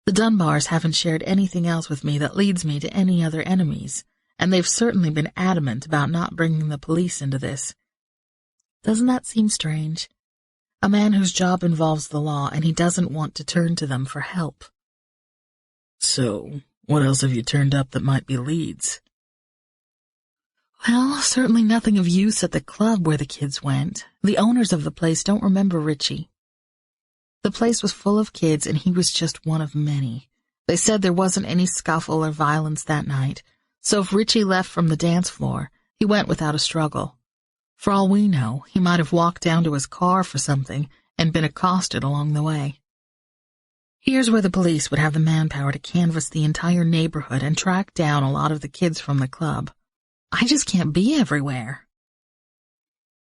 The Dunbars haven't shared anything else with me that leads me to any other enemies, and they've certainly been adamant about not bringing the police into this. Doesn't that seem strange? A man whose job involves the law, and he doesn't want to turn to them for help. So, what else have you turned up that might be leads? Well, certainly nothing of use at the club where the kids went. The owners of the place don't remember Richie. The place was full of kids, and he was just one of many. They said there wasn't any scuffle or violence that night, so if Richie left from the dance floor, he went without a struggle. For all we know, he might have walked down to his car for something and been accosted along the way. Here's where the police would have the manpower to canvass the entire neighborhood and track down a lot of the kids from the club. I just can't be everywhere.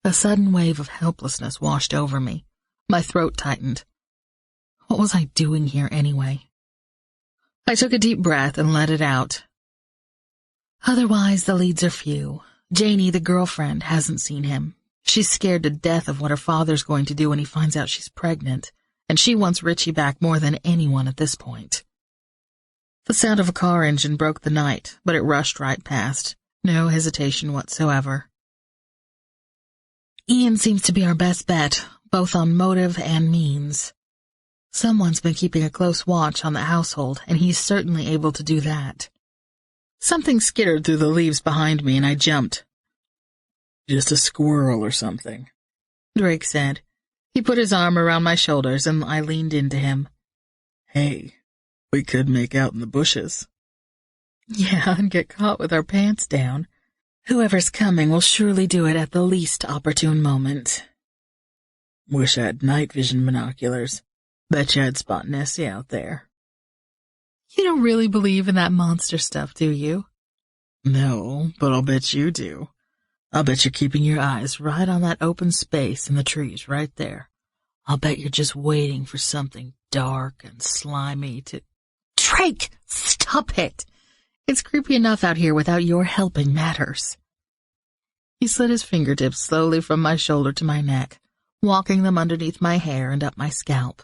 A sudden wave of helplessness washed over me. My throat tightened. What was I doing here anyway? I took a deep breath and let it out. Otherwise, the leads are few. Janie, the girlfriend, hasn't seen him. She's scared to death of what her father's going to do when he finds out she's pregnant, and she wants Richie back more than anyone at this point. The sound of a car engine broke the night, but it rushed right past. No hesitation whatsoever. Ian seems to be our best bet, both on motive and means. Someone's been keeping a close watch on the household, and he's certainly able to do that. Something skittered through the leaves behind me, and I jumped. Just a squirrel or something, Drake said. He put his arm around my shoulders, and I leaned into him. Hey, we could make out in the bushes. Yeah, and get caught with our pants down. Whoever's coming will surely do it at the least opportune moment. Wish I had night vision binoculars. Bet you I'd spot Nessie out there. You don't really believe in that monster stuff, do you? No, but I'll bet you do. I'll bet you're keeping your eyes right on that open space in the trees right there. I'll bet you're just waiting for something dark and slimy to... Drake, stop it! It's creepy enough out here without your helping matters. He slid his fingertips slowly from my shoulder to my neck, walking them underneath my hair and up my scalp.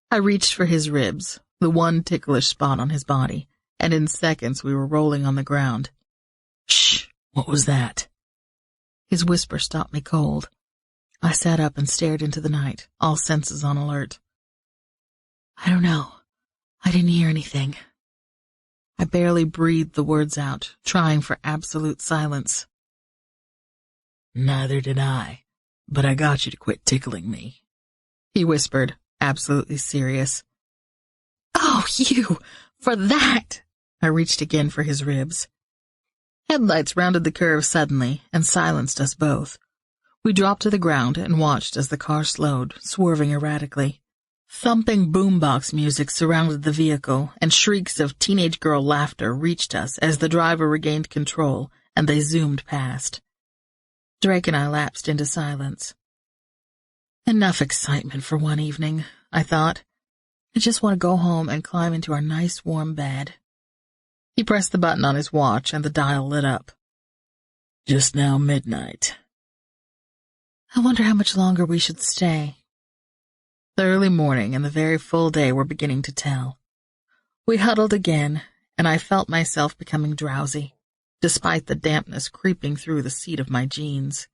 I reached for his ribs, the one ticklish spot on his body, and in seconds we were rolling on the ground. Shh! What was that? His whisper stopped me cold. I sat up and stared into the night, all senses on alert. I don't know. I didn't hear anything. I barely breathed the words out, trying for absolute silence. Neither did I, but I got you to quit tickling me, he whispered, absolutely serious. Oh, you! For that! I reached again for his ribs. Headlights rounded the curve suddenly and silenced us both. We dropped to the ground and watched as the car slowed, swerving erratically. Thumping boombox music surrounded the vehicle, and shrieks of teenage girl laughter reached us as the driver regained control and they zoomed past. Drake and I lapsed into silence. Enough excitement for one evening, I thought. I just want to go home and climb into our nice warm bed. He pressed the button on his watch and the dial lit up. Just now midnight. I wonder how much longer we should stay. The early morning and the very full day were beginning to tell. We huddled again, and I felt myself becoming drowsy, despite the dampness creeping through the seat of my jeans.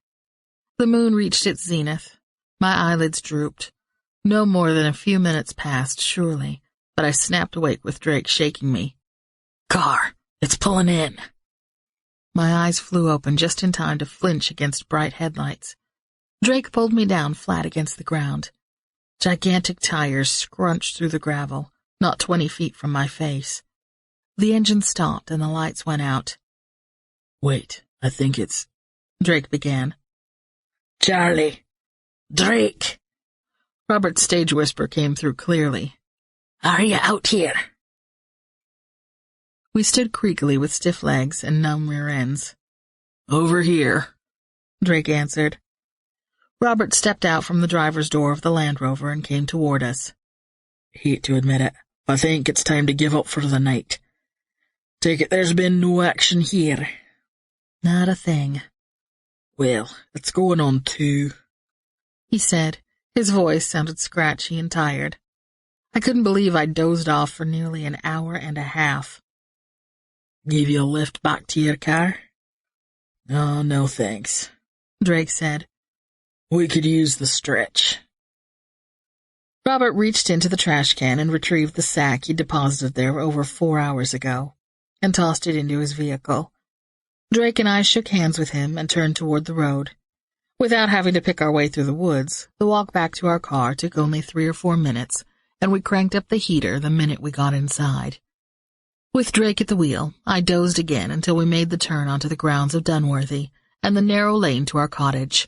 The moon reached its zenith. My eyelids drooped. No more than a few minutes passed, surely, but I snapped awake with Drake shaking me. Car! It's pulling in! My eyes flew open just in time to flinch against bright headlights. Drake pulled me down flat against the ground. Gigantic tires scrunched through the gravel, not 20 feet from my face. The engine stopped and the lights went out. Wait, I think it's... Drake began. Charlie! Drake! Robert's stage whisper came through clearly. Are you out here? We stood creakily with stiff legs and numb rear ends. Over here, Drake answered. Robert stepped out from the driver's door of the Land Rover and came toward us. Hate to admit it, I think it's time to give up for the night. Take it there's been no action here. Not a thing. Well, it's going on too, he said. His voice sounded scratchy and tired. I couldn't believe I'd dozed off for nearly an hour and a half. Give you a lift back to your car? Oh, no thanks, Drake said. We could use the stretch. Robert reached into the trash can and retrieved the sack he'd deposited there over 4 hours ago, and tossed it into his vehicle. Drake and I shook hands with him and turned toward the road. Without having to pick our way through the woods, the walk back to our car took only 3 or 4 minutes, and we cranked up the heater the minute we got inside. With Drake at the wheel, I dozed again until we made the turn onto the grounds of Dunworthy and the narrow lane to our cottage.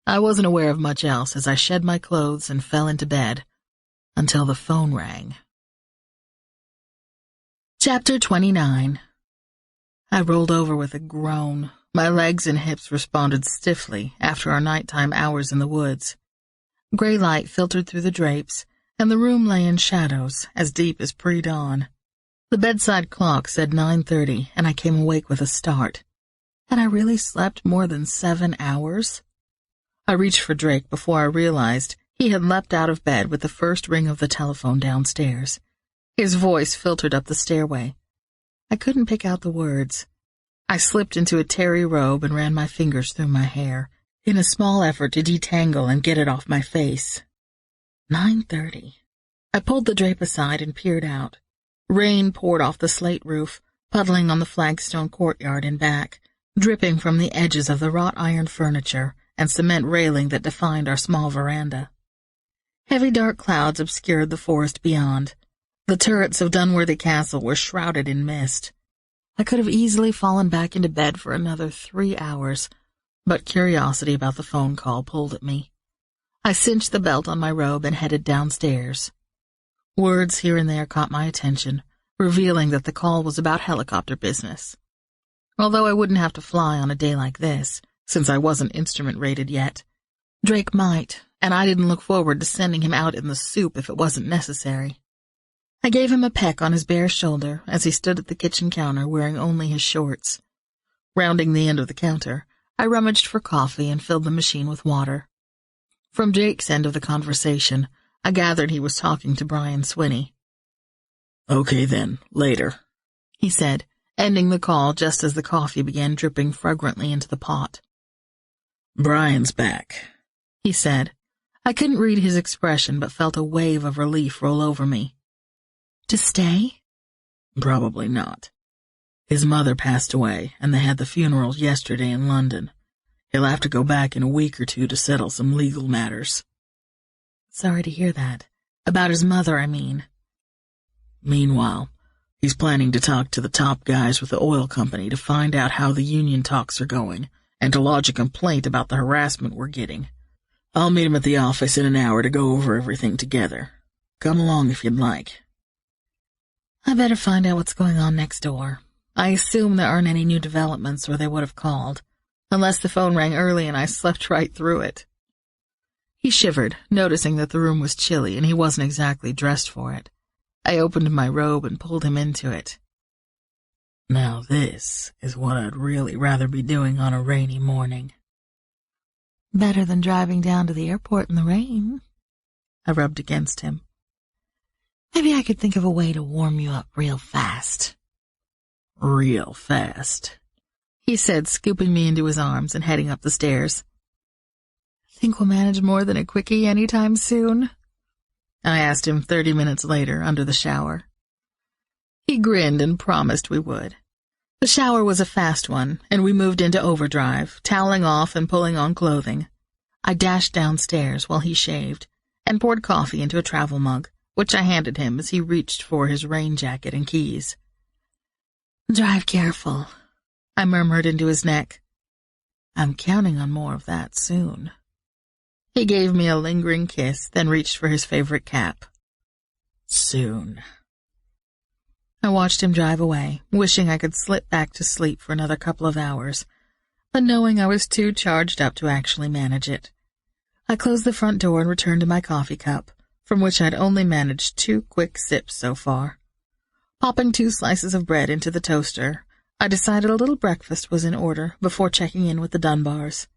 I wasn't aware of much else as I shed my clothes and fell into bed, until the phone rang. Chapter 29. I rolled over with a groan. My legs and hips responded stiffly after our nighttime hours in the woods. Gray light filtered through the drapes, and the room lay in shadows as deep as pre-dawn. The bedside clock said 9:30, and I came awake with a start. Had I really slept more than 7 hours? I reached for Drake before I realized he had leapt out of bed with the first ring of the telephone downstairs. His voice filtered up the stairway. I couldn't pick out the words. I slipped into a terry robe and ran my fingers through my hair, in a small effort to detangle and get it off my face. 9:30. I pulled the drape aside and peered out. Rain poured off the slate roof, puddling on the flagstone courtyard and back, dripping from the edges of the wrought iron furniture and cement railing that defined our small veranda. Heavy dark clouds obscured the forest beyond. The turrets of Dunworthy Castle were shrouded in mist. I could have easily fallen back into bed for another 3 hours, but curiosity about the phone call pulled at me. I cinched the belt on my robe and headed downstairs. Words here and there caught my attention, revealing that the call was about helicopter business. Although I wouldn't have to fly on a day like this, since I wasn't instrument-rated yet, Drake might, and I didn't look forward to sending him out in the soup if it wasn't necessary. I gave him a peck on his bare shoulder as he stood at the kitchen counter wearing only his shorts. Rounding the end of the counter, I rummaged for coffee and filled the machine with water. From Drake's end of the conversation, I gathered he was talking to Brian Swinney. Okay then, later, he said, ending the call just as the coffee began dripping fragrantly into the pot. Brian's back, he said. I couldn't read his expression but felt a wave of relief roll over me. To stay? Probably not. His mother passed away, and they had the funeral yesterday in London. He'll have to go back in a week or two to settle some legal matters. Sorry to hear that. About his mother, I mean. Meanwhile, he's planning to talk to the top guys with the oil company to find out how the union talks are going, and to lodge a complaint about the harassment we're getting. I'll meet him at the office in an hour to go over everything together. Come along if you'd like. I better find out what's going on next door. I assume there aren't any new developments or they would have called, unless the phone rang early and I slept right through it. He shivered, noticing that the room was chilly and he wasn't exactly dressed for it. I opened my robe and pulled him into it. Now this is what I'd really rather be doing on a rainy morning. Better than driving down to the airport in the rain. I rubbed against him. Maybe I could think of a way to warm you up real fast. Real fast, he said, scooping me into his arms and heading up the stairs. Think we'll manage more than a quickie anytime soon? I asked him 30 minutes later under the shower. He grinned and promised we would. The shower was a fast one, and we moved into overdrive, toweling off and pulling on clothing. I dashed downstairs while he shaved, and poured coffee into a travel mug, which I handed him as he reached for his rain jacket and keys. Drive careful, I murmured into his neck. I'm counting on more of that soon. He gave me a lingering kiss, then reached for his favorite cap. Soon. I watched him drive away, wishing I could slip back to sleep for another couple of hours, but knowing I was too charged up to actually manage it. I closed the front door and returned to my coffee cup, from which I'd only managed 2 quick sips so far. Popping 2 slices of bread into the toaster, I decided a little breakfast was in order before checking in with the Dunbars.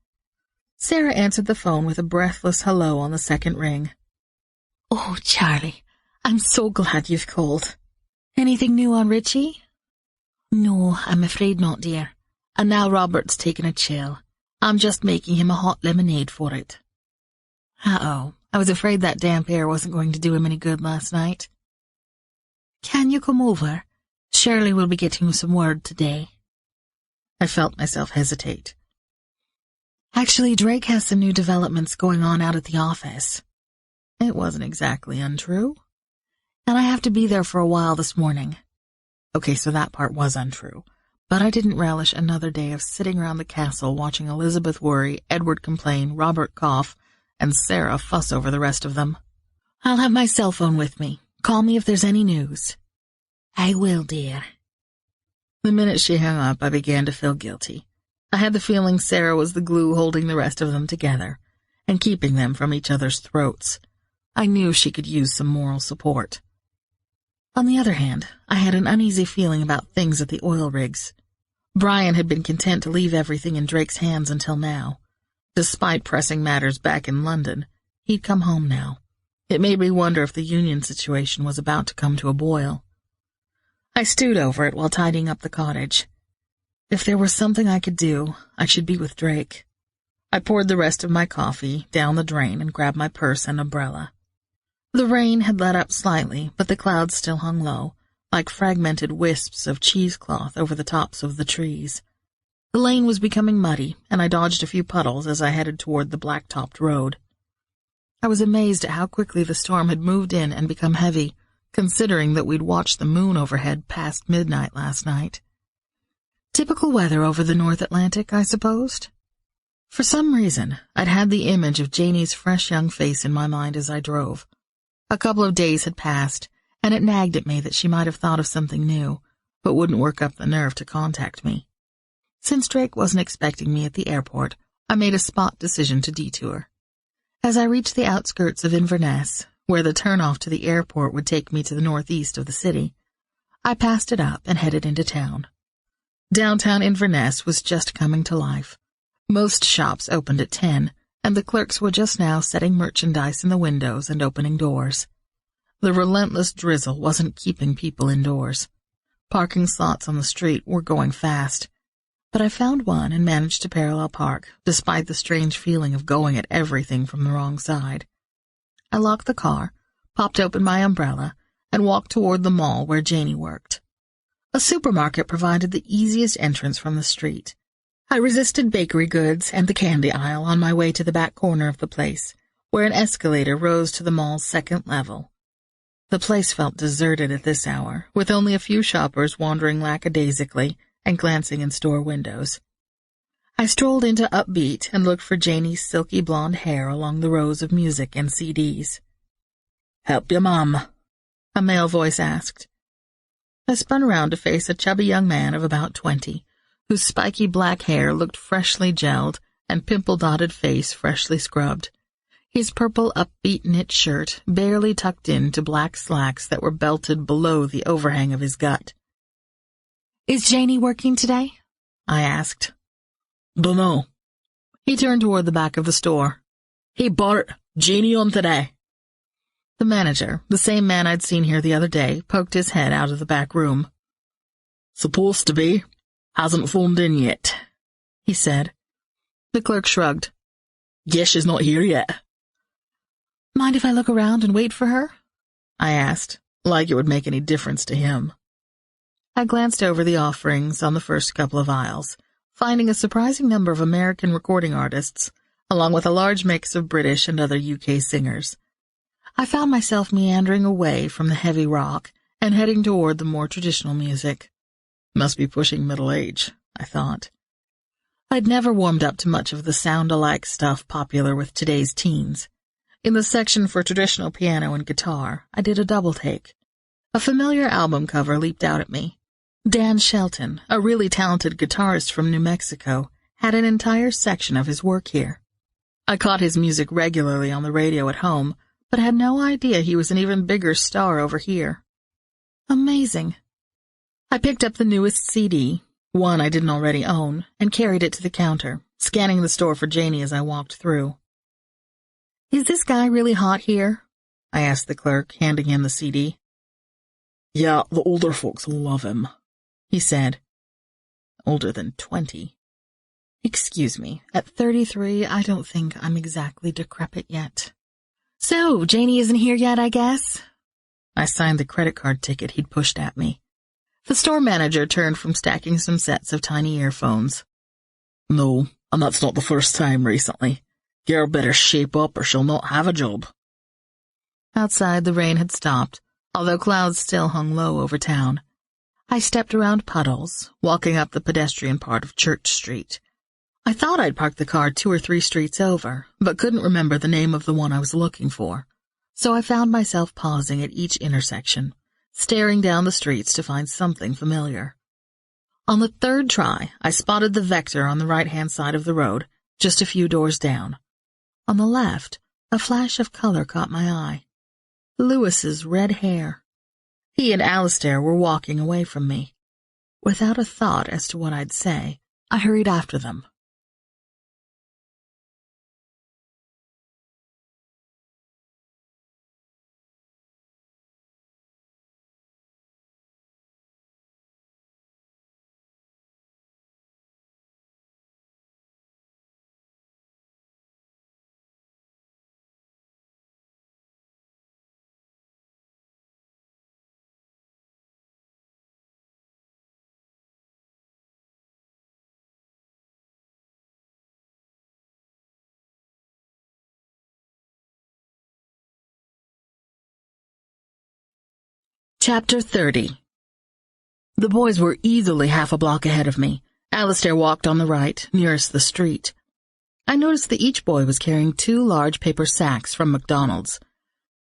Sarah answered the phone with a breathless hello on the second ring. Oh, Charlie, I'm so glad you've called. Anything new on Richie? No, I'm afraid not, dear. And now Robert's taking a chill. I'm just making him a hot lemonade for it. Uh-oh, I was afraid that damp air wasn't going to do him any good last night. Can you come over? Shirley will be getting some word today. I felt myself hesitate. Actually, Drake has some new developments going on out at the office. It wasn't exactly untrue. And I have to be there for a while this morning. Okay, so that part was untrue. But I didn't relish another day of sitting around the castle watching Elizabeth worry, Edward complain, Robert cough, and Sarah fuss over the rest of them. I'll have my cell phone with me. Call me if there's any news. I will, dear. The minute she hung up, I began to feel guilty. I had the feeling Sarah was the glue holding the rest of them together and keeping them from each other's throats. I knew she could use some moral support. On the other hand, I had an uneasy feeling about things at the oil rigs. Brian had been content to leave everything in Drake's hands until now. Despite pressing matters back in London, he'd come home now. It made me wonder if the union situation was about to come to a boil. I stewed over it while tidying up the cottage. If there was something I could do, I should be with Drake. I poured the rest of my coffee down the drain and grabbed my purse and umbrella. The rain had let up slightly, but the clouds still hung low, like fragmented wisps of cheesecloth over the tops of the trees. The lane was becoming muddy, and I dodged a few puddles as I headed toward the black-topped road. I was amazed at how quickly the storm had moved in and become heavy, considering that we'd watched the moon overhead past midnight last night. Typical weather over the North Atlantic, I supposed. For some reason, I'd had the image of Janie's fresh young face in my mind as I drove. A couple of days had passed, and it nagged at me that she might have thought of something new, but wouldn't work up the nerve to contact me. Since Drake wasn't expecting me at the airport, I made a spot decision to detour. As I reached the outskirts of Inverness, where the turnoff to the airport would take me to the northeast of the city, I passed it up and headed into town. Downtown Inverness was just coming to life. Most shops opened at 10, and the clerks were just now setting merchandise in the windows and opening doors. The relentless drizzle wasn't keeping people indoors. Parking slots on the street were going fast, but I found one and managed to parallel park, despite the strange feeling of going at everything from the wrong side. I locked the car, popped open my umbrella, and walked toward the mall where Janie worked. A supermarket provided the easiest entrance from the street. I resisted bakery goods and the candy aisle on my way to the back corner of the place, where an escalator rose to the mall's second level. The place felt deserted at this hour, with only a few shoppers wandering lackadaisically and glancing in store windows. I strolled into Upbeat and looked for Janie's silky blonde hair along the rows of music and CDs. "Help your mum?" a male voice asked. I spun around to face a chubby young man of about 20, whose spiky black hair looked freshly gelled and pimple-dotted face freshly scrubbed. His purple Upbeat knit shirt barely tucked into black slacks that were belted below the overhang of his gut. "Is Janie working today?" I asked. "Dunno." He turned toward the back of the store. "Hey Bart, Janie on today?" The manager, the same man I'd seen here the other day, poked his head out of the back room. "Supposed to be. Hasn't phoned in yet," he said. The clerk shrugged. "Guess she's not here yet." "Mind if I look around and wait for her?" I asked, like it would make any difference to him. I glanced over the offerings on the first couple of aisles, finding a surprising number of American recording artists, along with a large mix of British and other UK singers. I found myself meandering away from the heavy rock and heading toward the more traditional music. Must be pushing middle age, I thought. I'd never warmed up to much of the sound-alike stuff popular with today's teens. In the section for traditional piano and guitar, I did a double-take. A familiar album cover leaped out at me. Dan Shelton, a really talented guitarist from New Mexico, had an entire section of his work here. I caught his music regularly on the radio at home, but had no idea he was an even bigger star over here. Amazing. I picked up the newest CD, one I didn't already own, and carried it to the counter, scanning the store for Janie as I walked through. "Is this guy really hot here?" I asked the clerk, handing him the CD. Yeah, the older folks love him, he said. Older than 20. Excuse me, at 33, I don't think I'm exactly decrepit yet. So, Janie isn't here yet, I guess? I signed the credit card ticket he'd pushed at me. The store manager turned from stacking some sets of tiny earphones. No, and that's not the first time recently. Girl better shape up or she'll not have a job. Outside, the rain had stopped, although clouds still hung low over town. I stepped around puddles, walking up the pedestrian part of Church Street. I thought I'd parked the car 2 or 3 streets over, but couldn't remember the name of the one I was looking for. So I found myself pausing at each intersection, staring down the streets to find something familiar. On the 3rd try, I spotted the Vector on the right-hand side of the road, just a few doors down. On the left, a flash of color caught my eye. Lewis's red hair. He and Alistair were walking away from me. Without a thought as to what I'd say, I hurried after them. Chapter 30. The boys were easily half a block ahead of me. Alistair walked on the right, nearest the street. I noticed that each boy was carrying 2 large paper sacks from McDonald's.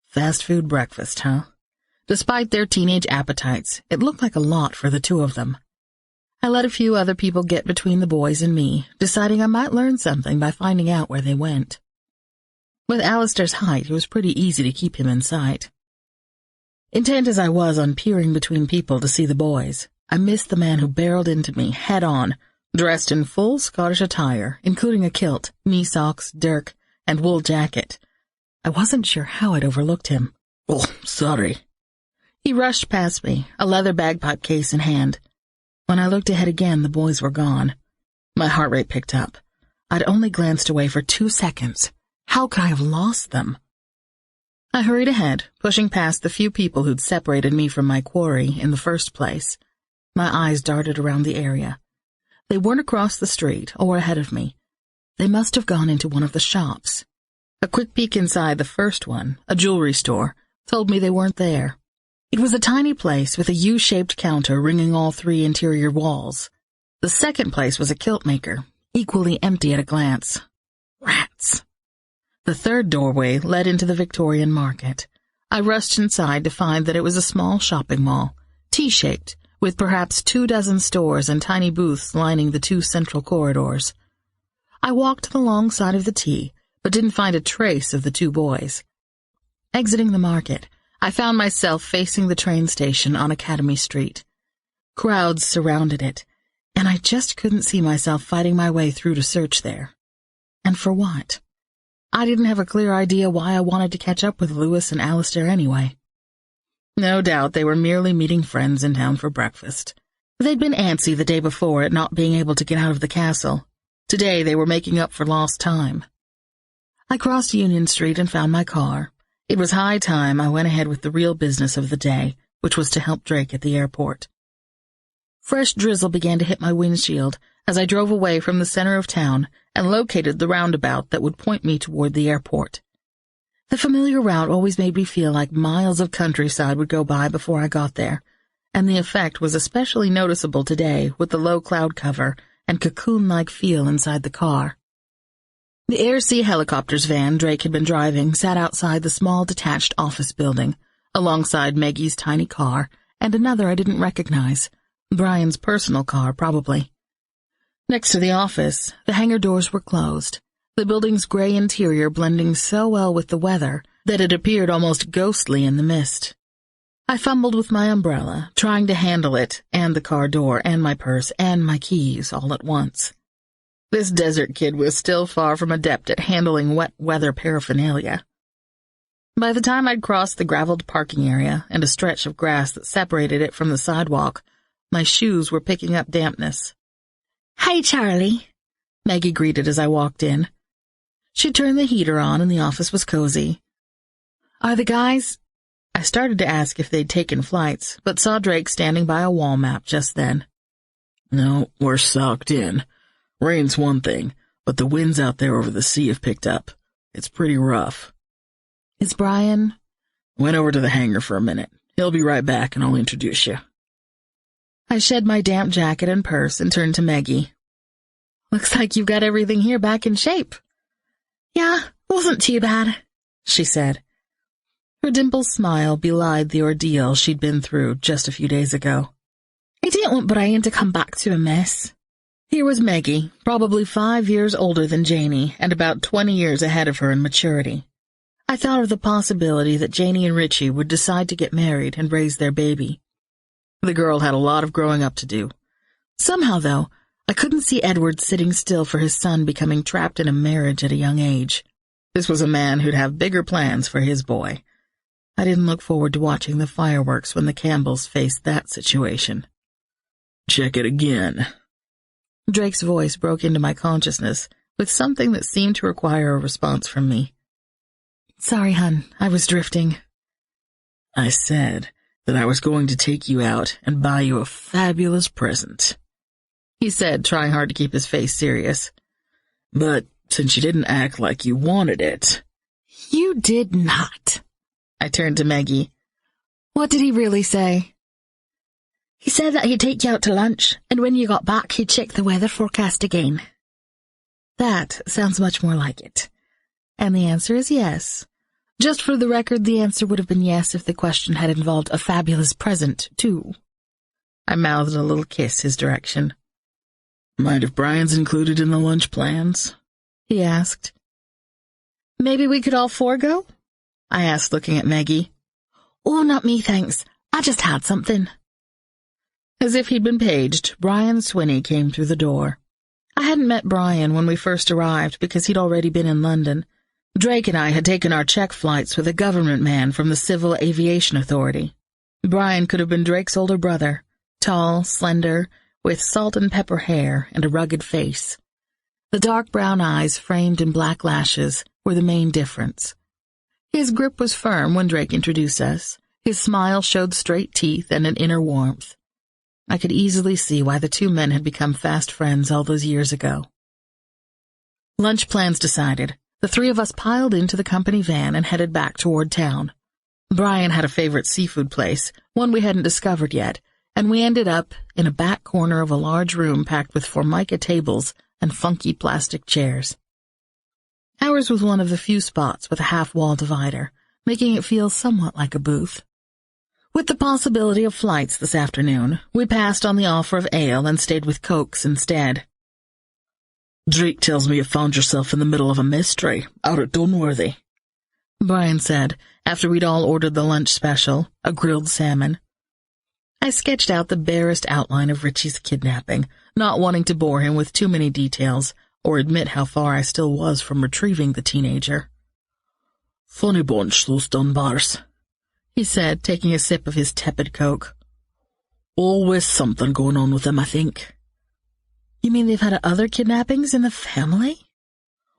Fast food breakfast, huh? Despite their teenage appetites, it looked like a lot for the 2 of them. I let a few other people get between the boys and me, deciding I might learn something by finding out where they went. With Alistair's height, it was pretty easy to keep him in sight. Intent as I was on peering between people to see the boys, I missed the man who barreled into me head-on, dressed in full Scottish attire, including a kilt, knee socks, dirk, and wool jacket. I wasn't sure how I'd overlooked him. Oh, sorry. He rushed past me, a leather bagpipe case in hand. When I looked ahead again, the boys were gone. My heart rate picked up. I'd only glanced away for 2 seconds. How could I have lost them? I hurried ahead, pushing past the few people who'd separated me from my quarry in the first place. My eyes darted around the area. They weren't across the street or ahead of me. They must have gone into one of the shops. A quick peek inside the first one, a jewelry store, told me they weren't there. It was a tiny place with a U-shaped counter ringing all 3 interior walls. The second place was a kilt maker, equally empty at a glance. Rats. The third doorway led into the Victorian market. I rushed inside to find that it was a small shopping mall, T-shaped, with perhaps 24 stores and tiny booths lining the 2 central corridors. I walked the long side of the T, but didn't find a trace of the 2 boys. Exiting the market, I found myself facing the train station on Academy Street. Crowds surrounded it, and I just couldn't see myself fighting my way through to search there. And for what? I didn't have a clear idea why I wanted to catch up with Lewis and Alistair anyway. No doubt they were merely meeting friends in town for breakfast. They'd been antsy the day before at not being able to get out of the castle. Today they were making up for lost time. I crossed Union Street and found my car. It was high time I went ahead with the real business of the day, which was to help Drake at the airport. Fresh drizzle began to hit my windshield as I drove away from the center of town and located the roundabout that would point me toward the airport. The familiar route always made me feel like miles of countryside would go by before I got there, and the effect was especially noticeable today with the low cloud cover and cocoon-like feel inside the car. The Air Sea Helicopters van Drake had been driving sat outside the small detached office building, alongside Maggie's tiny car and another I didn't recognize, Brian's personal car probably. Next to the office, the hangar doors were closed, the building's gray interior blending so well with the weather that it appeared almost ghostly in the mist. I fumbled with my umbrella, trying to handle it, and the car door, and my purse, and my keys all at once. This desert kid was still far from adept at handling wet weather paraphernalia. By the time I'd crossed the graveled parking area and a stretch of grass that separated it from the sidewalk, my shoes were picking up dampness. "Hey, Charlie," Maggie greeted as I walked in. She turned the heater on and the office was cozy. "Are the guys—" I started to ask if they'd taken flights, but saw Drake standing by a wall map just then. "No, we're socked in. Rain's one thing, but the winds out there over the sea have picked up. It's pretty rough." "Is Brian—" "Went over to the hangar for a minute. He'll be right back and I'll introduce you." I shed my damp jacket and purse and turned to Maggie. "Looks like you've got everything here back in shape." "Yeah, wasn't too bad," she said. Her dimpled smile belied the ordeal she'd been through just a few days ago. "I didn't want Brian to come back to a mess." Here was Maggie, probably 5 years older than Janie and about 20 years ahead of her in maturity. I thought of the possibility that Janie and Richie would decide to get married and raise their baby. The girl had a lot of growing up to do. Somehow, though, I couldn't see Edward sitting still for his son becoming trapped in a marriage at a young age. This was a man who'd have bigger plans for his boy. I didn't look forward to watching the fireworks when the Campbells faced that situation. "Check it again." Drake's voice broke into my consciousness with something that seemed to require a response from me. "Sorry, hon, I was drifting." "I said that I was going to take you out and buy you a fabulous present," he said, trying hard to keep his face serious. "But since you didn't act like you wanted it—" "You did not." I turned to Maggie. "What did he really say?" "He said that he'd take you out to lunch, and when you got back he'd check the weather forecast again." That sounds much more like it. And the answer is yes. Just for the record, the answer would have been yes if the question had involved a fabulous present, too. I mouthed a little kiss his direction. "Mind if Brian's included in the lunch plans?" he asked. "Maybe we could all four go?" I asked, looking at Maggie. "Oh, not me, thanks. I just had something." As if he'd been paged, Brian Swinney came through the door. I hadn't met Brian when we first arrived because he'd already been in London. Drake and I had taken our check flights with a government man from the Civil Aviation Authority. Brian could have been Drake's older brother, tall, slender, with salt and pepper hair and a rugged face. The dark brown eyes framed in black lashes were the main difference. His grip was firm when Drake introduced us. His smile showed straight teeth and an inner warmth. I could easily see why the two men had become fast friends all those years ago. Lunch plans decided, the three of us piled into the company van and headed back toward town. Brian had a favorite seafood place, one we hadn't discovered yet, and we ended up in a back corner of a large room packed with formica tables and funky plastic chairs. Ours was one of the few spots with a half-wall divider, making it feel somewhat like a booth. With the possibility of flights this afternoon, we passed on the offer of ale and stayed with Cokes instead. "Drake tells me you found yourself in the middle of a mystery, out at Dunworthy," Brian said, after we'd all ordered the lunch special, a grilled salmon. I sketched out the barest outline of Richie's kidnapping, not wanting to bore him with too many details, or admit how far I still was from retrieving the teenager. "Funny bunch, those Dunbars," he said, taking a sip of his tepid Coke. "Always something going on with them, I think." "You mean they've had other kidnappings in the family?"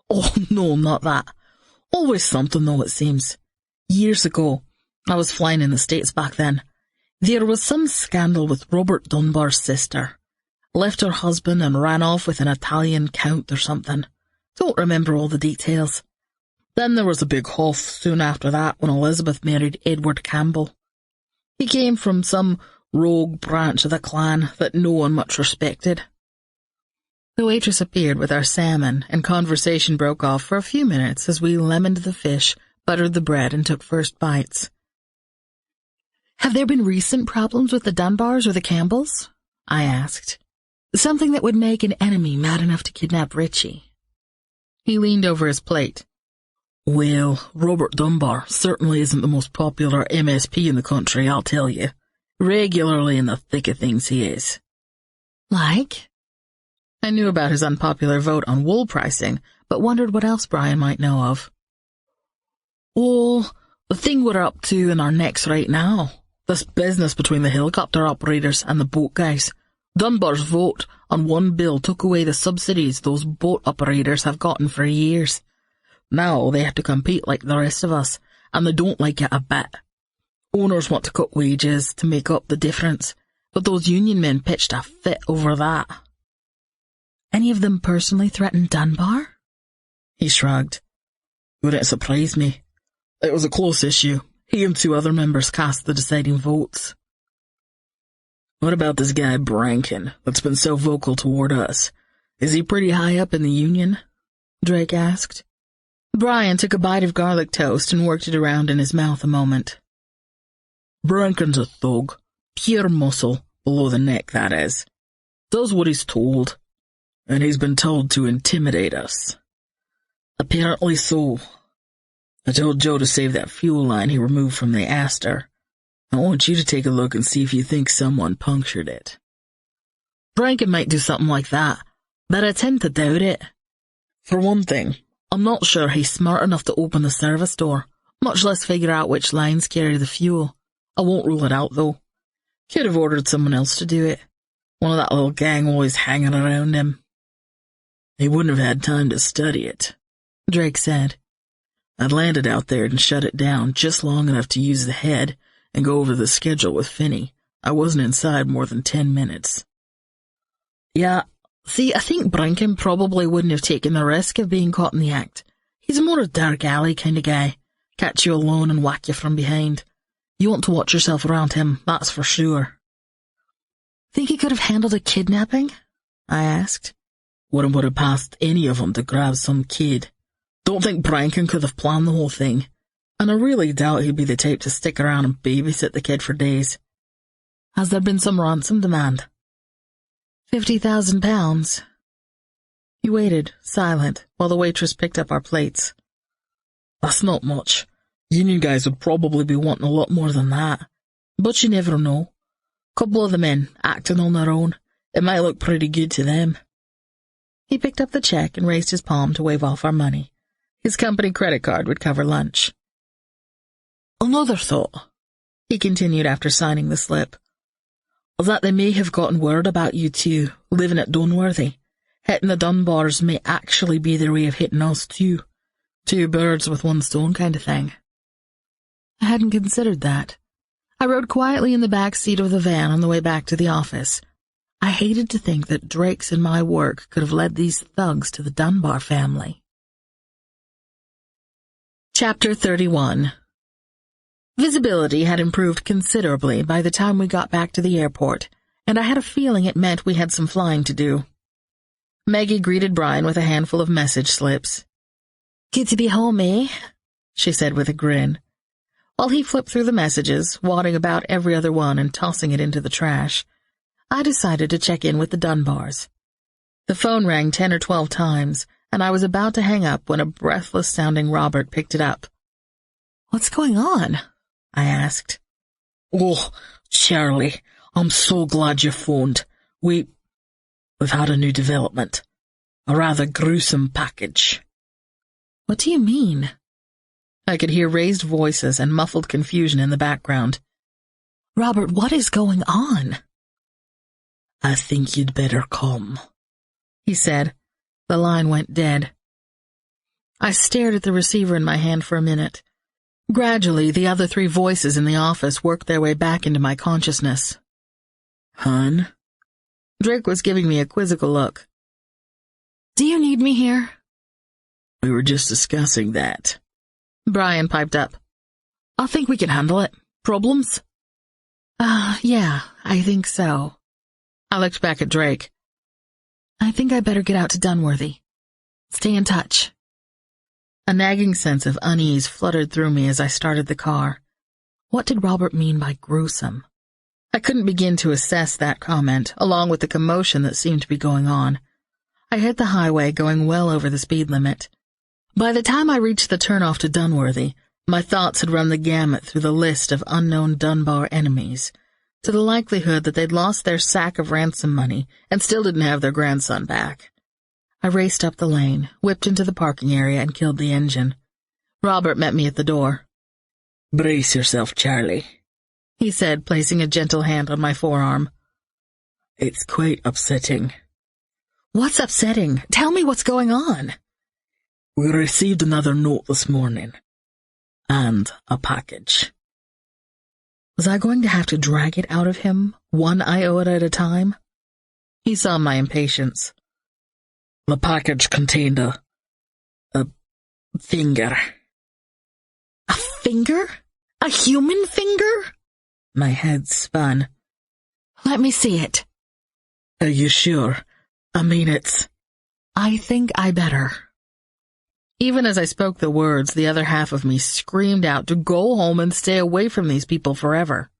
"Oh, no, not that. Always something, though, it seems. Years ago, I was flying in the States back then. There was some scandal with Robert Dunbar's sister. Left her husband and ran off with an Italian count or something. Don't remember all the details. Then there was a big huff soon after that when Elizabeth married Edward Campbell. He came from some rogue branch of the clan that no one much respected." The waitress appeared with our salmon, and conversation broke off for a few minutes as we lemoned the fish, buttered the bread, and took first bites. "Have there been recent problems with the Dunbars or the Campbells?" I asked. "Something that would make an enemy mad enough to kidnap Richie." He leaned over his plate. "Well, Robert Dunbar certainly isn't the most popular MSP in the country, I'll tell you. Regularly in the thick of things he is." "Like?" I knew about his unpopular vote on wool pricing, but wondered what else Brian might know of. "Oh, The thing we're up to in our necks right now, this business between the helicopter operators and the boat guys. Dunbar's vote on one bill took away the subsidies those boat operators have gotten for years. Now they have to compete like the rest of us, and they don't like it a bit. Owners want to cut wages to make up the difference, but those union men pitched a fit over that. Any of them personally threaten Dunbar? He shrugged. Wouldn't surprise me. It was a close issue. He and 2 other members cast the deciding votes. What about this guy Brankin that's been so vocal toward us? Is he pretty high up in the union? Drake asked. Brian took a bite of garlic toast and worked it around in his mouth a moment. Brankin's a thug. Pure muscle, below the neck, that is. Does what he's told. And he's been told to intimidate us. Apparently so. I told Joe to save that fuel line he removed from the Aster. I want you to take a look and see if you think someone punctured it. Brankin might do something like that, but I tend to doubt it. For one thing, I'm not sure he's smart enough to open the service door, much less figure out which lines carry the fuel. I won't rule it out, though. Could have ordered someone else to do it. One of that little gang always hanging around him. He wouldn't have had time to study it, Drake said. I'd landed out there and shut it down just long enough to use the head and go over the schedule with Finney. I wasn't inside more than 10 minutes. Yeah, see, I think Brankin probably wouldn't have taken the risk of being caught in the act. He's more a dark alley kind of guy. Catch you alone and whack you from behind. You want to watch yourself around him, that's for sure. Think he could have handled a kidnapping? I asked. Wouldn't put it past any of them to grab some kid. Don't think Brankin could have planned the whole thing. And I really doubt he'd be the type to stick around and babysit the kid for days. Has there been some ransom demand? £50,000. He waited, silent, while the waitress picked up our plates. That's not much. Union guys would probably be wanting a lot more than that. But you never know. Couple of the men, acting on their own. It might look pretty good to them. He picked up the check and raised his palm to wave off our money. His company credit card would cover lunch. Another thought, he continued after signing the slip, that they may have gotten word about you two living at Dunworthy. Hitting the Dunbars may actually be their way of hitting us too. 2 birds with 1 stone kind of thing. I hadn't considered that. I rode quietly in the back seat of the van on the way back to the office. I hated to think that Drake's and my work could have led these thugs to the Dunbar family. Chapter 31. Visibility had improved considerably by the time we got back to the airport, and I had a feeling it meant we had some flying to do. Maggie greeted Brian with a handful of message slips. Good to be home, eh? She said with a grin. While he flipped through the messages, wadding about every other one and tossing it into the trash, I decided to check in with the Dunbars. The phone rang 10 or 12 times, and I was about to hang up when a breathless-sounding Robert picked it up. What's going on? I asked. Oh, Charlie, I'm so glad you phoned. We've had a new development. A rather gruesome package. What do you mean? I could hear raised voices and muffled confusion in the background. Robert, what is going on? I think you'd better come, he said. The line went dead. I stared at the receiver in my hand for a minute. Gradually, the other 3 voices in the office worked their way back into my consciousness. Hun? Drake was giving me a quizzical look. Do you need me here? We were just discussing that. Brian piped up. I think we can handle it. Problems? Yeah, I think so. I looked back at Drake. I think I better get out to Dunworthy. Stay in touch. A nagging sense of unease fluttered through me as I started the car. What did Robert mean by gruesome? I couldn't begin to assess that comment, along with the commotion that seemed to be going on. I hit the highway going well over the speed limit. By the time I reached the turnoff to Dunworthy, my thoughts had run the gamut through the list of unknown Dunbar enemies, to the likelihood that they'd lost their sack of ransom money and still didn't have their grandson back. I raced up the lane, whipped into the parking area, and killed the engine. Robert met me at the door. Brace yourself, Charlie, he said, placing a gentle hand on my forearm. It's quite upsetting. What's upsetting? Tell me what's going on. We received another note this morning. And a package. Was I going to have to drag it out of him, one iota at a time? He saw my impatience. The package contained a finger. A finger? A human finger? My head spun. Let me see it. Are you sure? I mean, it's... I think I better. Even as I spoke the words, the other half of me screamed out to go home and stay away from these people forever.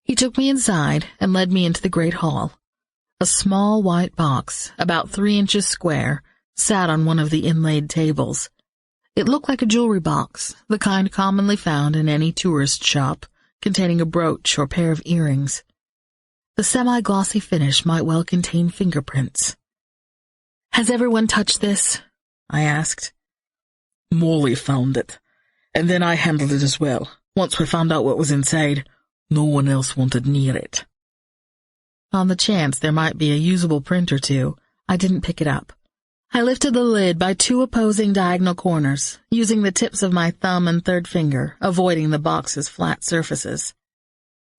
He took me inside and led me into the great hall. A small white box, about 3 inches square, sat on one of the inlaid tables. It looked like a jewelry box, the kind commonly found in any tourist shop, containing a brooch or pair of earrings. The semi-glossy finish might well contain fingerprints. Has everyone touched this? I asked. Molly found it, and then I handled it as well. Once we found out what was inside, no one else wanted near it. On the chance there might be a usable print or two, I didn't pick it up. I lifted the lid by 2 opposing diagonal corners, using the tips of my thumb and third finger, avoiding the box's flat surfaces.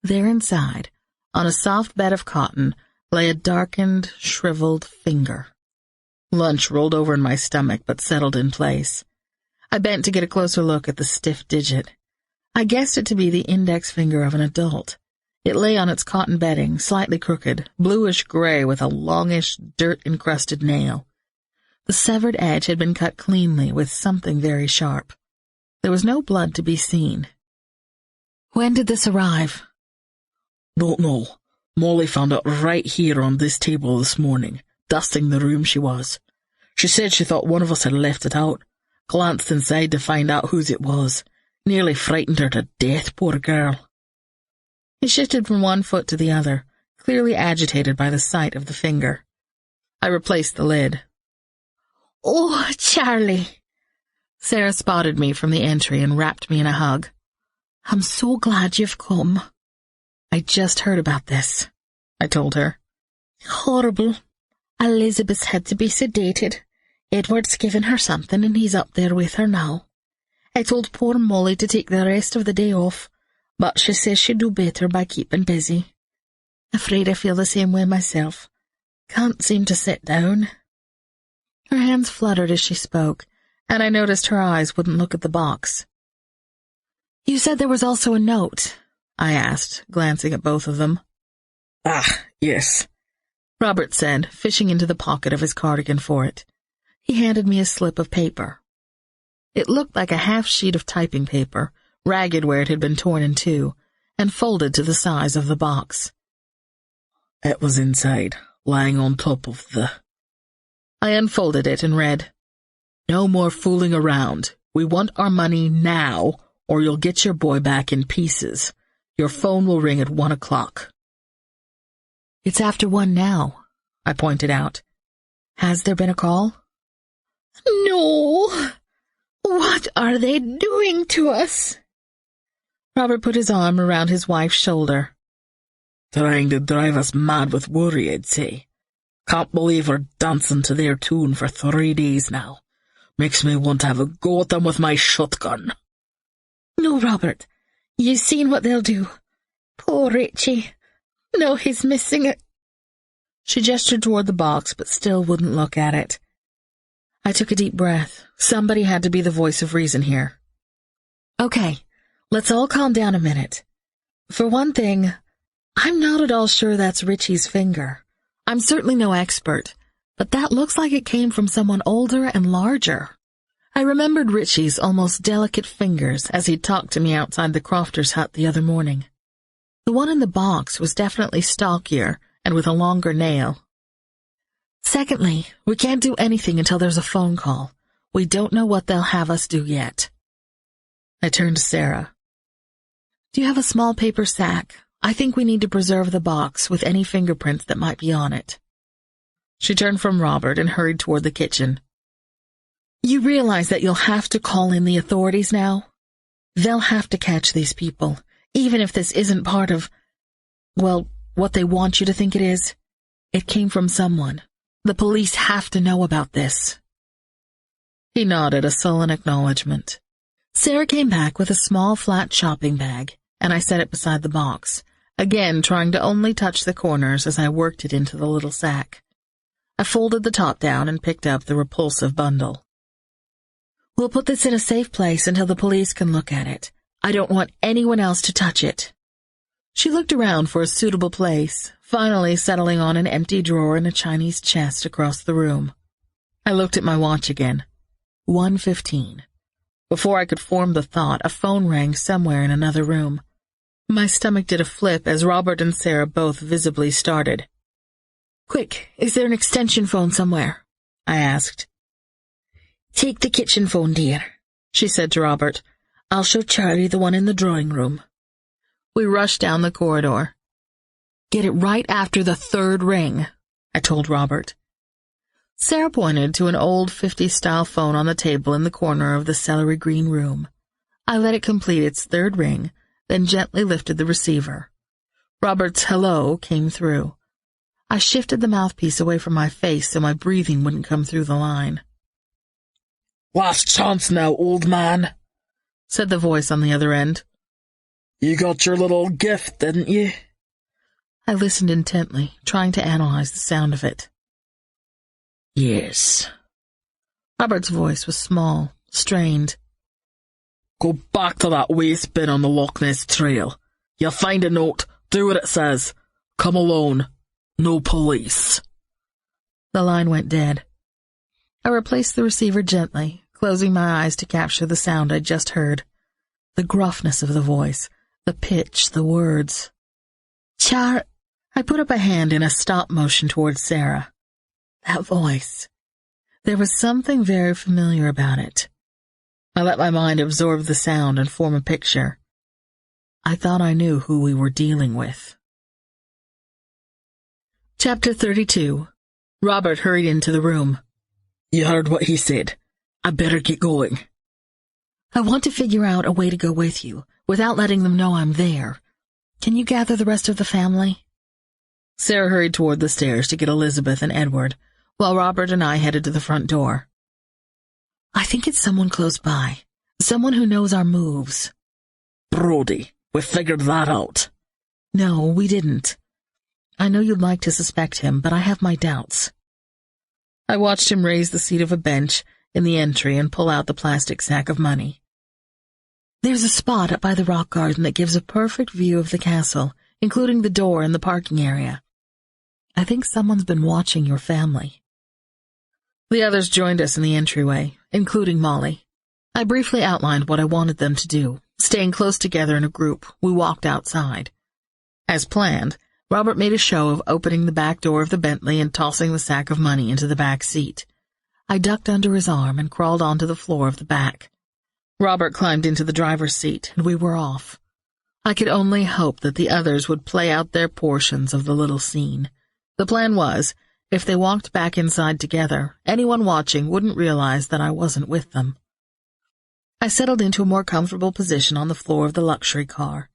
There inside, on a soft bed of cotton, lay a darkened, shriveled finger. Lunch rolled over in my stomach but settled in place. I bent to get a closer look at the stiff digit. I guessed it to be the index finger of an adult. It lay on its cotton bedding, slightly crooked, bluish-gray with a longish, dirt-encrusted nail. The severed edge had been cut cleanly with something very sharp. There was no blood to be seen. When did this arrive? Don't know. Molly found it right here on this table this morning, dusting the room she was. She said she thought one of us had left it out. Glanced inside to find out whose it was. Nearly frightened her to death, poor girl. He shifted from one foot to the other, clearly agitated by the sight of the finger. I replaced the lid. Oh, Charlie! Sarah spotted me from the entry and wrapped me in a hug. I'm so glad you've come. I just heard about this, I told her. Horrible. Elizabeth's had to be sedated. Edward's given her something and he's up there with her now. I told poor Molly to take the rest of the day off, but she says she'd do better by keeping busy. Afraid I feel the same way myself. Can't seem to sit down. Her hands fluttered as she spoke, and I noticed her eyes wouldn't look at the box. You said there was also a note, I asked, glancing at both of them. Ah, yes, Robert said, fishing into the pocket of his cardigan for it. He handed me a slip of paper. It looked like a half sheet of typing paper, ragged where it had been torn in two, and folded to the size of the box. It was inside, lying on top of the... I unfolded it and read, No more fooling around. We want our money now, or you'll get your boy back in pieces. Your phone will ring at 1 o'clock. It's after 1 now, I pointed out. Has there been a call? No. What are they doing to us? Robert put his arm around his wife's shoulder. Trying to drive us mad with worry, I'd say. Can't believe we're dancing to their tune for 3 days now. Makes me want to have a go at them with my shotgun. No, Robert. You've seen what they'll do. Poor Richie. No, he's missing it. She gestured toward the box, but still wouldn't look at it. I took a deep breath. Somebody had to be the voice of reason here. Okay, let's all calm down a minute. For one thing, I'm not at all sure that's Richie's finger. I'm certainly no expert, but that looks like it came from someone older and larger. I remembered Richie's almost delicate fingers as he talked to me outside the Crofters' hut the other morning. The one in the box was definitely stockier and with a longer nail. Secondly, we can't do anything until there's a phone call. We don't know what they'll have us do yet. I turned to Sarah. Do you have a small paper sack? I think we need to preserve the box with any fingerprints that might be on it. She turned from Robert and hurried toward the kitchen. You realize that you'll have to call in the authorities now? They'll have to catch these people, even if this isn't part of, well, what they want you to think it is. It came from someone. The police have to know about this." He nodded a sullen acknowledgement. Sarah came back with a small flat shopping bag, and I set it beside the box, again trying to only touch the corners as I worked it into the little sack. I folded the top down and picked up the repulsive bundle. "We'll put this in a safe place until the police can look at it. I don't want anyone else to touch it." She looked around for a suitable place, finally settling on an empty drawer in a Chinese chest across the room. I looked at my watch again. 1:15. Before I could form the thought, a phone rang somewhere in another room. My stomach did a flip as Robert and Sarah both visibly started. "Quick, is there an extension phone somewhere?" I asked. "Take the kitchen phone, dear," she said to Robert. "I'll show Charlie the one in the drawing room." We rushed down the corridor. "Get it right after the third ring," I told Robert. Sarah pointed to an old 50s-style phone on the table in the corner of the celery green room. I let it complete its third ring, then gently lifted the receiver. Robert's hello came through. I shifted the mouthpiece away from my face so my breathing wouldn't come through the line. "Last chance now, old man," said the voice on the other end. "You got your little gift, didn't you?" I listened intently, trying to analyze the sound of it. "Yes." Robert's voice was small, strained. "Go back to that waste bin on the Loch Ness Trail. You'll find a note. Do what it says. Come alone. No police." The line went dead. I replaced the receiver gently, closing my eyes to capture the sound I'd just heard. The gruffness of the voice, the pitch, the words. I put up a hand in a stop motion towards Sarah. That voice. There was something very familiar about it. I let my mind absorb the sound and form a picture. I thought I knew who we were dealing with. Chapter 32. Robert hurried into the room. "You heard what he said. I better get going." "I want to figure out a way to go with you, without letting them know I'm there. Can you gather the rest of the family?" Sarah hurried toward the stairs to get Elizabeth and Edward, while Robert and I headed to the front door. "I think it's someone close by, someone who knows our moves." "Brody, we figured that out." "No, we didn't. I know you'd like to suspect him, but I have my doubts." I watched him raise the seat of a bench in the entry and pull out the plastic sack of money. "There's a spot up by the rock garden that gives a perfect view of the castle, including the door and the parking area. I think someone's been watching your family." The others joined us in the entryway, including Molly. I briefly outlined what I wanted them to do. Staying close together in a group, we walked outside. As planned, Robert made a show of opening the back door of the Bentley and tossing the sack of money into the back seat. I ducked under his arm and crawled onto the floor of the back. Robert climbed into the driver's seat, and we were off. I could only hope that the others would play out their portions of the little scene. The plan was, if they walked back inside together, anyone watching wouldn't realize that I wasn't with them. I settled into a more comfortable position on the floor of the luxury car.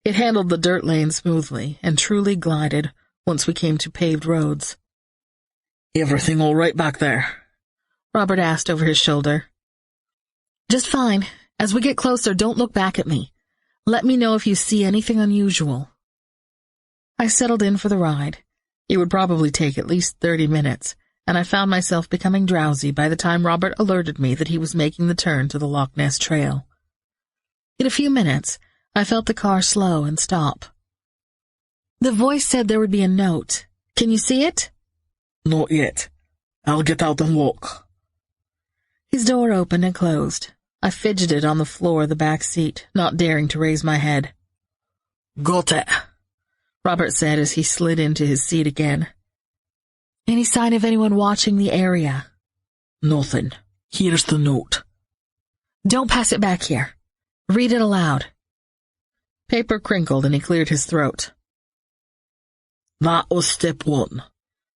It handled the dirt lane smoothly and truly glided once we came to paved roads. "Everything all right back there?" Robert asked over his shoulder. "Just fine. As we get closer, don't look back at me. Let me know if you see anything unusual." I settled in for the ride. It would probably take at least 30 minutes, and I found myself becoming drowsy by the time Robert alerted me that he was making the turn to the Loch Ness Trail. In a few minutes, I felt the car slow and stop. "The voice said there would be a note. Can you see it?" "Not yet. I'll get out and look." His door opened and closed. I fidgeted on the floor of the back seat, not daring to raise my head. "Got it," Robert said as he slid into his seat again. "Any sign of anyone watching the area?" "Nothing. Here's the note." "Don't pass it back here. Read it aloud." Paper crinkled and he cleared his throat. "That was step 1.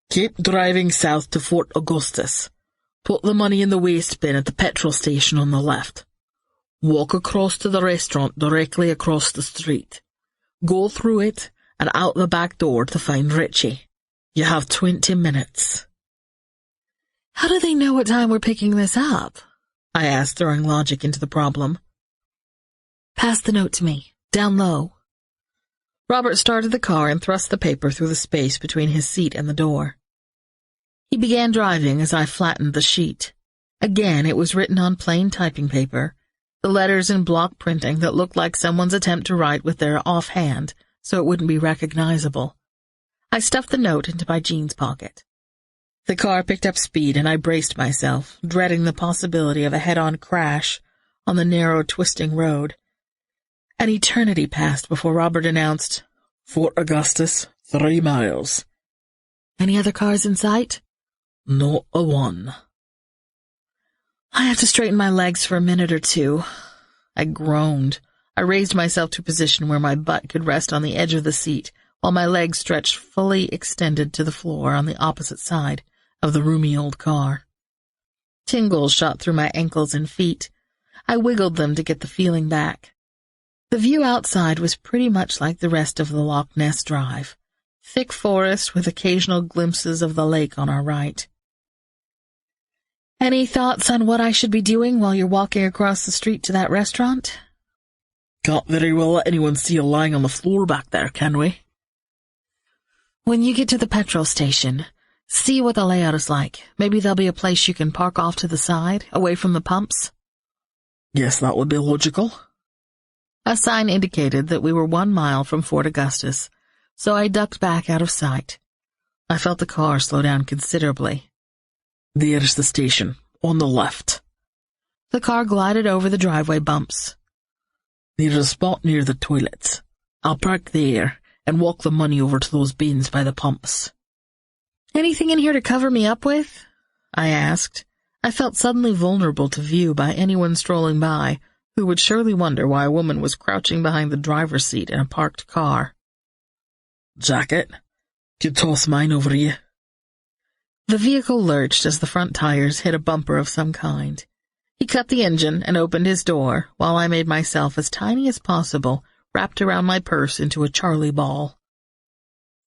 Keep driving south to Fort Augustus. Put the money in the waste bin at the petrol station on the left. Walk across to the restaurant directly across the street. Go through it and out the back door to find Richie. You have 20 minutes. How do they know what time we're picking this up? I asked, throwing logic into the problem. Pass the note to me, down low. Robert started the car and thrust the paper through the space between his seat and the door. He began driving as I flattened the sheet. Again, it was written on plain typing paper, the letters in block printing that looked like someone's attempt to write with their offhand so it wouldn't be recognizable. I stuffed the note into my jeans pocket. The car picked up speed and I braced myself, dreading the possibility of a head-on crash on the narrow, twisting road. An eternity passed before Robert announced, Fort Augustus, 3 miles. Any other cars in sight? Not a one. I have to straighten my legs for a minute or two. I groaned. I raised myself to a position where my butt could rest on the edge of the seat, while my legs stretched fully extended to the floor on the opposite side of the roomy old car. Tingles shot through my ankles and feet. I wiggled them to get the feeling back. The view outside was pretty much like the rest of the Loch Ness Drive. Thick forest with occasional glimpses of the lake on our right. Any thoughts on what I should be doing while you're walking across the street to that restaurant? Can't very well let anyone see you lying on the floor back there, can we? When you get to the petrol station, see what the layout is like. Maybe there'll be a place you can park off to the side, away from the pumps. Yes, that would be logical. A sign indicated that we were 1 mile from Fort Augustus, so I ducked back out of sight. I felt the car slow down considerably. There's the station, on the left. The car glided over the driveway bumps. There's a spot near the toilets. I'll park there and walk the money over to those bins by the pumps. Anything in here to cover me up with? I asked. I felt suddenly vulnerable to view by anyone strolling by, who would surely wonder why a woman was crouching behind the driver's seat in a parked car. Jacket? Could toss mine over you. The vehicle lurched as the front tires hit a bumper of some kind. He cut the engine and opened his door, while I made myself as tiny as possible, wrapped around my purse into a Charlie ball.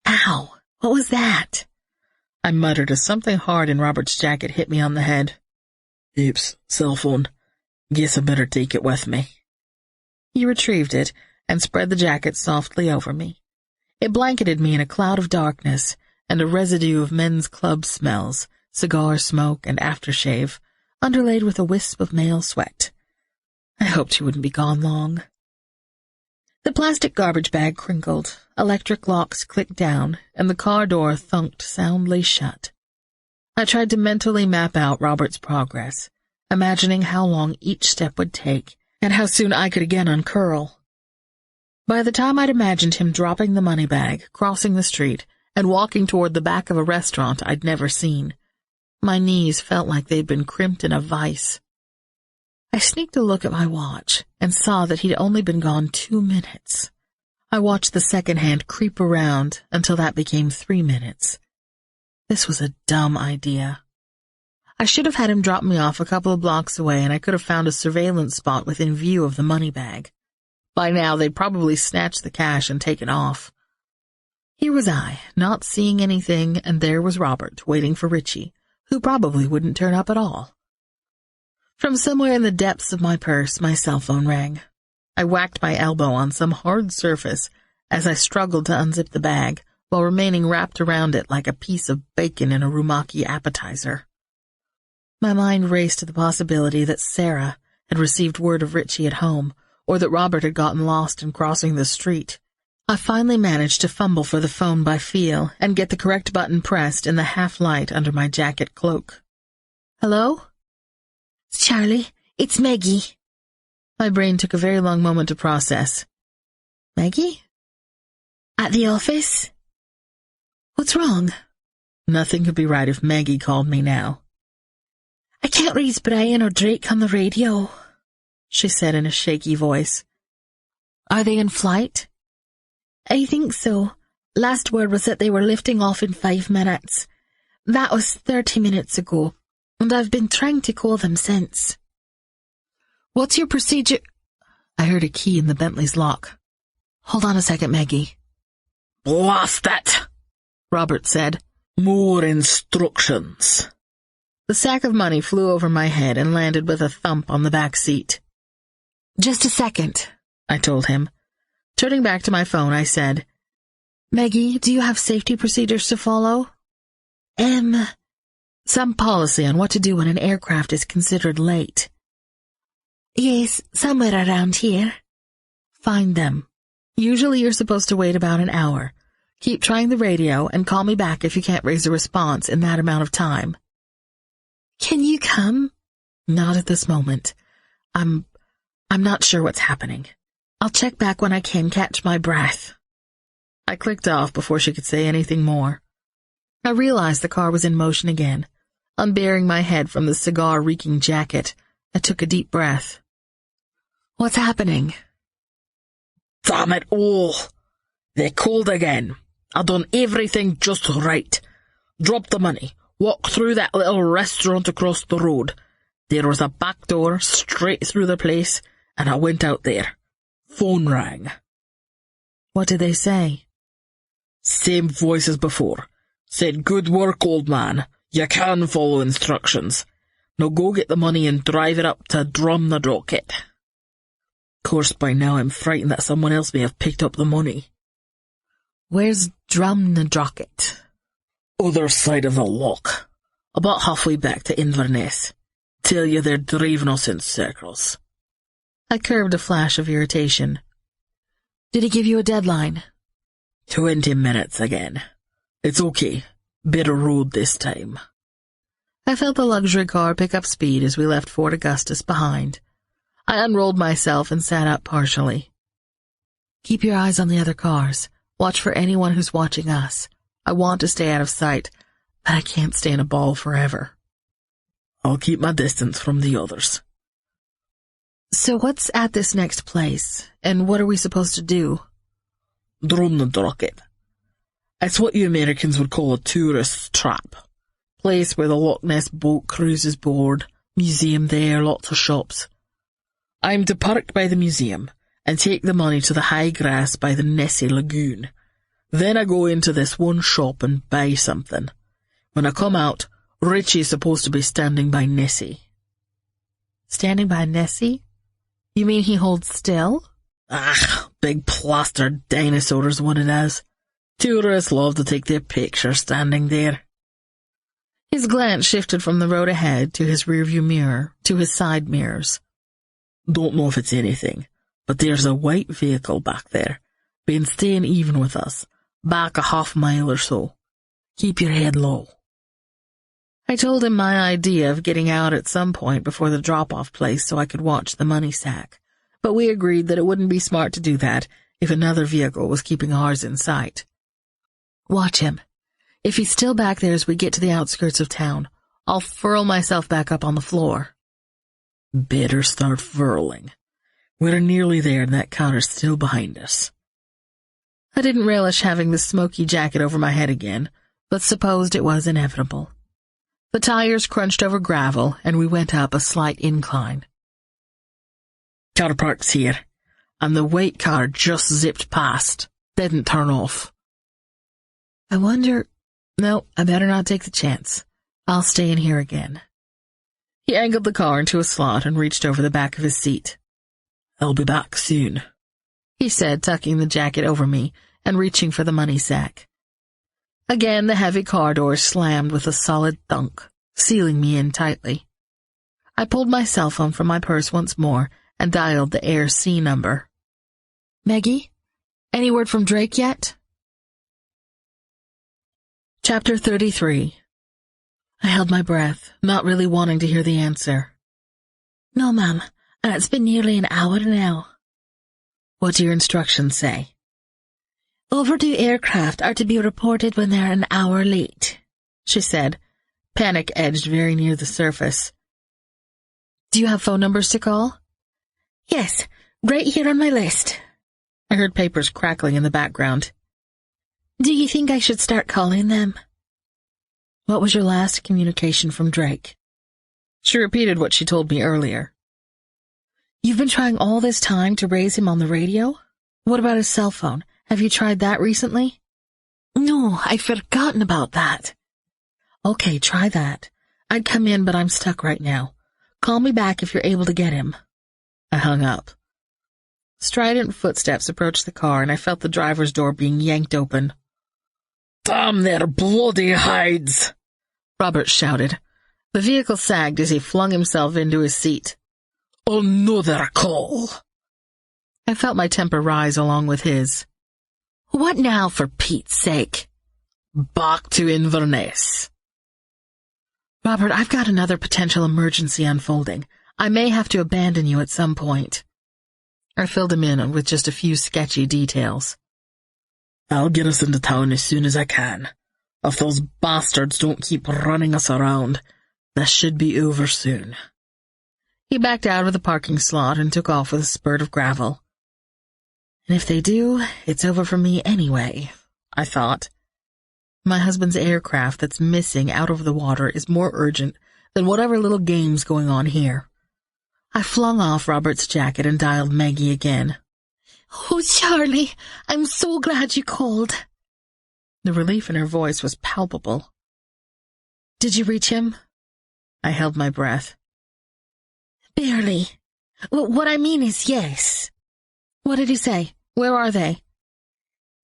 Ow! What was that? I muttered as something hard in Robert's jacket hit me on the head. Oops, cell phone. Guess I better take it with me. He retrieved it and spread the jacket softly over me. It blanketed me in a cloud of darkness, and a residue of men's club smells, cigar smoke and aftershave, underlaid with a wisp of male sweat. I hoped he wouldn't be gone long. The plastic garbage bag crinkled, electric locks clicked down, and the car door thunked soundly shut. I tried to mentally map out Robert's progress, imagining how long each step would take, and how soon I could again uncurl. By the time I'd imagined him dropping the money bag, crossing the street, and walking toward the back of a restaurant I'd never seen, my knees felt like they'd been crimped in a vice. I sneaked a look at my watch and saw that he'd only been gone 2 minutes. I watched the second hand creep around until that became 3 minutes. This was a dumb idea. I should have had him drop me off a couple of blocks away, and I could have found a surveillance spot within view of the money bag. By now, they'd probably snatched the cash and taken off. Here was I, not seeing anything, and there was Robert, waiting for Richie, who probably wouldn't turn up at all. From somewhere in the depths of my purse, my cell phone rang. I whacked my elbow on some hard surface as I struggled to unzip the bag, while remaining wrapped around it like a piece of bacon in a rumaki appetizer. My mind raced to the possibility that Sarah had received word of Richie at home, or that Robert had gotten lost in crossing the street. I finally managed to fumble for the phone by feel and get the correct button pressed in the half-light under my jacket cloak. Hello? Charlie, it's Maggie. My brain took a very long moment to process. Maggie? At the office? What's wrong? Nothing could be right if Maggie called me now. I can't read Brian or Drake on the radio, she said in a shaky voice. Are they in flight? I think so. Last word was that they were lifting off in 5 minutes. That was 30 minutes ago, and I've been trying to call them since. What's your procedure? I heard a key in the Bentley's lock. Hold on a second, Maggie. Blast it, Robert said. More instructions. The sack of money flew over my head and landed with a thump on the back seat. Just a second, I told him. Turning back to my phone, I said, Maggie, do you have safety procedures to follow? Some policy on what to do when an aircraft is considered late. Yes, somewhere around here. Find them. Usually you're supposed to wait about an hour. Keep trying the radio and call me back if you can't raise a response in that amount of time. Can you come? Not at this moment. I'm not sure what's happening. I'll check back when I can catch my breath. I clicked off before she could say anything more. I realized the car was in motion again. Unbearing my head from the cigar-reeking jacket, I took a deep breath. What's happening? Damn it all! They called again. I done everything just right. Dropped the money, walked through that little restaurant across the road. There was a back door straight through the place, and I went out there. Phone rang. What did they say? Same voice as before. Said, good work, old man. You can follow instructions. Now go get the money and drive it up to Drumnadrocket. Of course, by now I'm frightened that someone else may have picked up the money. Where's Drumnadrocket? Other side of the lock. About halfway back to Inverness. Tell you they're driving us in circles. I curbed a flash of irritation. Did he give you a deadline? 20 minutes again. It's okay. Better road this time. I felt the luxury car pick up speed as we left Fort Augustus behind. I unrolled myself and sat up partially. Keep your eyes on the other cars. Watch for anyone who's watching us. I want to stay out of sight, but I can't stay in a ball forever. I'll keep my distance from the others. So what's at this next place, and what are we supposed to do? Drumnadrocket. It's what you Americans would call a tourist trap. Place where the Loch Ness boat cruises board, museum there, lots of shops. I'm to park by the museum and take the money to the high grass by the Nessie Lagoon. Then I go into this one shop and buy something. When I come out, Richie's supposed to be standing by Nessie. Standing by Nessie? You mean he holds still? Ah, big plastered dinosaur is what it is. Tourists love to take their picture standing there. His glance shifted from the road ahead to his rearview mirror, to his side mirrors. Don't know if it's anything, but there's a white vehicle back there. Been staying even with us, back a half-mile or so. Keep your head low. I told him my idea of getting out at some point before the drop-off place so I could watch the money sack, but we agreed that it wouldn't be smart to do that if another vehicle was keeping ours in sight. Watch him. If he's still back there as we get to the outskirts of town, I'll furl myself back up on the floor. Better start furling. We're nearly there and that car is still behind us. I didn't relish having the smoky jacket over my head again, but supposed it was inevitable. The tires crunched over gravel, and we went up a slight incline. Car park's here, and the white car just zipped past, didn't turn off. I wonder... No, I better not take the chance. I'll stay in here again. He angled the car into a slot and reached over the back of his seat. I'll be back soon, he said, tucking the jacket over me and reaching for the money sack. Again, the heavy car door slammed with a solid thunk, sealing me in tightly. I pulled my cell phone from my purse once more and dialed the Air C number. Maggie? Any word from Drake yet? Chapter 33. I held my breath, not really wanting to hear the answer. No, ma'am, and it's been nearly an hour now. What do your instructions say? Overdue aircraft are to be reported when they're an hour late, she said, panic edged very near the surface. Do you have phone numbers to call? Yes, right here on my list. I heard papers crackling in the background. Do you think I should start calling them? What was your last communication from Drake? She repeated what she told me earlier. You've been trying all this time to raise him on the radio? What about his cell phone? Have you tried that recently? No, I'd forgotten about that. Okay, try that. I'd come in, but I'm stuck right now. Call me back if you're able to get him. I hung up. Strident footsteps approached the car, and I felt the driver's door being yanked open. Damn their bloody hides! Robert shouted. The vehicle sagged as he flung himself into his seat. Another call! I felt my temper rise along with his. What now, for Pete's sake? Back to Inverness. Robert, I've got another potential emergency unfolding. I may have to abandon you at some point. I filled him in with just a few sketchy details. I'll get us into town as soon as I can. If those bastards don't keep running us around, this should be over soon. He backed out of the parking slot and took off with a spurt of gravel. And if they do, it's over for me anyway, I thought. My husband's aircraft that's missing out over the water is more urgent than whatever little game's going on here. I flung off Robert's jacket and dialed Maggie again. Oh, Charlie, I'm so glad you called. The relief in her voice was palpable. Did you reach him? I held my breath. Barely. What I mean is yes. What did he say? Where are they?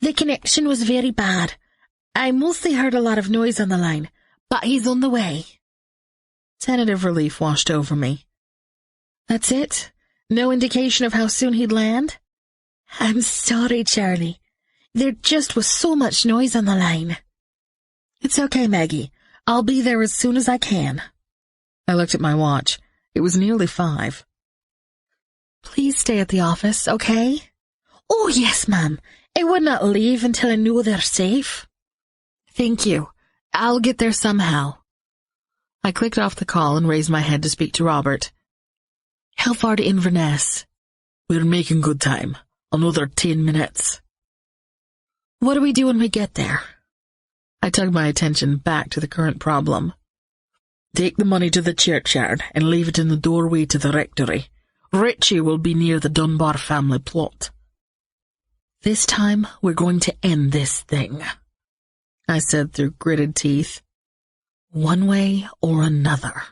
The connection was very bad. I mostly heard a lot of noise on the line, but he's on the way. Tentative relief washed over me. That's it? No indication of how soon he'd land? I'm sorry, Charlie. There just was so much noise on the line. It's okay, Maggie. I'll be there as soon as I can. I looked at my watch. It was nearly 5. Please stay at the office, okay? Oh, yes, ma'am. I would not leave until I know they're safe. Thank you. I'll get there somehow. I clicked off the call and raised my head to speak to Robert. How far to Inverness? We're making good time. Another 10 minutes. What do we do when we get there? I tugged my attention back to the current problem. Take the money to the churchyard and leave it in the doorway to the rectory. Richie will be near the Dunbar family plot. This time, we're going to end this thing, I said through gritted teeth. One way or another.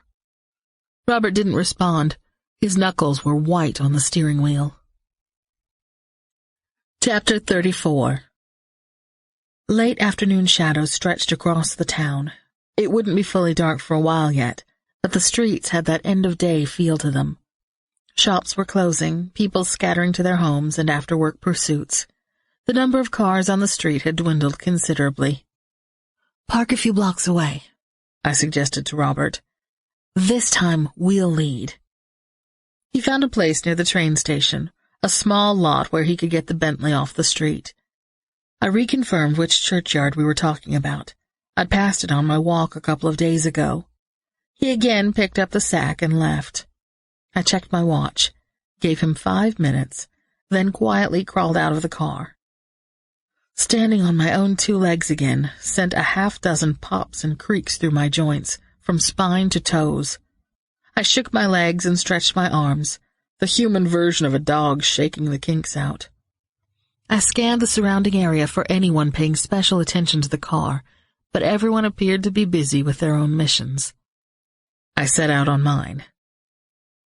Robert didn't respond. His knuckles were white on the steering wheel. Chapter 34. Late afternoon shadows stretched across the town. It wouldn't be fully dark for a while yet, but the streets had that end-of-day feel to them. Shops were closing, people scattering to their homes and after-work pursuits. The number of cars on the street had dwindled considerably. Park a few blocks away, I suggested to Robert. This time we'll lead. He found a place near the train station, a small lot where he could get the Bentley off the street. I reconfirmed which churchyard we were talking about. I'd passed it on my walk a couple of days ago. He again picked up the sack and left. I checked my watch, gave him 5 minutes, then quietly crawled out of the car. Standing on my own 2 legs again sent a half-dozen pops and creaks through my joints, from spine to toes. I shook my legs and stretched my arms, the human version of a dog shaking the kinks out. I scanned the surrounding area for anyone paying special attention to the car, but everyone appeared to be busy with their own missions. I set out on mine.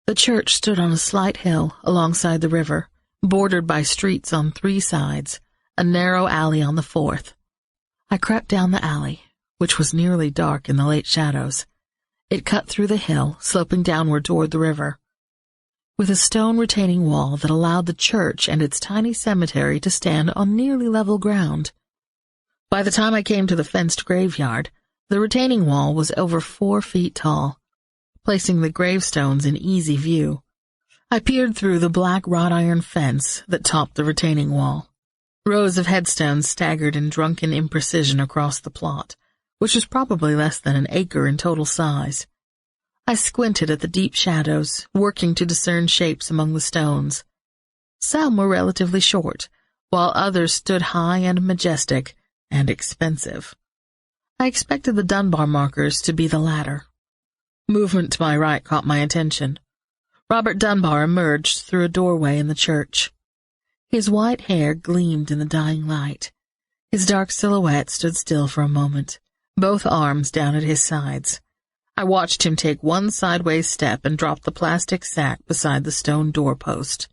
The church stood on a slight hill alongside the river, bordered by streets on 3 sides, a narrow alley on the 4th. I crept down the alley, which was nearly dark in the late shadows. It cut through the hill, sloping downward toward the river, with a stone retaining wall that allowed the church and its tiny cemetery to stand on nearly level ground. By the time I came to the fenced graveyard, the retaining wall was over 4 feet tall, placing the gravestones in easy view. I peered through the black wrought iron fence that topped the retaining wall. Rows of headstones staggered in drunken imprecision across the plot, which was probably less than an acre in total size. I squinted at the deep shadows, working to discern shapes among the stones. Some were relatively short, while others stood high and majestic and expensive. I expected the Dunbar markers to be the latter. Movement to my right caught my attention. Robert Dunbar emerged through a doorway in the church. His white hair gleamed in the dying light. His dark silhouette stood still for a moment, both arms down at his sides. I watched him take one sideways step and drop the plastic sack beside the stone doorpost.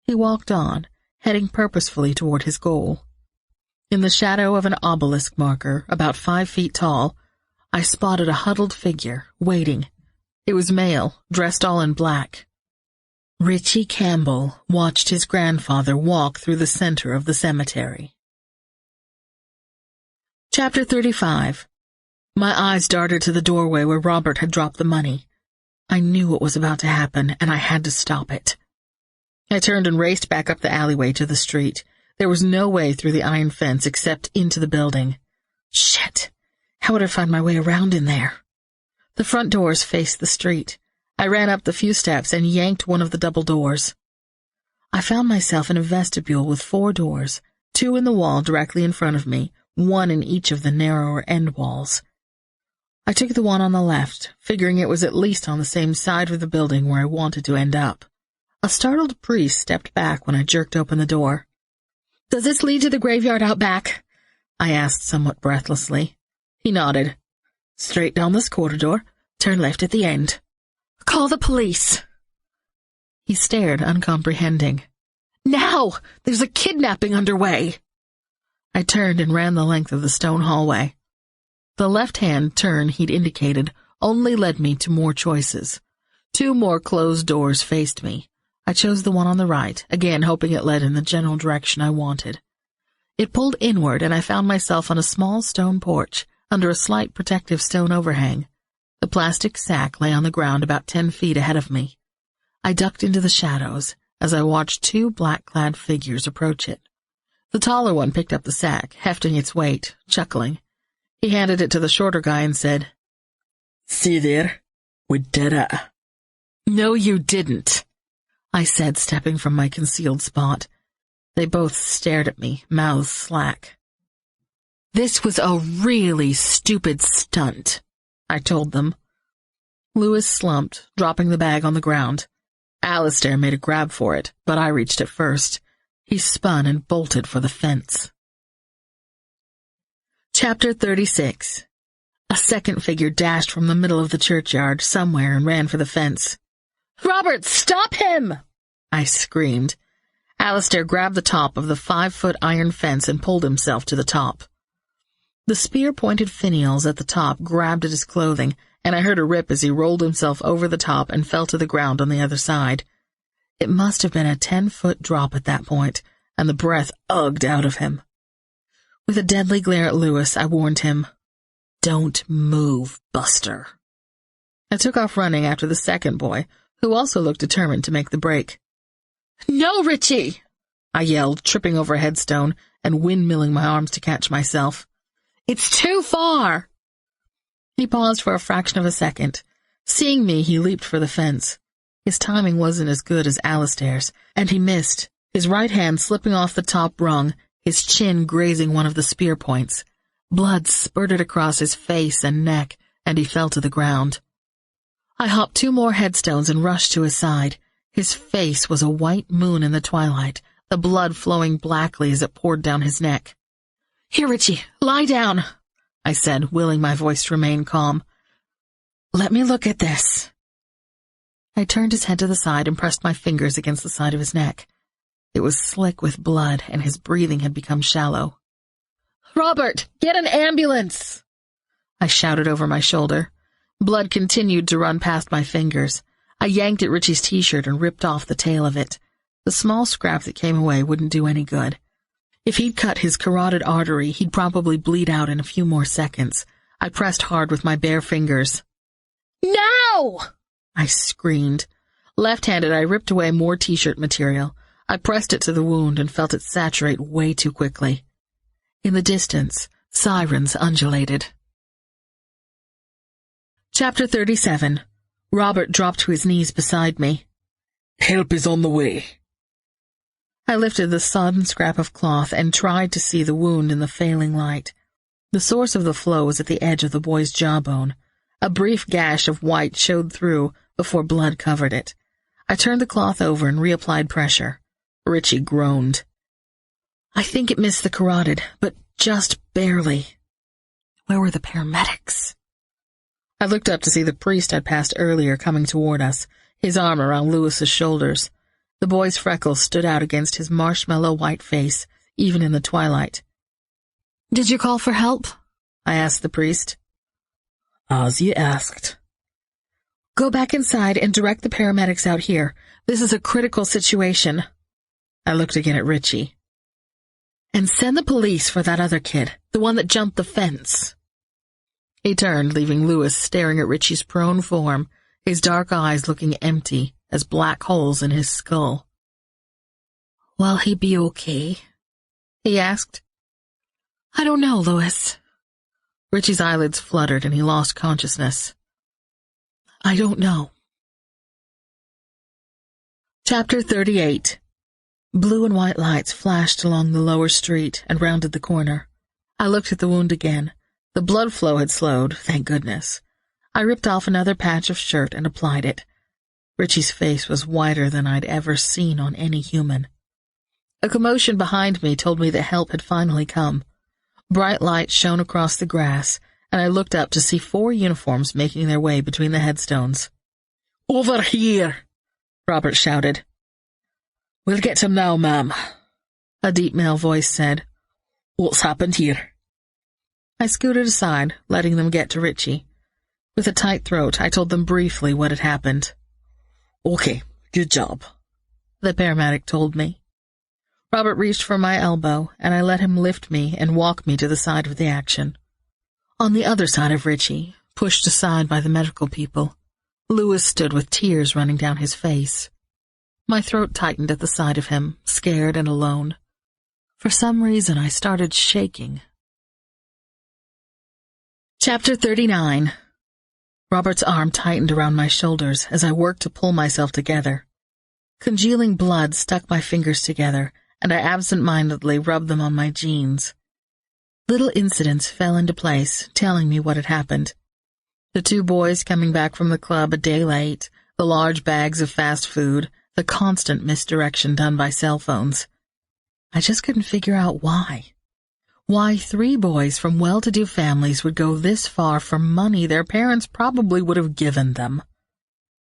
He walked on, heading purposefully toward his goal. In the shadow of an obelisk marker, about 5 feet tall, I spotted a huddled figure, waiting. It was male, dressed all in black. Richie Campbell watched his grandfather walk through the center of the cemetery. Chapter 35. My eyes darted to the doorway where Robert had dropped the money. I knew what was about to happen, and I had to stop it. I turned and raced back up the alleyway to the street. There was no way through the iron fence except into the building. Shit! How would I find my way around in there? The front doors faced the street. I ran up the few steps and yanked one of the double doors. I found myself in a vestibule with 4 doors, 2 in the wall directly in front of me, 1 in each of the narrower end walls. I took the one on the left, figuring it was at least on the same side of the building where I wanted to end up. A startled priest stepped back when I jerked open the door. "Does this lead to the graveyard out back?" I asked somewhat breathlessly. He nodded. "Straight down this corridor, turn left at the end." "Call the police." He stared, uncomprehending. "Now! There's a kidnapping underway!" I turned and ran the length of the stone hallway. The left-hand turn he'd indicated only led me to more choices. 2 more closed doors faced me. I chose the one on the right, again hoping it led in the general direction I wanted. It pulled inward, and I found myself on a small stone porch, under a slight protective stone overhang. The plastic sack lay on the ground about 10 feet ahead of me. I ducked into the shadows as I watched 2 black-clad figures approach it. The taller one picked up the sack, hefting its weight, chuckling. He handed it to the shorter guy and said, "See there? We did it." "No, you didn't," I said, stepping from my concealed spot. They both stared at me, mouths slack. "This was a really stupid stunt," I told them. Lewis slumped, dropping the bag on the ground. Alistair made a grab for it, but I reached it first. He spun and bolted for the fence. Chapter 36. A second figure dashed from the middle of the churchyard somewhere and ran for the fence. "Robert, stop him!" I screamed. Alistair grabbed the top of the 5-foot iron fence and pulled himself to the top. The spear-pointed finials at the top grabbed at his clothing, and I heard a rip as he rolled himself over the top and fell to the ground on the other side. It must have been a 10-foot drop at that point, and the breath ugged out of him. With a deadly glare at Lewis, I warned him, "Don't move, Buster." I took off running after the second boy, who also looked determined to make the break. "No, Richie!" I yelled, tripping over a headstone and windmilling my arms to catch myself. "It's too far!" He paused for a fraction of a second. Seeing me, he leaped for the fence. His timing wasn't as good as Alistair's, and he missed, his right hand slipping off the top rung, his chin grazing one of the spear points. Blood spurted across his face and neck, and he fell to the ground. I hopped 2 more headstones and rushed to his side. His face was a white moon in the twilight, the blood flowing blackly as it poured down his neck. "Here, Richie, lie down," I said, willing my voice to remain calm. "Let me look at this." I turned his head to the side and pressed my fingers against the side of his neck. It was slick with blood, and his breathing had become shallow. "Robert, get an ambulance!" I shouted over my shoulder. Blood continued to run past my fingers. I yanked at Richie's t-shirt and ripped off the tail of it. The small scrap that came away wouldn't do any good. If he'd cut his carotid artery, he'd probably bleed out in a few more seconds. I pressed hard with my bare fingers. "Now!" I screamed. Left-handed, I ripped away more t-shirt material. I pressed it to the wound and felt it saturate way too quickly. In the distance, sirens undulated. Chapter 37. Robert dropped to his knees beside me. "Help is on the way." I lifted the sodden scrap of cloth and tried to see the wound in the failing light. The source of the flow was at the edge of the boy's jawbone. A brief gash of white showed through before blood covered it. I turned the cloth over and reapplied pressure. Richie groaned. I think it missed the carotid, but just barely. Where were the paramedics? I looked up to see the priest I'd passed earlier coming toward us, his arm around Lewis's shoulders. The boy's freckles stood out against his marshmallow white face, even in the twilight. Did you call for help? I asked the priest. As you asked. Go back inside and direct the paramedics out here. This is a critical situation. I looked again at Richie. And send the police for that other kid, the one that jumped the fence. He turned, leaving Lewis staring at Richie's prone form, his dark eyes looking empty as black holes in his skull. Will he be okay? He asked. I don't know, Lewis. Richie's eyelids fluttered and he lost consciousness. I don't know. Chapter 38. Blue and white lights flashed along the lower street and rounded the corner. I looked at the wound again. The blood flow had slowed, thank goodness. I ripped off another patch of shirt and applied it. Richie's face was whiter than I'd ever seen on any human. A commotion behind me told me that help had finally come. Bright lights shone across the grass, and I looked up to see 4 uniforms making their way between the headstones. Over here, Robert shouted. We'll get him now, ma'am, a deep male voice said. What's happened here? I scooted aside, letting them get to Richie. With a tight throat, I told them briefly what had happened. Okay, good job, the paramedic told me. Robert reached for my elbow, and I let him lift me and walk me to the side of the action. On the other side of Richie, pushed aside by the medical people, Lewis stood with tears running down his face. My throat tightened at the sight of him, scared and alone. For some reason, I started shaking. Chapter 39. Robert's arm tightened around my shoulders as I worked to pull myself together. Congealing blood stuck my fingers together, and I absent-mindedly rubbed them on my jeans. Little incidents fell into place, telling me what had happened. The 2 boys coming back from the club a day late, the large bags of fast food, the constant misdirection done by cell phones. I just couldn't figure out why. Why 3 boys from well-to-do families would go this far for money their parents probably would have given them.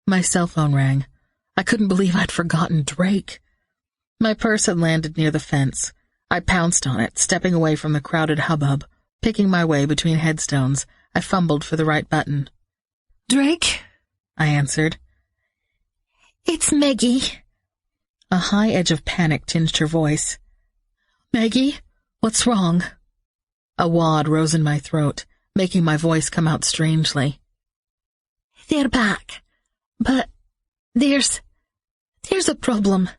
My cell phone rang. I couldn't believe I'd forgotten Drake. My purse had landed near the fence. I pounced on it, stepping away from the crowded hubbub. Picking my way between headstones, I fumbled for the right button. Drake, I answered. It's Maggie. A high edge of panic tinged her voice. Maggie, what's wrong? A wad rose in my throat, making my voice come out strangely. They're back, but there's a problem.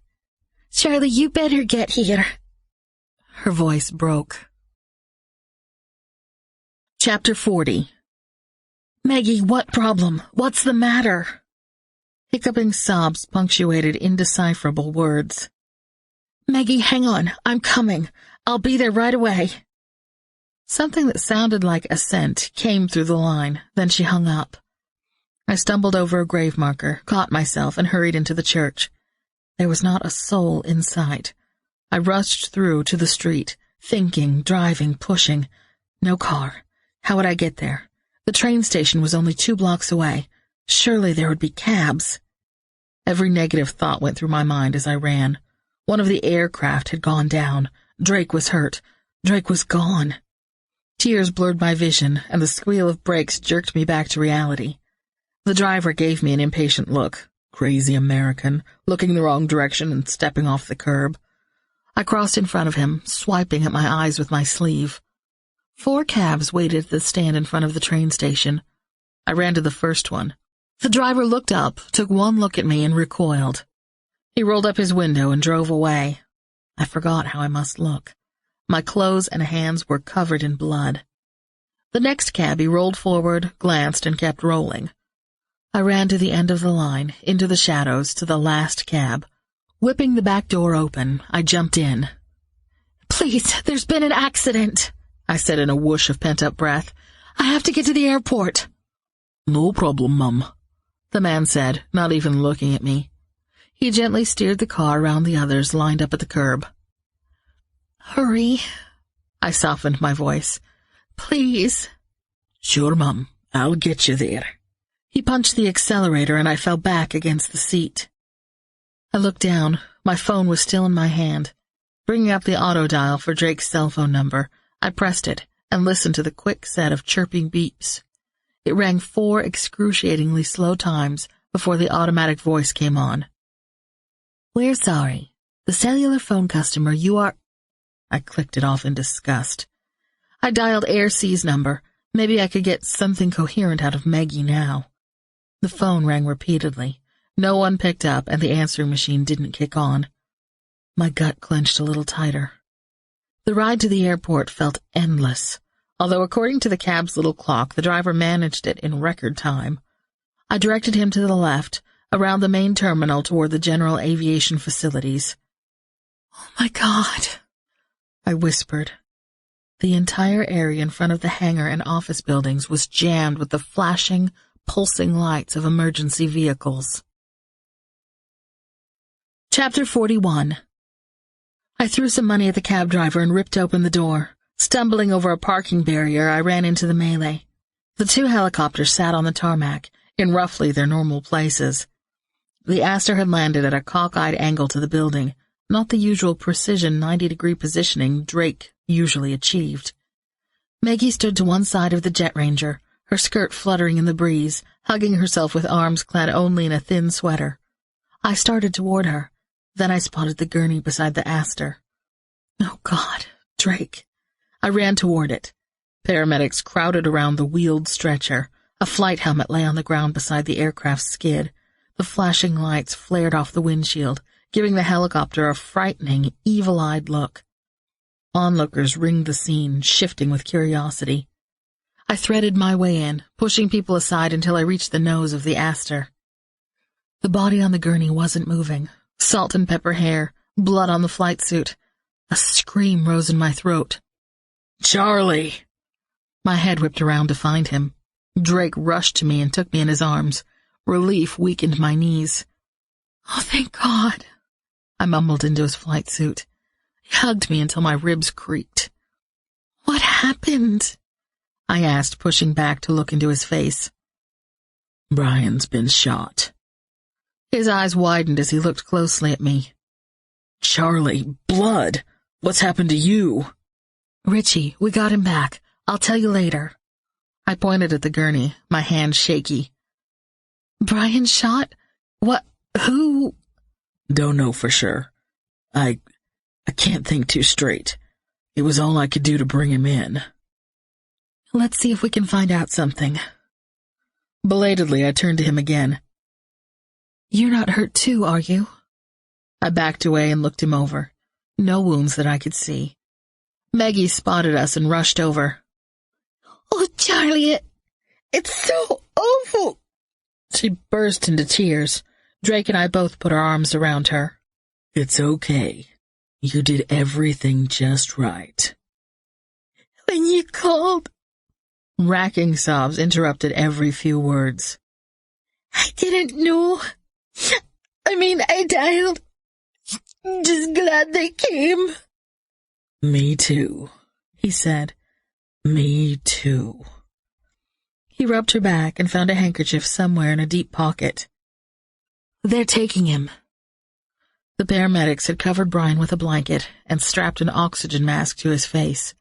Charlie, you better get here. Her voice broke. Chapter 40. Maggie, what problem? What's the matter? Hiccuping sobs punctuated indecipherable words. Maggie, hang on. I'm coming. I'll be there right away. Something that sounded like assent came through the line, then she hung up. I stumbled over a grave marker, caught myself, and hurried into the church. There was not a soul in sight. I rushed through to the street, thinking, driving, pushing. No car. How would I get there? The train station was only 2 blocks away. Surely there would be cabs. Every negative thought went through my mind as I ran. One of the aircraft had gone down. Drake was hurt. Drake was gone. Tears blurred my vision, and the squeal of brakes jerked me back to reality. The driver gave me an impatient look. Crazy American, looking the wrong direction and stepping off the curb. I crossed in front of him, swiping at my eyes with my sleeve. 4 cabs waited at the stand in front of the train station. I ran to the first one. The driver looked up, took one look at me, and recoiled. He rolled up his window and drove away. I forgot how I must look. My clothes and hands were covered in blood. The next cabbie rolled forward, glanced, and kept rolling. I ran to the end of the line, into the shadows, to the last cab. Whipping the back door open, I jumped in. "Please, there's been an accident," I said in a whoosh of pent-up breath. "I have to get to the airport." "No problem, Mum," the man said, not even looking at me. He gently steered the car around the others lined up at the curb. "Hurry," I softened my voice. "Please." "Sure, Mum. I'll get you there." He punched the accelerator and I fell back against the seat. I looked down. My phone was still in my hand. Bringing up the auto dial for Drake's cell phone number, I pressed it and listened to the quick set of chirping beeps. It rang 4 excruciatingly slow times before the automatic voice came on. "We're sorry. The cellular phone customer you are—" I clicked it off in disgust. I dialed Air C's number. Maybe I could get something coherent out of Maggie now. The phone rang repeatedly. No one picked up, and the answering machine didn't kick on. My gut clenched a little tighter. The ride to the airport felt endless, although according to the cab's little clock, the driver managed it in record time. I directed him to the left, around the main terminal toward the general aviation facilities. "Oh, my God," I whispered. The entire area in front of the hangar and office buildings was jammed with the flashing, pulsing lights of emergency vehicles. Chapter 41. I threw some money at the cab driver and ripped open the door. Stumbling over a parking barrier, I ran into the melee. The 2 helicopters sat on the tarmac, in roughly their normal places. The Aster had landed at a cockeyed angle to the building, not the usual precision 90-degree positioning Drake usually achieved. Maggie stood to one side of the Jet Ranger, her skirt fluttering in the breeze, hugging herself with arms clad only in a thin sweater. I started toward her. Then I spotted the gurney beside the Aster. Oh, God, Drake. I ran toward it. Paramedics crowded around the wheeled stretcher. A flight helmet lay on the ground beside the aircraft's skid. The flashing lights flared off the windshield, giving the helicopter a frightening, evil-eyed look. Onlookers ringed the scene, shifting with curiosity. I threaded my way in, pushing people aside until I reached the nose of the Aster. The body on the gurney wasn't moving. Salt and pepper hair, blood on the flight suit. A scream rose in my throat. "Charlie!" My head whipped around to find him. Drake rushed to me and took me in his arms. Relief weakened my knees. "Oh, thank God," I mumbled into his flight suit. He hugged me until my ribs creaked. "What happened?" I asked, pushing back to look into his face. "Brian's been shot." His eyes widened as he looked closely at me. "Charlie, blood! What's happened to you?" "Richie, we got him back. I'll tell you later." I pointed at the gurney, my hand shaky. "Brian shot? What? Who?" "Don't know for sure. I can't think too straight. It was all I could do to bring him in." "Let's see if we can find out something." Belatedly, I turned to him again. "You're not hurt too, are you?" I backed away and looked him over. No wounds that I could see. Maggie spotted us and rushed over. "Oh, Charlie, it's so awful." She burst into tears. Drake and I both put our arms around her. "It's okay. You did everything just right." "When you called..." Racking sobs interrupted every few words. "I didn't know. I dialed. Just glad they came." "Me too," he said. "Me too." He rubbed her back and found a handkerchief somewhere in a deep pocket. "They're taking him." The paramedics had covered Brian with a blanket and strapped an oxygen mask to his face.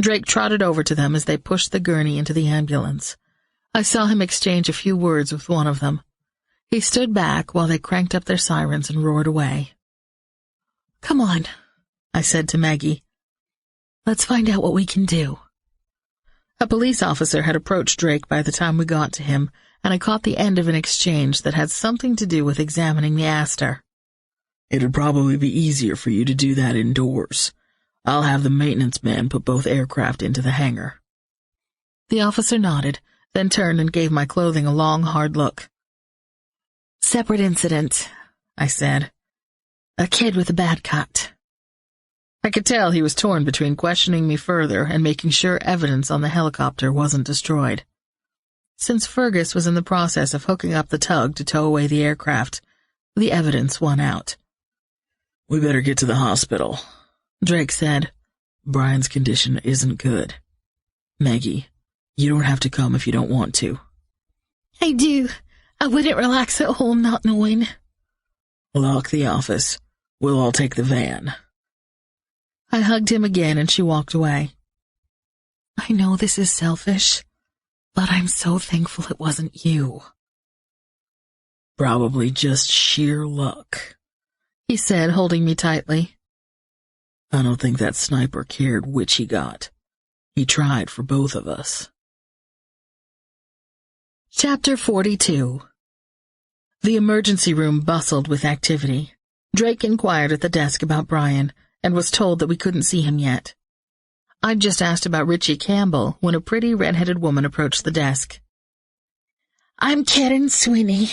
Drake trotted over to them as they pushed the gurney into the ambulance. I saw him exchange a few words with one of them. He stood back while they cranked up their sirens and roared away. "Come on," I said to Maggie. "Let's find out what we can do." A police officer had approached Drake by the time we got to him, and I caught the end of an exchange that had something to do with examining the Aster. "It'd probably be easier for you to do that indoors. I'll have the maintenance man put both aircraft into the hangar." The officer nodded, then turned and gave my clothing a long, hard look. "Separate incident," I said. "A kid with a bad cut." I could tell he was torn between questioning me further and making sure evidence on the helicopter wasn't destroyed. Since Fergus was in the process of hooking up the tug to tow away the aircraft, The evidence won out. "We better get to the hospital," Drake said. "Brian's condition isn't good. Maggie, you don't have to come if you don't want to." "I do. I wouldn't relax at home not knowing." "Lock the office. We'll all take the van." I hugged him again and she walked away. "I know this is selfish, but I'm so thankful it wasn't you." "Probably just sheer luck," he said, holding me tightly. "I don't think that sniper cared which he got. He tried for both of us." Chapter 42. The emergency room bustled with activity. Drake inquired at the desk about Brian and was told that we couldn't see him yet. I'd just asked about Richie Campbell when a pretty red-headed woman approached the desk. "I'm Karen Sweeney,"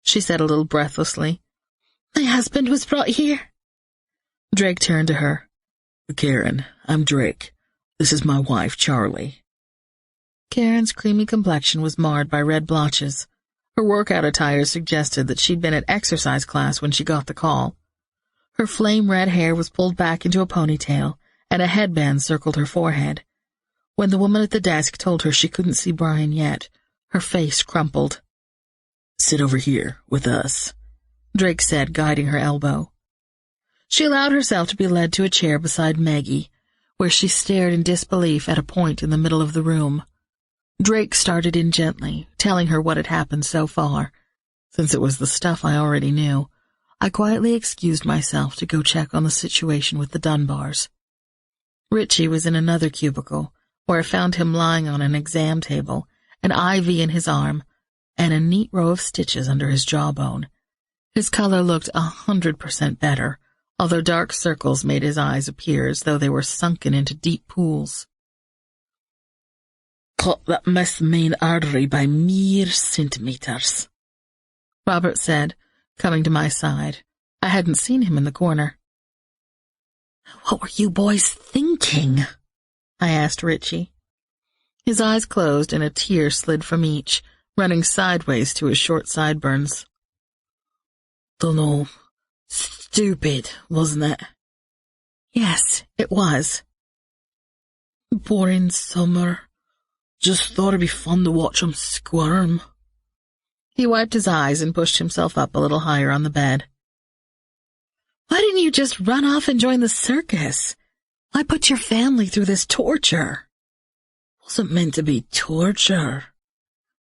she said a little breathlessly. "My husband was brought here." Drake turned to her. "Karen, I'm Drake. This is my wife, Charlie." Karen's creamy complexion was marred by red blotches. Her workout attire suggested that she'd been at exercise class when she got the call. Her flame-red hair was pulled back into a ponytail, and a headband circled her forehead. When the woman at the desk told her she couldn't see Brian yet, her face crumpled. "Sit over here, with us," Drake said, guiding her elbow. She allowed herself to be led to a chair beside Maggie, where she stared in disbelief at a point in the middle of the room. Drake started in gently, telling her what had happened so far. Since it was the stuff I already knew, I quietly excused myself to go check on the situation with the Dunbars. Richie was in another cubicle, where I found him lying on an exam table, an IV in his arm, and a neat row of stitches under his jawbone. His color looked 100% better, although dark circles made his eyes appear as though they were sunken into deep pools. "Cut that missed main artery by mere centimeters," Robert said, coming to my side. I hadn't seen him in the corner. "What were you boys thinking?" I asked Richie. His eyes closed and a tear slid from each, running sideways to his short sideburns. "Dunno. Stupid, wasn't it?" "Yes, it was." "Boring summer. Just thought it'd be fun to watch him squirm." He wiped his eyes and pushed himself up a little higher on the bed. "Why didn't you just run off and join the circus? Why put your family through this torture?" "Wasn't meant to be torture,"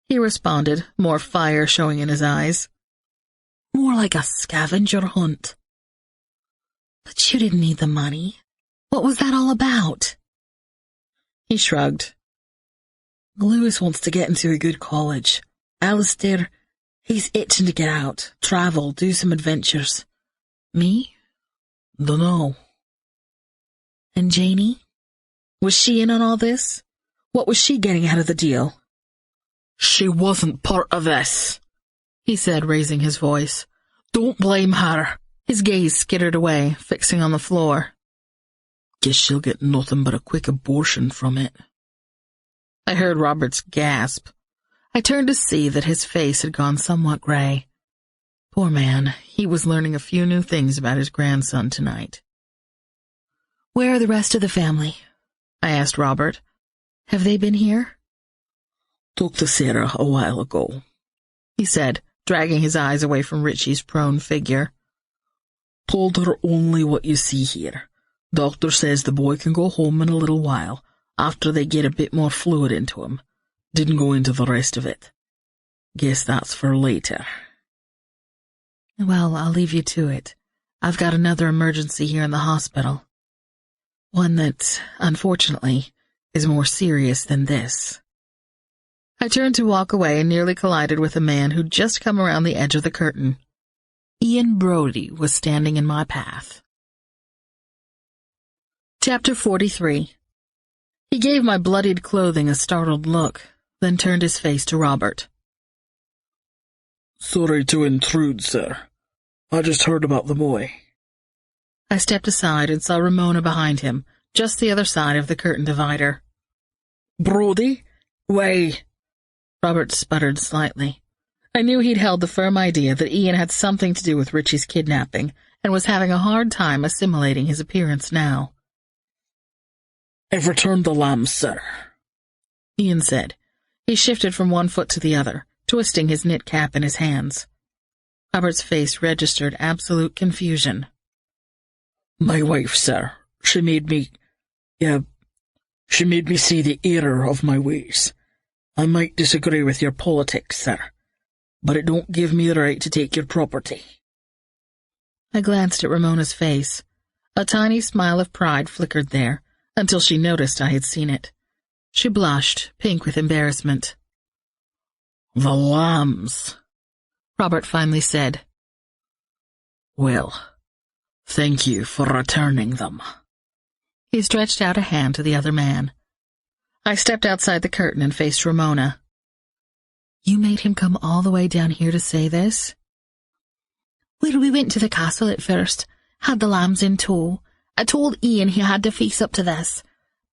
he responded, more fire showing in his eyes. "More like a scavenger hunt." "But you didn't need the money. What was that all about?" He shrugged. "Lewis wants to get into a good college. Alistair, he's itching to get out, travel, do some adventures. Me? Dunno." "And Janie? Was she in on all this? What was she getting out of the deal?" "She wasn't part of this," he said, raising his voice. "Don't blame her." His gaze skittered away, fixing on the floor. "Guess she'll get nothing but a quick abortion from it." I heard Robert's gasp. I turned to see that his face had gone somewhat gray. Poor man, he was learning a few new things about his grandson tonight. "Where are the rest of the family?" I asked Robert. "Have they been here?" "Talked to Sarah a while ago," he said, dragging his eyes away from Richie's prone figure. "Told her only what you see here. Doctor says the boy can go home in a little while, after they get a bit more fluid into him. Didn't go into the rest of it. Guess that's for later." "Well, I'll leave you to it. I've got another emergency here in the hospital. One that, unfortunately, is more serious than this." I turned to walk away and nearly collided with a man who'd just come around the edge of the curtain. Ian Brody was standing in my path. Chapter 43. He gave my bloodied clothing a startled look, then turned his face to Robert. "Sorry to intrude, sir. I just heard about the boy." I stepped aside and saw Ramona behind him, just the other side of the curtain divider. "Brody? Why—" Robert sputtered slightly. I knew he'd held the firm idea that Ian had something to do with Richie's kidnapping and was having a hard time assimilating his appearance now. "I've returned the lambs, sir," Ian said. He shifted from one foot to the other, twisting his knit cap in his hands. Robert's face registered absolute confusion. "My wife, sir, she made me see the error of my ways. I might disagree with your politics, sir, but it don't give me the right to take your property." I glanced at Ramona's face. A tiny smile of pride flickered there, until she noticed I had seen it. She blushed, pink with embarrassment. "The lambs," Robert finally said. "Well, thank you for returning them." He stretched out a hand to the other man. I stepped outside the curtain and faced Ramona. "You made him come all the way down here to say this?" "Well, we went to the castle at first, had the lambs in tow. I told Ian he had to face up to this.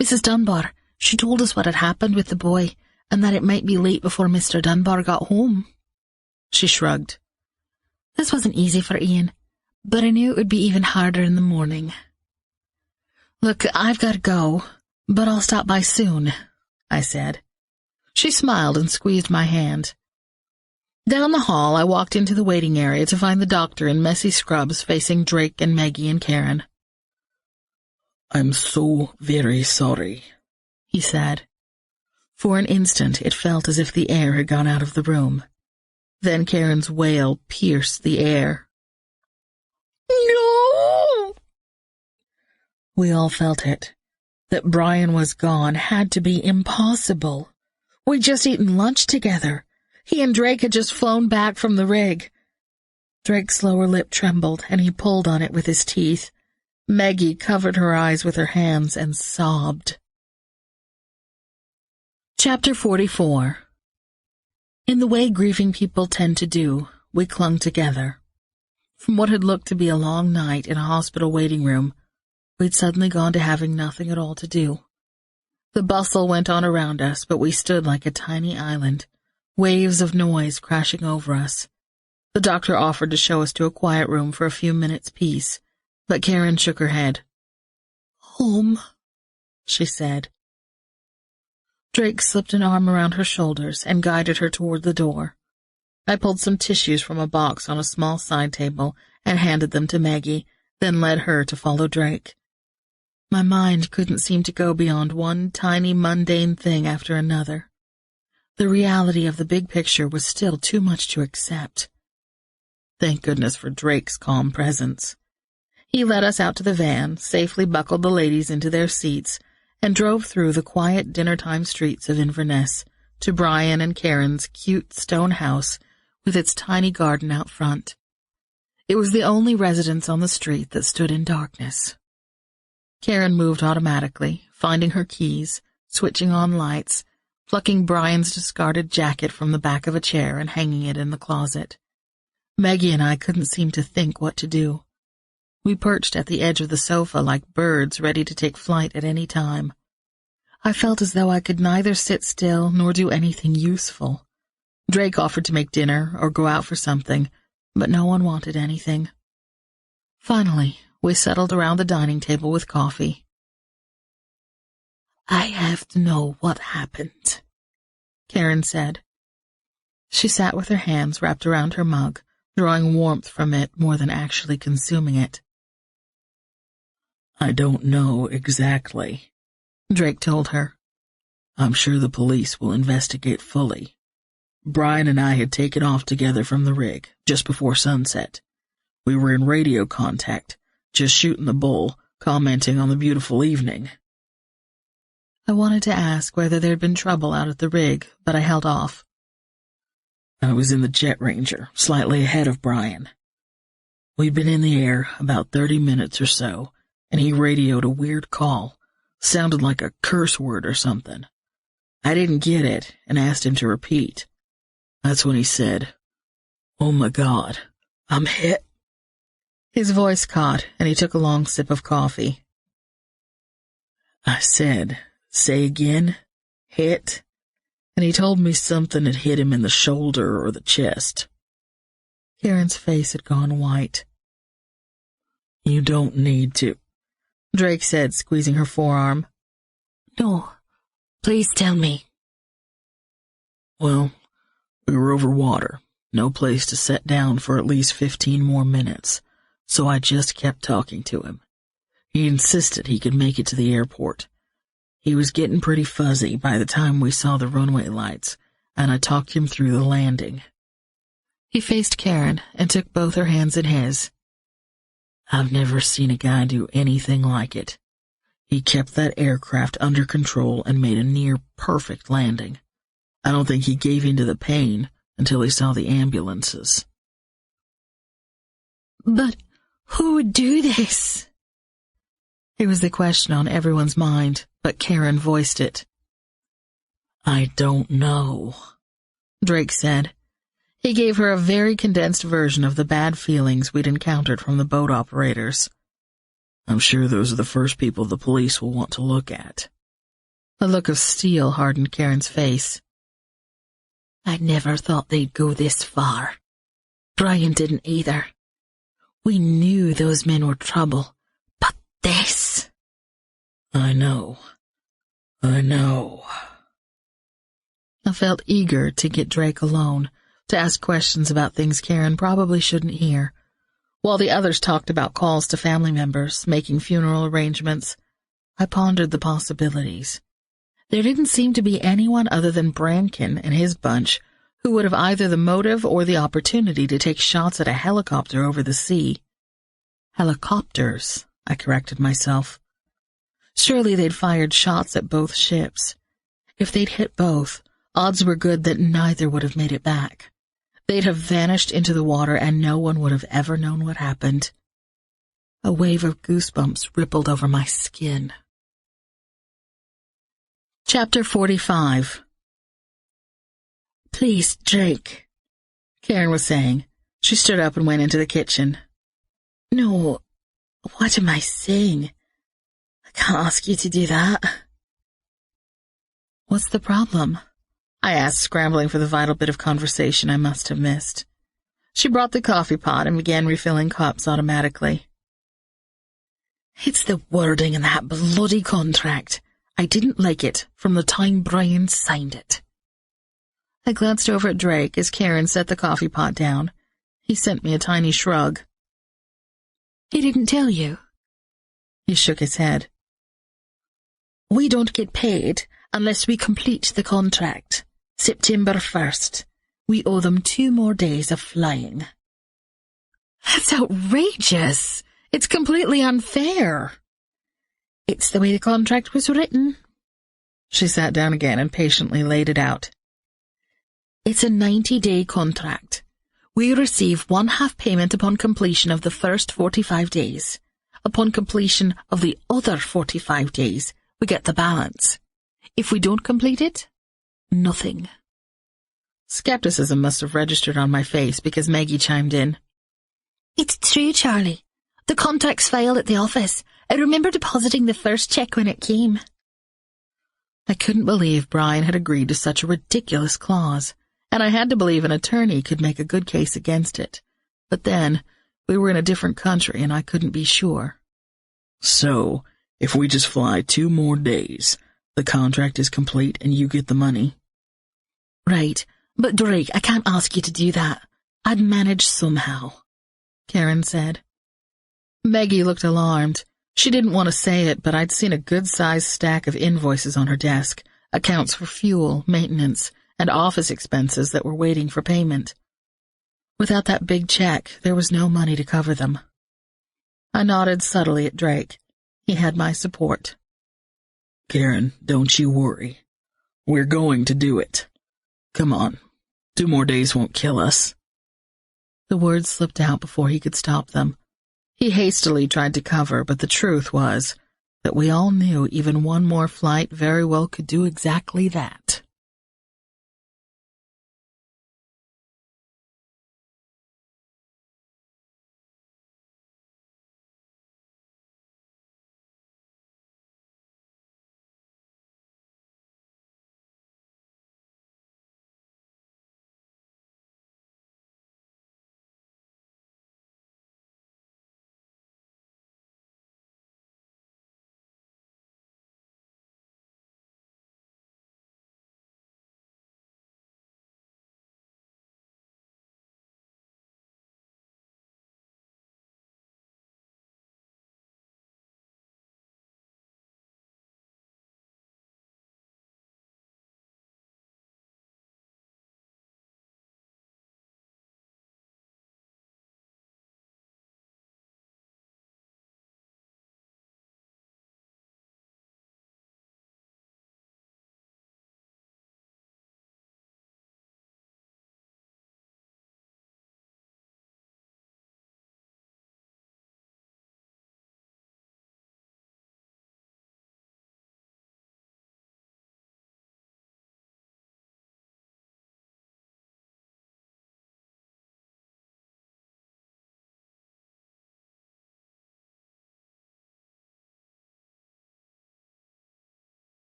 Mrs. Dunbar, she told us what had happened with the boy, and that it might be late before Mr. Dunbar got home." She shrugged. "This wasn't easy for Ian, but I knew it would be even harder in the morning. Look, I've got to go, but I'll stop by soon," I said. She smiled and squeezed my hand. Down the hall, I walked into the waiting area to find the doctor in messy scrubs facing Drake and Maggie and Karen. "I'm so very sorry," he said. For an instant, it felt as if the air had gone out of the room. Then Karen's wail pierced the air. "No!" We all felt it. That Brian was gone had to be impossible. We'd just eaten lunch together. He and Drake had just flown back from the rig. Drake's lower lip trembled, and he pulled on it with his teeth. Maggie covered her eyes with her hands and sobbed. Chapter 44. In the way grieving people tend to do, we clung together. From what had looked to be a long night in a hospital waiting room, we'd suddenly gone to having nothing at all to do. The bustle went on around us, but we stood like a tiny island, waves of noise crashing over us. The doctor offered to show us to a quiet room for a few minutes' peace, but Karen shook her head. "Home," she said. Drake slipped an arm around her shoulders and guided her toward the door. I pulled some tissues from a box on a small side table and handed them to Maggie, then led her to follow Drake. My mind couldn't seem to go beyond one tiny mundane thing after another. The reality of the big picture was still too much to accept. Thank goodness for Drake's calm presence. He led us out to the van, safely buckled the ladies into their seats, and drove through the quiet dinner-time streets of Inverness to Brian and Karen's cute stone house with its tiny garden out front. It was the only residence on the street that stood in darkness. Karen moved automatically, finding her keys, switching on lights, plucking Brian's discarded jacket from the back of a chair and hanging it in the closet. Maggie and I couldn't seem to think what to do. We perched at the edge of the sofa like birds ready to take flight at any time. I felt as though I could neither sit still nor do anything useful. Drake offered to make dinner or go out for something, but no one wanted anything. Finally, we settled around the dining table with coffee. "I have to know what happened," Karen said. She sat with her hands wrapped around her mug, drawing warmth from it more than actually consuming it. "I don't know exactly," Drake told her. "I'm sure the police will investigate fully. Brian and I had taken off together from the rig just before sunset. We were in radio contact, just shooting the bull, commenting on the beautiful evening." I wanted to ask whether there'd been trouble out at the rig, but I held off. "I was in the Jet Ranger, slightly ahead of Brian. We'd been in the air about 30 minutes or so, and he radioed a weird call. Sounded like a curse word or something. I didn't get it and asked him to repeat. That's when he said, 'Oh my God, I'm hit.'" His voice caught, and he took a long sip of coffee. "I said, 'Say again, hit?'" and he told me something had hit him in the shoulder or the chest. Karen's face had gone white. You don't need to, Drake said, squeezing her forearm. No, please tell me. Well, we were over water, no place to set down for at least 15 more minutes, so I just kept talking to him. He insisted he could make it to the airport. He was getting pretty fuzzy by the time we saw the runway lights, and I talked him through the landing. He faced Karen and took both her hands in his. I've never seen a guy do anything like it. He kept that aircraft under control and made a near-perfect landing. I don't think he gave in to the pain until he saw the ambulances. But who would do this? It was the question on everyone's mind, but Karen voiced it. I don't know, Drake said. He gave her a very condensed version of the bad feelings we'd encountered from the boat operators. I'm sure those are the first people the police will want to look at. A look of steel hardened Karen's face. I never thought they'd go this far. Brian didn't either. We knew those men were trouble, but this... I know. I felt eager to get Drake alone, to ask questions about things Karen probably shouldn't hear, while the others talked about calls to family members, making funeral arrangements. I pondered the possibilities. There didn't seem to be anyone other than Brankin and his bunch who would have either the motive or the opportunity to take shots at a helicopter over the sea. Helicopters, I corrected myself. Surely they'd fired shots at both ships. If they'd hit both, odds were good that neither would have made it back. They'd have vanished into the water and no one would have ever known what happened. A wave of goosebumps rippled over my skin. Chapter 45. Please, Drake, Karen was saying. She stood up and went into the kitchen. No, what am I saying? I can't ask you to do that. What's the problem? I asked, scrambling for the vital bit of conversation I must have missed. She brought the coffee pot and began refilling cups automatically. It's the wording in that bloody contract. I didn't like it from the time Brian signed it. I glanced over at Drake as Karen set the coffee pot down. He sent me a tiny shrug. He didn't tell you? He shook his head. We don't get paid unless we complete the contract. September 1st. We owe them 2 more days of flying. That's outrageous. It's completely unfair. It's the way the contract was written. She sat down again and patiently laid it out. It's a 90-day contract. We receive 1/2 payment upon completion of the first 45 days. Upon completion of the other 45 days, we get the balance. If we don't complete it, nothing. Skepticism must have registered on my face because Maggie chimed in. It's true, Charlie. The contract's filed at the office. I remember depositing the first check when it came. I couldn't believe Brian had agreed to such a ridiculous clause, and I had to believe an attorney could make a good case against it. But then, we were in a different country and I couldn't be sure. So, if we just fly 2 more days, the contract is complete and you get the money? Right, but Drake, I can't ask you to do that. I'd manage somehow, Karen said. Maggie looked alarmed. She didn't want to say it, but I'd seen a good-sized stack of invoices on her desk, accounts for fuel, maintenance, and office expenses that were waiting for payment. Without that big check, there was no money to cover them. I nodded subtly at Drake. He had my support. Karen, don't you worry. We're going to do it. Come on. 2 more days won't kill us. The words slipped out before he could stop them. He hastily tried to cover, but the truth was that we all knew even 1 more flight very well could do exactly that.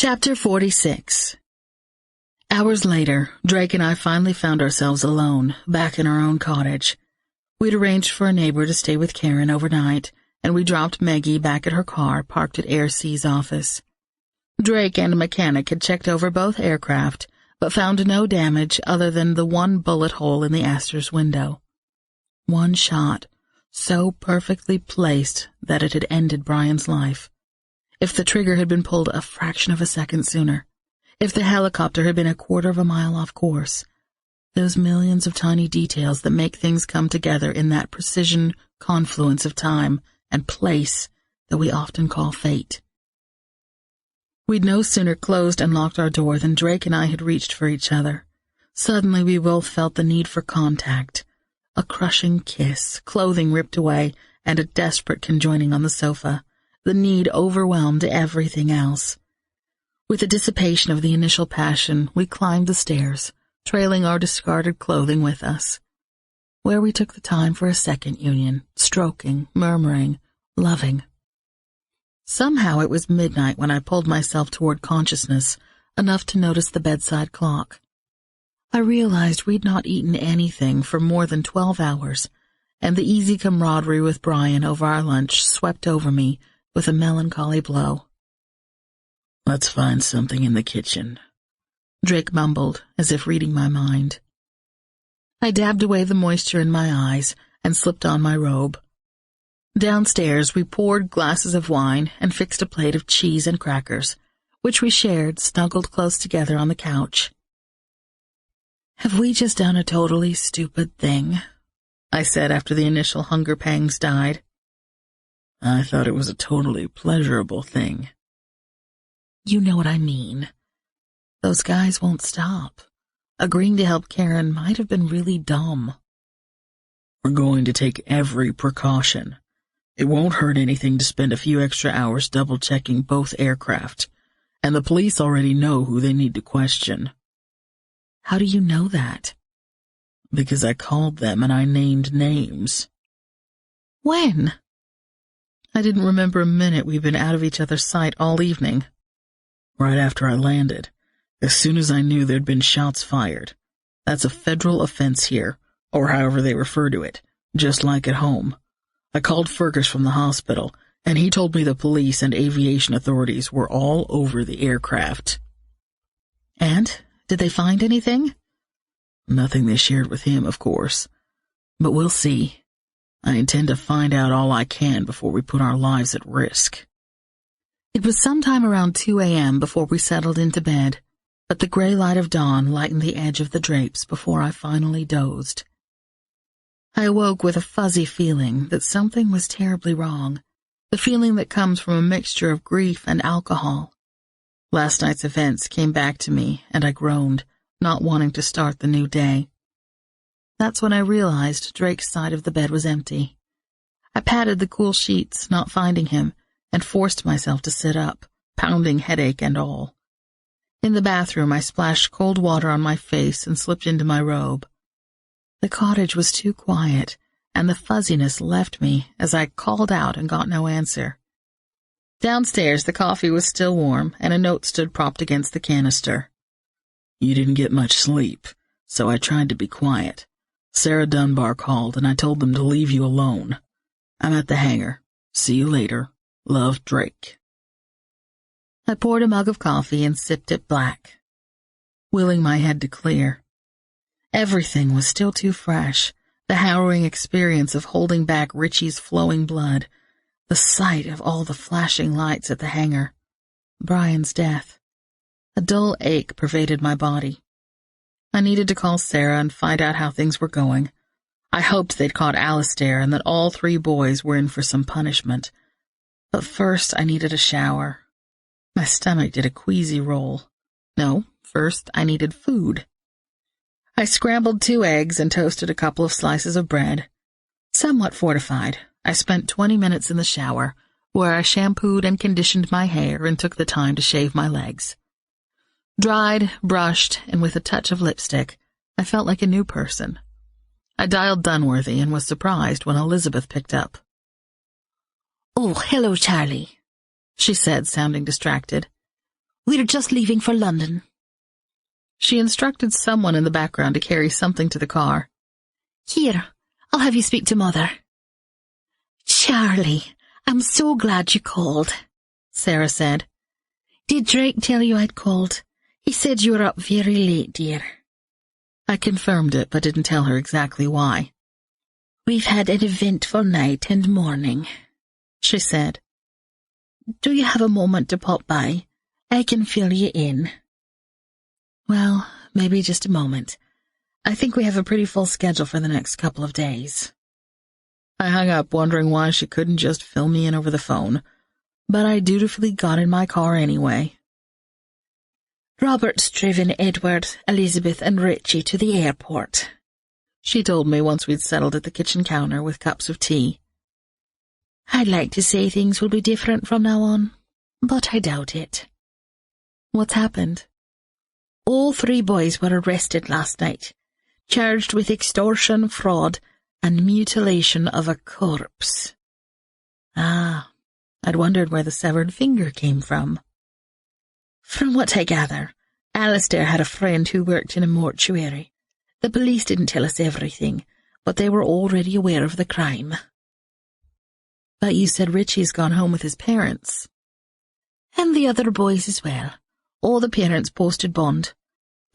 Chapter 46. Hours later, Drake and I finally found ourselves alone, back in our own cottage. We'd arranged for a neighbor to stay with Karen overnight, and we dropped Maggie back at her car parked at AirC's office. Drake and a mechanic had checked over both aircraft, but found no damage other than the one bullet hole in the Astor's window. One shot, so perfectly placed that it had ended Brian's life. If the trigger had been pulled a fraction of a second sooner, if the helicopter had been a quarter of a mile off course, those millions of tiny details that make things come together in that precision confluence of time and place that we often call fate. We'd no sooner closed and locked our door than Drake and I had reached for each other. Suddenly we both felt the need for contact. A crushing kiss, clothing ripped away, and a desperate conjoining on the sofa. The need overwhelmed everything else. With the dissipation of the initial passion, we climbed the stairs, trailing our discarded clothing with us, where we took the time for a second union, stroking, murmuring, loving. Somehow it was midnight when I pulled myself toward consciousness, enough to notice the bedside clock. I realized we'd not eaten anything for more than 12 hours, and the easy camaraderie with Brian over our lunch swept over me with a melancholy blow. "Let's find something in the kitchen," Drake mumbled, as if reading my mind. I dabbed away the moisture in my eyes and slipped on my robe. Downstairs, we poured glasses of wine and fixed a plate of cheese and crackers, which we shared, snuggled close together on the couch. "Have we just done a totally stupid thing?" I said after the initial hunger pangs died. "I thought it was a totally pleasurable thing." "You know what I mean. Those guys won't stop. Agreeing to help Karen might have been really dumb." "We're going to take every precaution. It won't hurt anything to spend a few extra hours double-checking both aircraft, and the police already know who they need to question." "How do you know that?" "Because I called them and I named names." "When?" I didn't remember a minute. We've been out of each other's sight all evening. "Right after I landed, as soon as I knew there'd been shots fired. That's a federal offense here, or however they refer to it, just like at home. I called Fergus from the hospital, and he told me the police and aviation authorities were all over the aircraft." "And? Did they find anything?" "Nothing they shared with him, of course. But we'll see. I intend to find out all I can before we put our lives at risk." It was sometime around 2 a.m. before we settled into bed, but the gray light of dawn lightened the edge of the drapes before I finally dozed. I awoke with a fuzzy feeling that something was terribly wrong, the feeling that comes from a mixture of grief and alcohol. Last night's events came back to me, and I groaned, not wanting to start the new day. That's when I realized Drake's side of the bed was empty. I patted the cool sheets, not finding him, and forced myself to sit up, pounding headache and all. In the bathroom, I splashed cold water on my face and slipped into my robe. The cottage was too quiet, and the fuzziness left me as I called out and got no answer. Downstairs, the coffee was still warm, and a note stood propped against the canister. "You didn't get much sleep, so I tried to be quiet. Sarah Dunbar called, and I told them to leave you alone. I'm at the hangar. See you later. Love, Drake." I poured a mug of coffee and sipped it black, willing my head to clear. Everything was still too fresh, the harrowing experience of holding back Richie's flowing blood, the sight of all the flashing lights at the hangar, Brian's death. A dull ache pervaded my body. I needed to call Sarah and find out how things were going. I hoped they'd caught Alistair and that all 3 boys were in for some punishment. But first I needed a shower. My stomach did a queasy roll. No, first I needed food. I scrambled 2 eggs and toasted a couple of slices of bread. Somewhat fortified, I spent 20 minutes in the shower, where I shampooed and conditioned my hair and took the time to shave my legs. Dried, brushed, and with a touch of lipstick, I felt like a new person. I dialed Dunworthy and was surprised when Elizabeth picked up. "Oh, hello, Charlie," she said, sounding distracted. We're just leaving for London. She instructed someone in the background to carry something to the car. Here, I'll have you speak to Mother. Charlie, I'm so glad you called, Sarah said. Did Drake tell you I'd called? He said you were up very late, dear. I confirmed it, but didn't tell her exactly why. We've had an eventful night and morning, she said. Do you have a moment to pop by? I can fill you in. Well, maybe just a moment. I think we have a pretty full schedule for the next couple of days. I hung up, wondering why she couldn't just fill me in over the phone, but I dutifully got in my car anyway. Robert's driven Edward, Elizabeth, and Richie to the airport, she told me once we'd settled at the kitchen counter with cups of tea. I'd like to say things will be different from now on, but I doubt it. What's happened? All 3 boys were arrested last night, charged with extortion, fraud, and mutilation of a corpse. Ah, I'd wondered where the severed finger came from. From what I gather, Alistair had a friend who worked in a mortuary. The police didn't tell us everything, but they were already aware of the crime. But you said Richie's gone home with his parents. And the other boys as well. All the parents posted bond.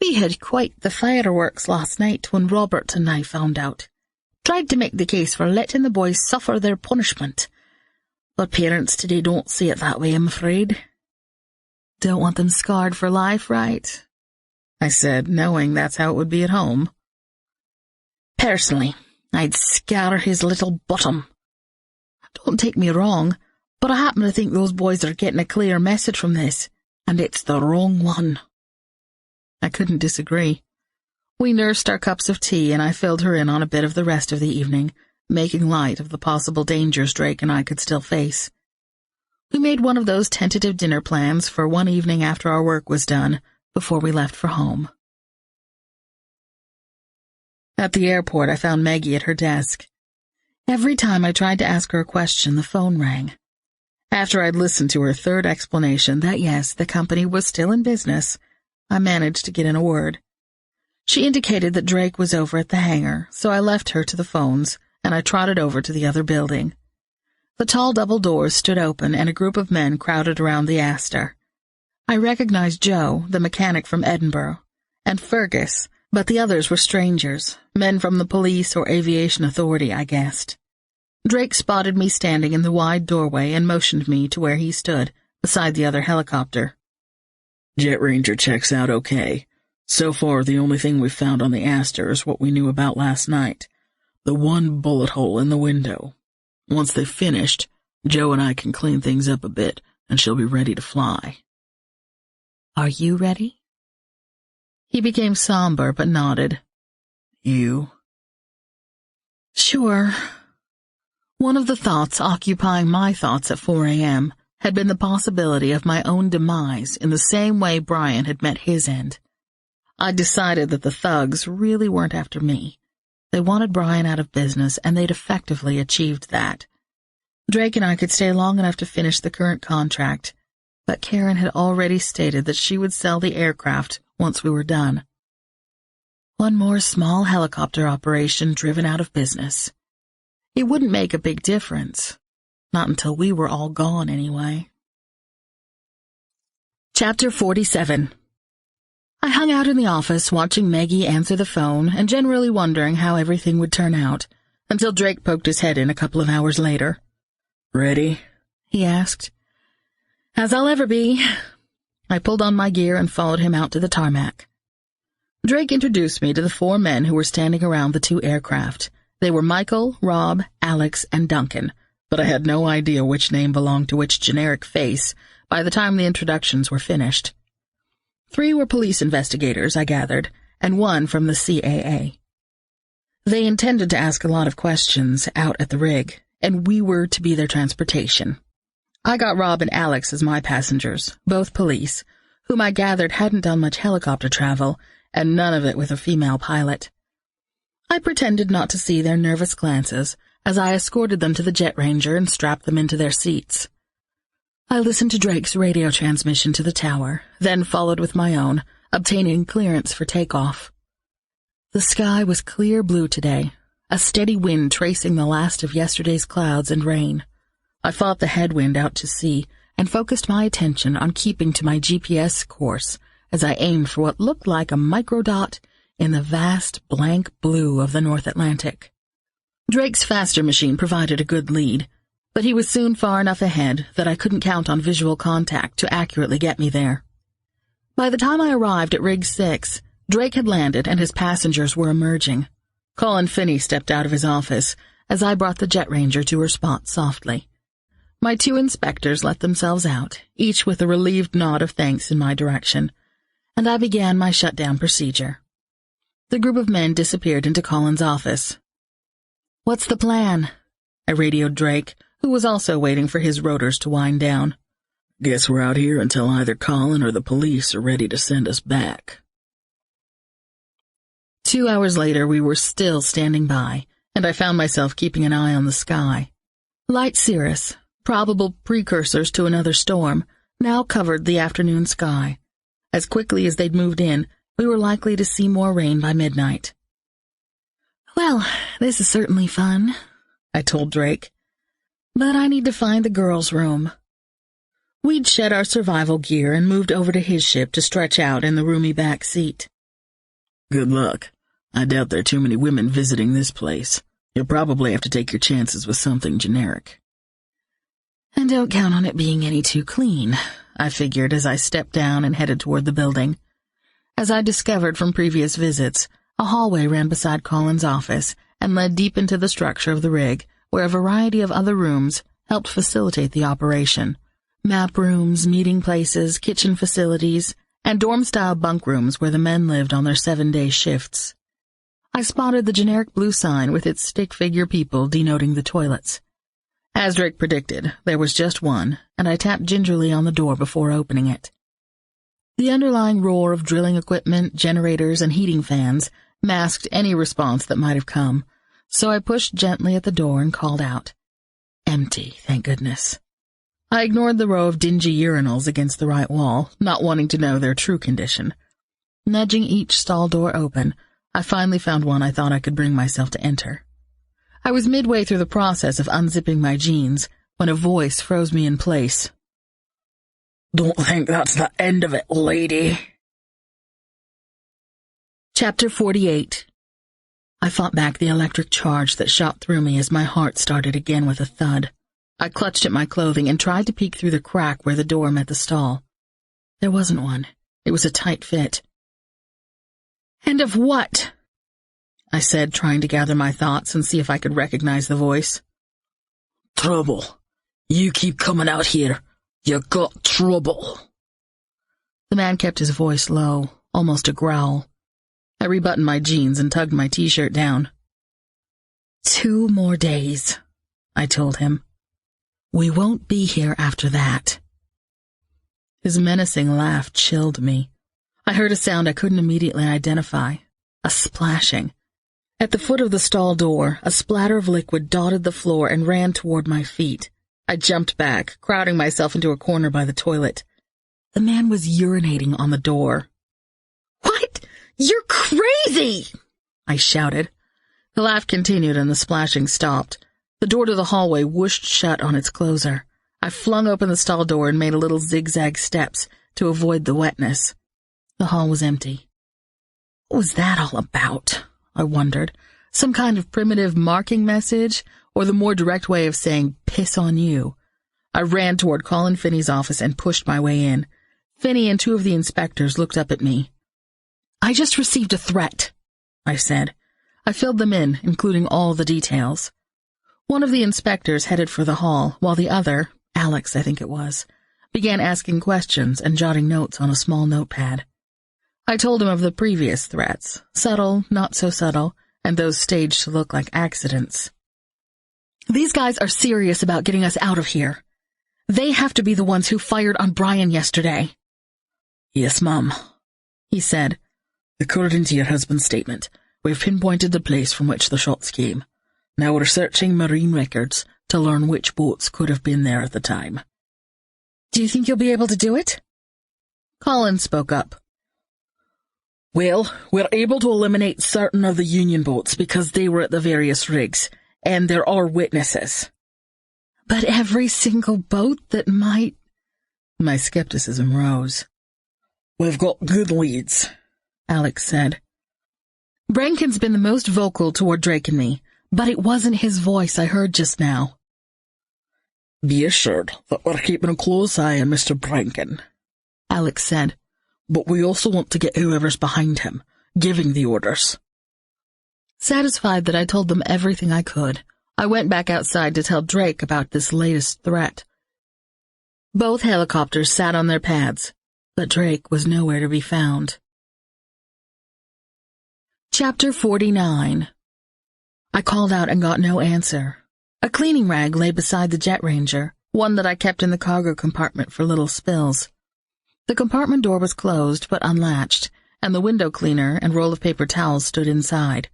We had quite the fireworks last night when Robert and I found out. Tried to make the case for letting the boys suffer their punishment. But parents today don't see it that way, I'm afraid. Don't want them scarred for life, right? I said, knowing that's how it would be at home. Personally, I'd scar his little bottom. Don't take me wrong, but I happen to think those boys are getting a clear message from this, and it's the wrong one. I couldn't disagree. We nursed our cups of tea, and I filled her in on a bit of the rest of the evening, making light of the possible dangers Drake and I could still face. We made one of those tentative dinner plans for one evening after our work was done, before we left for home. At the airport, I found Maggie at her desk. Every time I tried to ask her a question, the phone rang. After I'd listened to her third explanation that yes, the company was still in business, I managed to get in a word. She indicated that Drake was over at the hangar, so I left her to the phones, and I trotted over to the other building. The tall double doors stood open, and a group of men crowded around the Astor. I recognized Joe, the mechanic from Edinburgh, and Fergus, but the others were strangers, men from the police or aviation authority, I guessed. Drake spotted me standing in the wide doorway and motioned me to where he stood, beside the other helicopter. Jet Ranger checks out okay. So far, the only thing we've found on the Astor is what we knew about last night. The one bullet hole in the window. Once they've finished, Joe and I can clean things up a bit, and she'll be ready to fly. Are you ready? He became somber, but nodded. You? Sure. One of the thoughts occupying my thoughts at 4 a.m. had been the possibility of my own demise in the same way Brian had met his end. I decided that the thugs really weren't after me. They wanted Brian out of business, and they'd effectively achieved that. Drake and I could stay long enough to finish the current contract, but Karen had already stated that she would sell the aircraft once we were done. One more small helicopter operation driven out of business. It wouldn't make a big difference. Not until we were all gone, anyway. Chapter 47. I hung out in the office watching Maggie answer the phone and generally wondering how everything would turn out, until Drake poked his head in a couple of hours later. "Ready?" he asked. "As I'll ever be." I pulled on my gear and followed him out to the tarmac. Drake introduced me to the 4 men who were standing around the 2 aircraft. They were Michael, Rob, Alex, and Duncan, but I had no idea which name belonged to which generic face by the time the introductions were finished. 3 were police investigators, I gathered, and 1 from the CAA. They intended to ask a lot of questions out at the rig, and we were to be their transportation. I got Rob and Alex as my passengers, both police, whom I gathered hadn't done much helicopter travel, and none of it with a female pilot. I pretended not to see their nervous glances as I escorted them to the Jet Ranger and strapped them into their seats. I listened to Drake's radio transmission to the tower, then followed with my own, obtaining clearance for takeoff. The sky was clear blue today, a steady wind tracing the last of yesterday's clouds and rain. I fought the headwind out to sea and focused my attention on keeping to my GPS course as I aimed for what looked like a microdot in the vast blank blue of the North Atlantic. Drake's faster machine provided a good lead, but he was soon far enough ahead that I couldn't count on visual contact to accurately get me there. By the time I arrived at Rig 6, Drake had landed and his passengers were emerging. Colin Finney stepped out of his office as I brought the Jet Ranger to her spot softly. My 2 inspectors let themselves out, each with a relieved nod of thanks in my direction, and I began my shutdown procedure. The group of men disappeared into Colin's office. "What's the plan?" I radioed Drake, who was also waiting for his rotors to wind down. "Guess we're out here until either Colin or the police are ready to send us back." 2 hours later, we were still standing by, and I found myself keeping an eye on the sky. Light cirrus, probable precursors to another storm, now covered the afternoon sky. As quickly as they'd moved in, we were likely to see more rain by midnight. "Well, this is certainly fun," I told Drake. "But I need to find the girls' room." We'd shed our survival gear and moved over to his ship to stretch out in the roomy back seat. "Good luck. I doubt there are too many women visiting this place. You'll probably have to take your chances with something generic." "And don't count on it being any too clean," I figured as I stepped down and headed toward the building. As I discovered from previous visits, a hallway ran beside Colin's office and led deep into the structure of the rig, where a variety of other rooms helped facilitate the operation. Map rooms, meeting places, kitchen facilities, and dorm-style bunk rooms where the men lived on their 7-day shifts. I spotted the generic blue sign with its stick-figure people denoting the toilets. As Drake predicted, there was just one, and I tapped gingerly on the door before opening it. The underlying roar of drilling equipment, generators, and heating fans masked any response that might have come, so I pushed gently at the door and called out. Empty, thank goodness. I ignored the row of dingy urinals against the right wall, not wanting to know their true condition. Nudging each stall door open, I finally found one I thought I could bring myself to enter. I was midway through the process of unzipping my jeans when a voice froze me in place. "Don't think that's the end of it, lady." Chapter 48. I fought back the electric charge that shot through me as my heart started again with a thud. I clutched at my clothing and tried to peek through the crack where the door met the stall. There wasn't one. It was a tight fit. "End of what?" I said, trying to gather my thoughts and see if I could recognize the voice. "Trouble. You keep coming out here. You got trouble." The man kept his voice low, almost a growl. I rebuttoned my jeans and tugged my t-shirt down. 2 more days, I told him. We won't be here after that. His menacing laugh chilled me. I heard a sound I couldn't immediately identify, a splashing. At the foot of the stall door, a splatter of liquid dotted the floor and ran toward my feet. I jumped back, crowding myself into a corner by the toilet. The man was urinating on the door. "What? You're crazy!" I shouted. The laugh continued and the splashing stopped. The door to the hallway whooshed shut on its closer. I flung open the stall door and made a little zigzag steps to avoid the wetness. The hall was empty. What was that all about? I wondered. Some kind of primitive marking message, or the more direct way of saying, piss on you. I ran toward Colin Finney's office and pushed my way in. Finney and 2 of the inspectors looked up at me. "I just received a threat," I said. I filled them in, including all the details. One of the inspectors headed for the hall, while the other, Alex I think it was, began asking questions and jotting notes on a small notepad. I told him of the previous threats, subtle, not so subtle, and those staged to look like accidents. "These guys are serious about getting us out of here. They have to be the ones who fired on Brian yesterday." "Yes, Mum," he said. "According to your husband's statement, we've pinpointed the place from which the shots came. Now we're searching marine records to learn which boats could have been there at the time." Do you think you'll be able to do it? Colin spoke up. Well, we're able to eliminate certain of the Union boats because they were at the various rigs, and there are witnesses. But every single boat that might... My skepticism rose. We've got good leads, Alex said. Branken's been the most vocal toward Drake and me, but it wasn't his voice I heard just now. Be assured that we're keeping a close eye on Mr. Branken, Alex said. But we also want to get whoever's behind him, giving the orders. Satisfied that I told them everything I could, I went back outside to tell Drake about this latest threat. Both helicopters sat on their pads, but Drake was nowhere to be found. Chapter 49. I called out and got no answer. A cleaning rag lay beside the Jet Ranger, one that I kept in the cargo compartment for little spills. The compartment door was closed but unlatched, and the window cleaner and roll of paper towels stood inside.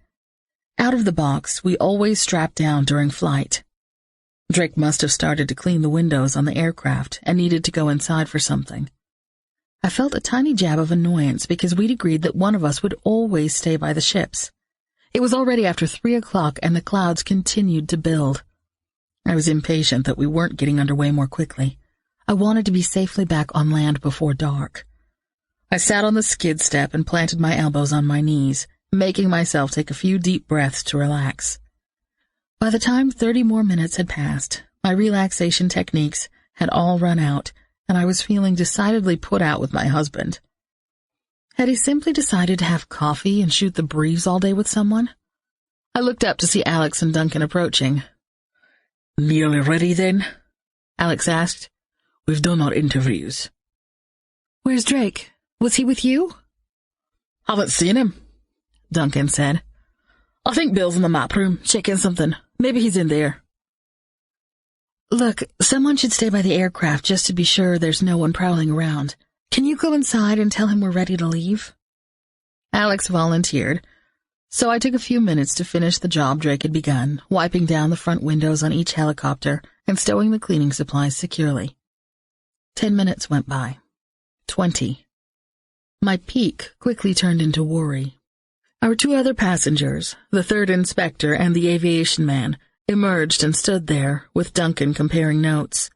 Out of the box, we always strapped down during flight. Drake must have started to clean the windows on the aircraft and needed to go inside for something. I felt a tiny jab of annoyance because we'd agreed that one of us would always stay by the ships. It was already after 3 o'clock and the clouds continued to build. I was impatient that we weren't getting underway more quickly. I wanted to be safely back on land before dark. I sat on the skid step and planted my elbows on my knees, making myself take a few deep breaths to relax. By the time 30 more minutes had passed, my relaxation techniques had all run out, and I was feeling decidedly put out with my husband. Had he simply decided to have coffee and shoot the breeze all day with someone? I looked up to see Alex and Duncan approaching. Nearly ready, then? Alex asked. We've done our interviews. Where's Drake? Was he with you? Haven't seen him, Duncan said. I think Bill's in the map room, checking something. Maybe he's in there. Look, someone should stay by the aircraft just to be sure there's no one prowling around. Can you go inside and tell him we're ready to leave? Alex volunteered, so I took a few minutes to finish the job Drake had begun, wiping down the front windows on each helicopter and stowing the cleaning supplies securely. 10 minutes went by. 20. My pique quickly turned into worry. Our 2 other passengers, the 3rd inspector and the aviation man, emerged and stood there, with Duncan comparing notes.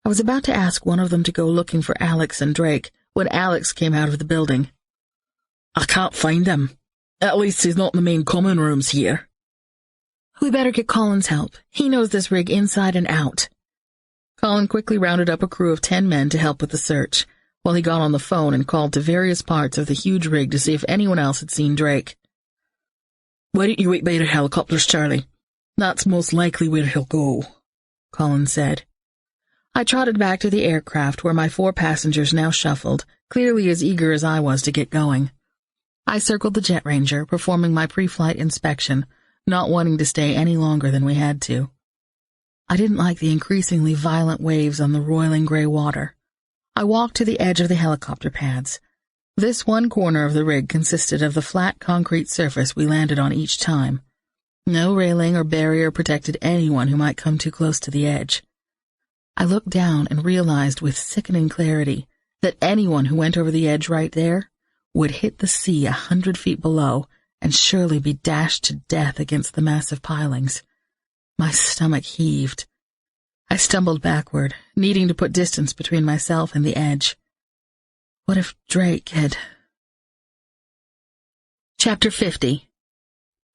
I was about to ask one of them to go looking for Alex and Drake when Alex came out of the building. I can't find him. At least he's not in the main common rooms here. We better get Colin's help. He knows this rig inside and out. Colin quickly rounded up a crew of 10 men to help with the search, while he got on the phone and called to various parts of the huge rig to see if anyone else had seen Drake. Why don't you wait by the helicopters, Charlie? That's most likely where he'll go, Colin said. I trotted back to the aircraft where my 4 passengers now shuffled, clearly as eager as I was to get going. I circled the Jet Ranger, performing my pre-flight inspection, not wanting to stay any longer than we had to. I didn't like the increasingly violent waves on the roiling gray water. I walked to the edge of the helicopter pads. This one corner of the rig consisted of the flat concrete surface we landed on each time. No railing or barrier protected anyone who might come too close to the edge. I looked down and realized with sickening clarity that anyone who went over the edge right there would hit the sea 100 feet below and surely be dashed to death against the massive pilings. My stomach heaved. I stumbled backward, needing to put distance between myself and the edge. What if Drake had... Chapter 50.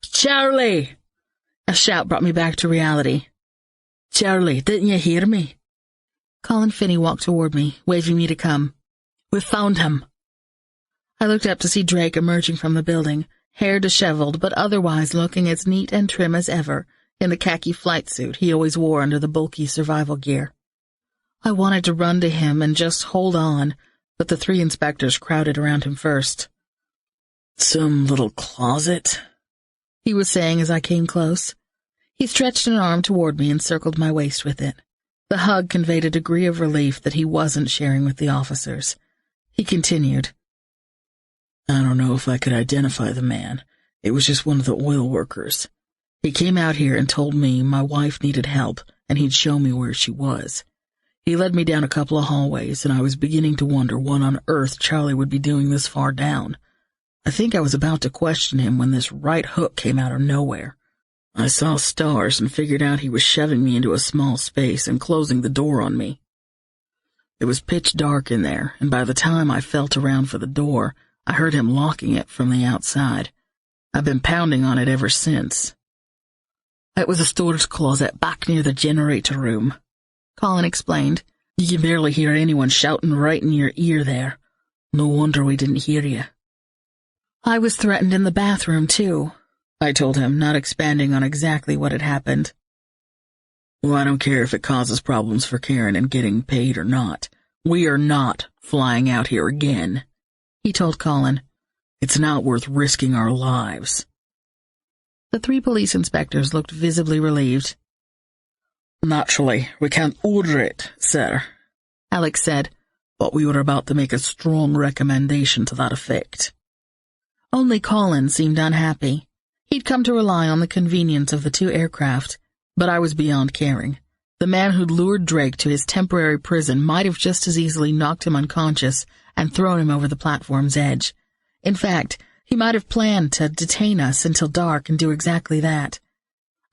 Charlie! A shout brought me back to reality. Charlie, didn't you hear me? Colin Finney walked toward me, waving me to come. We've found him. I looked up to see Drake emerging from the building, hair disheveled but otherwise looking as neat and trim as ever, in the khaki flight suit he always wore under the bulky survival gear. I wanted to run to him and just hold on, but the 3 inspectors crowded around him first. Some little closet, he was saying as I came close. He stretched an arm toward me and circled my waist with it. The hug conveyed a degree of relief that he wasn't sharing with the officers. He continued. I don't know if I could identify the man. It was just one of the oil workers. He came out here and told me my wife needed help, and he'd show me where she was. He led me down a couple of hallways, and I was beginning to wonder what on earth Charlie would be doing this far down. I think I was about to question him when this right hook came out of nowhere. I saw stars and figured out he was shoving me into a small space and closing the door on me. It was pitch dark in there, and by the time I felt around for the door, I heard him locking it from the outside. I've been pounding on it ever since. It was a storage closet back near the generator room, Colin explained. You can barely hear anyone shouting right in your ear there. No wonder we didn't hear you. I was threatened in the bathroom, too, I told him, not expanding on exactly what had happened. Well, I don't care if it causes problems for Karen and getting paid or not. We are not flying out here again, he told Colin. It's not worth risking our lives. The 3 police inspectors looked visibly relieved. Naturally, we can't order it, sir, Alex said, but we were about to make a strong recommendation to that effect. Only Colin seemed unhappy. He'd come to rely on the convenience of the 2 aircraft, but I was beyond caring. The man who'd lured Drake to his temporary prison might have just as easily knocked him unconscious and thrown him over the platform's edge. In fact, he might have planned to detain us until dark and do exactly that.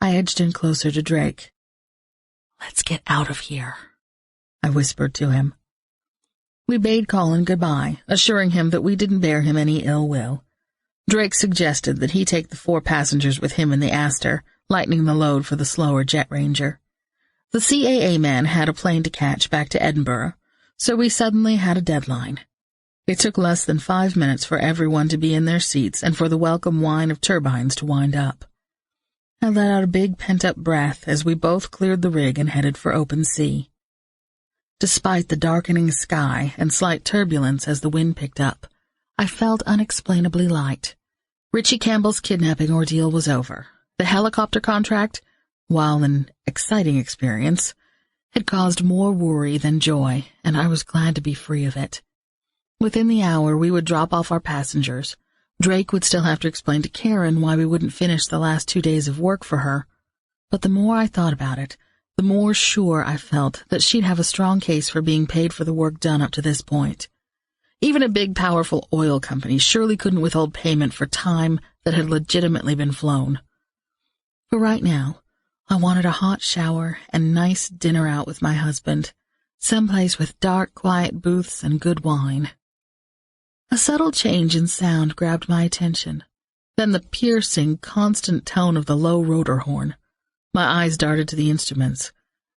I edged in closer to Drake. Let's get out of here, I whispered to him. We bade Colin goodbye, assuring him that we didn't bear him any ill will. Drake suggested that he take the 4 passengers with him in the Aster, lightening the load for the slower Jet Ranger. The CAA man had a plane to catch back to Edinburgh, so we suddenly had a deadline. It took less than 5 minutes for everyone to be in their seats and for the welcome whine of turbines to wind up. I let out a big pent-up breath as we both cleared the rig and headed for open sea. Despite the darkening sky and slight turbulence as the wind picked up, I felt unexplainably light. Richie Campbell's kidnapping ordeal was over. The helicopter contract, while an exciting experience, had caused more worry than joy, and I was glad to be free of it. Within the hour, we would drop off our passengers. Drake would still have to explain to Karen why we wouldn't finish the last 2 days of work for her. But the more I thought about it, the more sure I felt that she'd have a strong case for being paid for the work done up to this point. Even a big, powerful oil company surely couldn't withhold payment for time that had legitimately been flown. For right now, I wanted a hot shower and nice dinner out with my husband, someplace with dark, quiet booths and good wine. A subtle change in sound grabbed my attention, then the piercing, constant tone of the low rotor horn. My eyes darted to the instruments.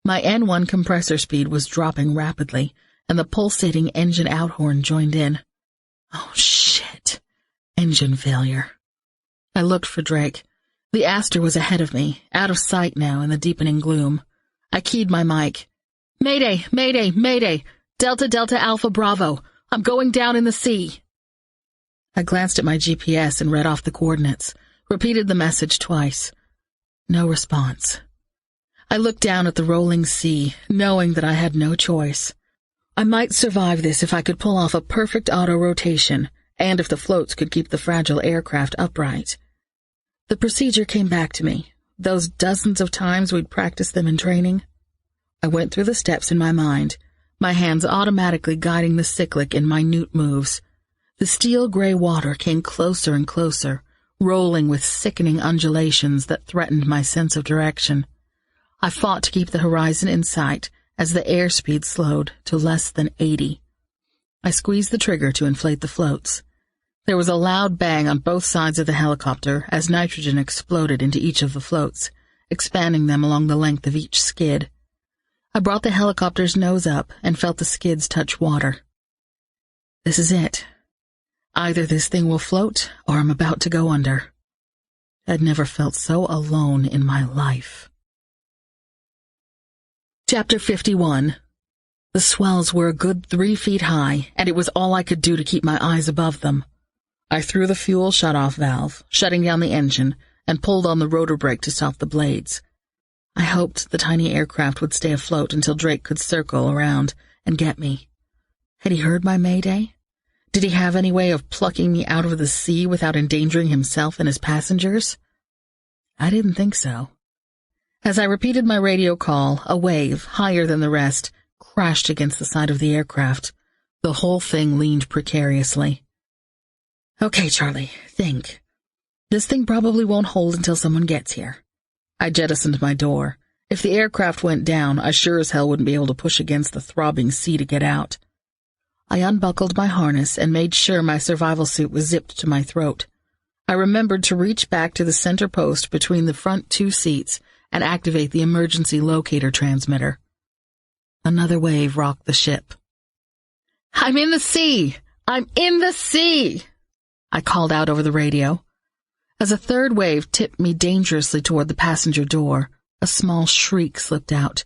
My N1 compressor speed was dropping rapidly, and the pulsating engine out horn joined in. Oh, shit. Engine failure. I looked for Drake. The Aster was ahead of me, out of sight now in the deepening gloom. I keyed my mic. Mayday, mayday, mayday! Delta, Delta, Alpha, Bravo! I'm going down in the sea! I glanced at my GPS and read off the coordinates, repeated the message twice. No response. I looked down at the rolling sea, knowing that I had no choice. I might survive this if I could pull off a perfect auto-rotation, and if the floats could keep the fragile aircraft upright. The procedure came back to me, those dozens of times we'd practiced them in training. I went through the steps in my mind, my hands automatically guiding the cyclic in minute moves. The steel-gray water came closer and closer, rolling with sickening undulations that threatened my sense of direction. I fought to keep the horizon in sight as the airspeed slowed to less than 80. I squeezed the trigger to inflate the floats. There was a loud bang on both sides of the helicopter as nitrogen exploded into each of the floats, expanding them along the length of each skid. I brought the helicopter's nose up and felt the skids touch water. This is it. Either this thing will float, or I'm about to go under. I'd never felt so alone in my life. Chapter 51. The swells were a good 3 feet high, and it was all I could do to keep my eyes above them. I threw the fuel shut-off valve, shutting down the engine, and pulled on the rotor brake to stop the blades. I hoped the tiny aircraft would stay afloat until Drake could circle around and get me. Had he heard my mayday? Did he have any way of plucking me out of the sea without endangering himself and his passengers? I didn't think so. As I repeated my radio call, a wave, higher than the rest, crashed against the side of the aircraft. The whole thing leaned precariously. "Okay, Charlie, think. This thing probably won't hold until someone gets here." I jettisoned my door. If the aircraft went down, I sure as hell wouldn't be able to push against the throbbing sea to get out. I unbuckled my harness and made sure my survival suit was zipped to my throat. I remembered to reach back to the center post between the front two seats and activate the emergency locator transmitter. Another wave rocked the ship. "I'm in the sea! I'm in the sea!" I called out over the radio. As a third wave tipped me dangerously toward the passenger door, a small shriek slipped out.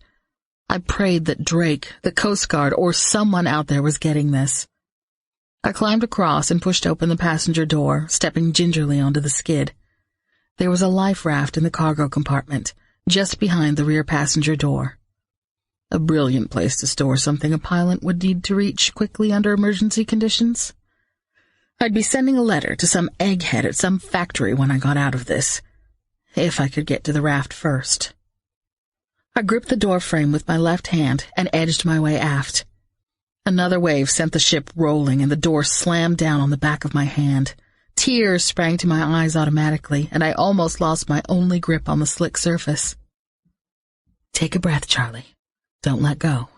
I prayed that Drake, the Coast Guard, or someone out there was getting this. I climbed across and pushed open the passenger door, stepping gingerly onto the skid. There was a life raft in the cargo compartment, just behind the rear passenger door. A brilliant place to store something a pilot would need to reach quickly under emergency conditions. I'd be sending a letter to some egghead at some factory when I got out of this, if I could get to the raft first. I gripped the door frame with my left hand and edged my way aft. Another wave sent the ship rolling, and the door slammed down on the back of my hand. Tears sprang to my eyes automatically, and I almost lost my only grip on the slick surface. "Take a breath, Charlie. Don't let go."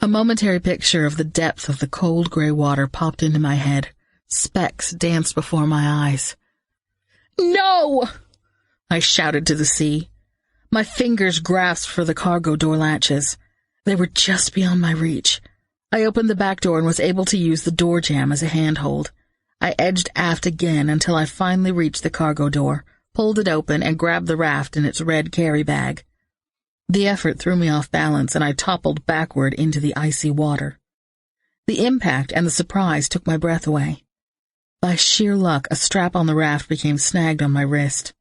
A momentary picture of the depth of the cold gray water popped into my head. Specks danced before my eyes. "No!" I shouted to the sea. My fingers grasped for the cargo door latches. They were just beyond my reach. I opened the back door and was able to use the door jamb as a handhold. I edged aft again until I finally reached the cargo door, pulled it open, and grabbed the raft in its red carry bag. The effort threw me off balance, and I toppled backward into the icy water. The impact and the surprise took my breath away. By sheer luck, a strap on the raft became snagged on my wrist.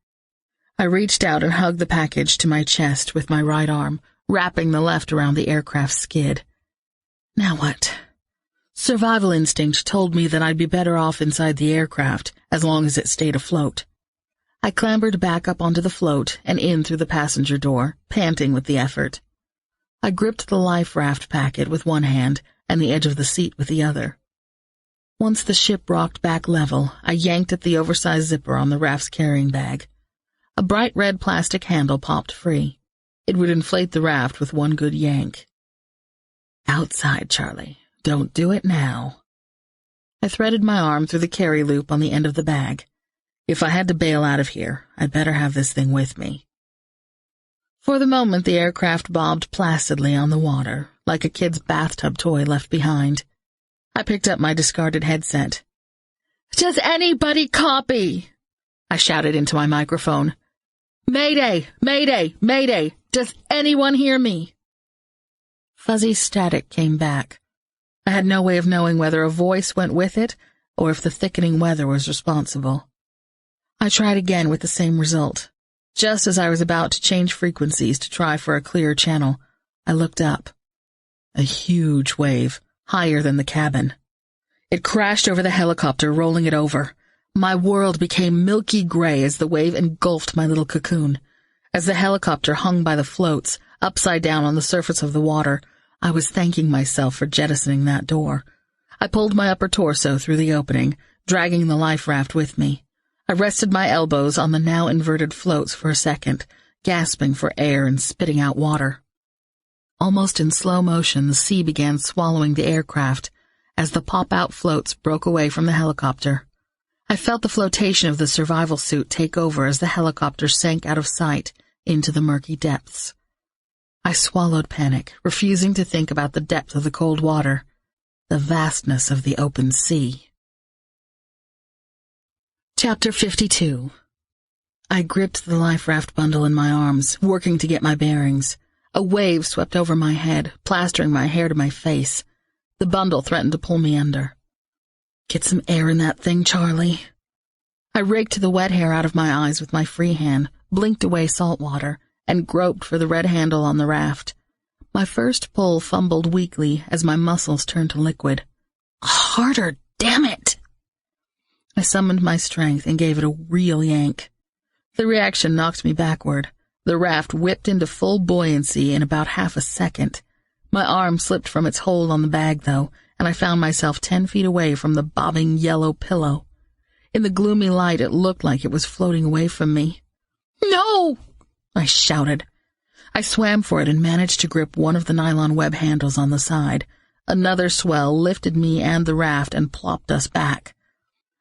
I reached out and hugged the package to my chest with my right arm, wrapping the left around the aircraft's skid. Now what? Survival instinct told me that I'd be better off inside the aircraft, as long as it stayed afloat. I clambered back up onto the float and in through the passenger door, panting with the effort. I gripped the life raft packet with one hand and the edge of the seat with the other. Once the ship rocked back level, I yanked at the oversized zipper on the raft's carrying bag. A bright red plastic handle popped free. It would inflate the raft with one good yank. "Outside, Charlie. Don't do it now." I threaded my arm through the carry loop on the end of the bag. If I had to bail out of here, I'd better have this thing with me. For the moment, the aircraft bobbed placidly on the water, like a kid's bathtub toy left behind. I picked up my discarded headset. "Does anybody copy?" I shouted into my microphone. "Mayday! Mayday! Mayday! Does anyone hear me?" Fuzzy static came back. I had no way of knowing whether a voice went with it or if the thickening weather was responsible. I tried again with the same result. Just as I was about to change frequencies to try for a clearer channel, I looked up. A huge wave, higher than the cabin. It crashed over the helicopter, rolling it over. My world became milky gray as the wave engulfed my little cocoon. As the helicopter hung by the floats, upside down on the surface of the water, I was thanking myself for jettisoning that door. I pulled my upper torso through the opening, dragging the life raft with me. I rested my elbows on the now inverted floats for a second, gasping for air and spitting out water. Almost in slow motion, the sea began swallowing the aircraft as the pop-out floats broke away from the helicopter. I felt the flotation of the survival suit take over as the helicopter sank out of sight into the murky depths. I swallowed panic, refusing to think about the depth of the cold water, the vastness of the open sea. Chapter 52. I gripped the life raft bundle in my arms, working to get my bearings. A wave swept over my head, plastering my hair to my face. The bundle threatened to pull me under. "Get some air in that thing, Charlie." I raked the wet hair out of my eyes with my free hand, blinked away salt water, and groped for the red handle on the raft. My first pull fumbled weakly as my muscles turned to liquid. "Harder, damn it!" I summoned my strength and gave it a real yank. The reaction knocked me backward. The raft whipped into full buoyancy in about half a second. My arm slipped from its hold on the bag, though, and I found myself 10 feet away from the bobbing yellow pillow. In the gloomy light, it looked like it was floating away from me. "No!" I shouted. I swam for it and managed to grip one of the nylon web handles on the side. Another swell lifted me and the raft and plopped us back.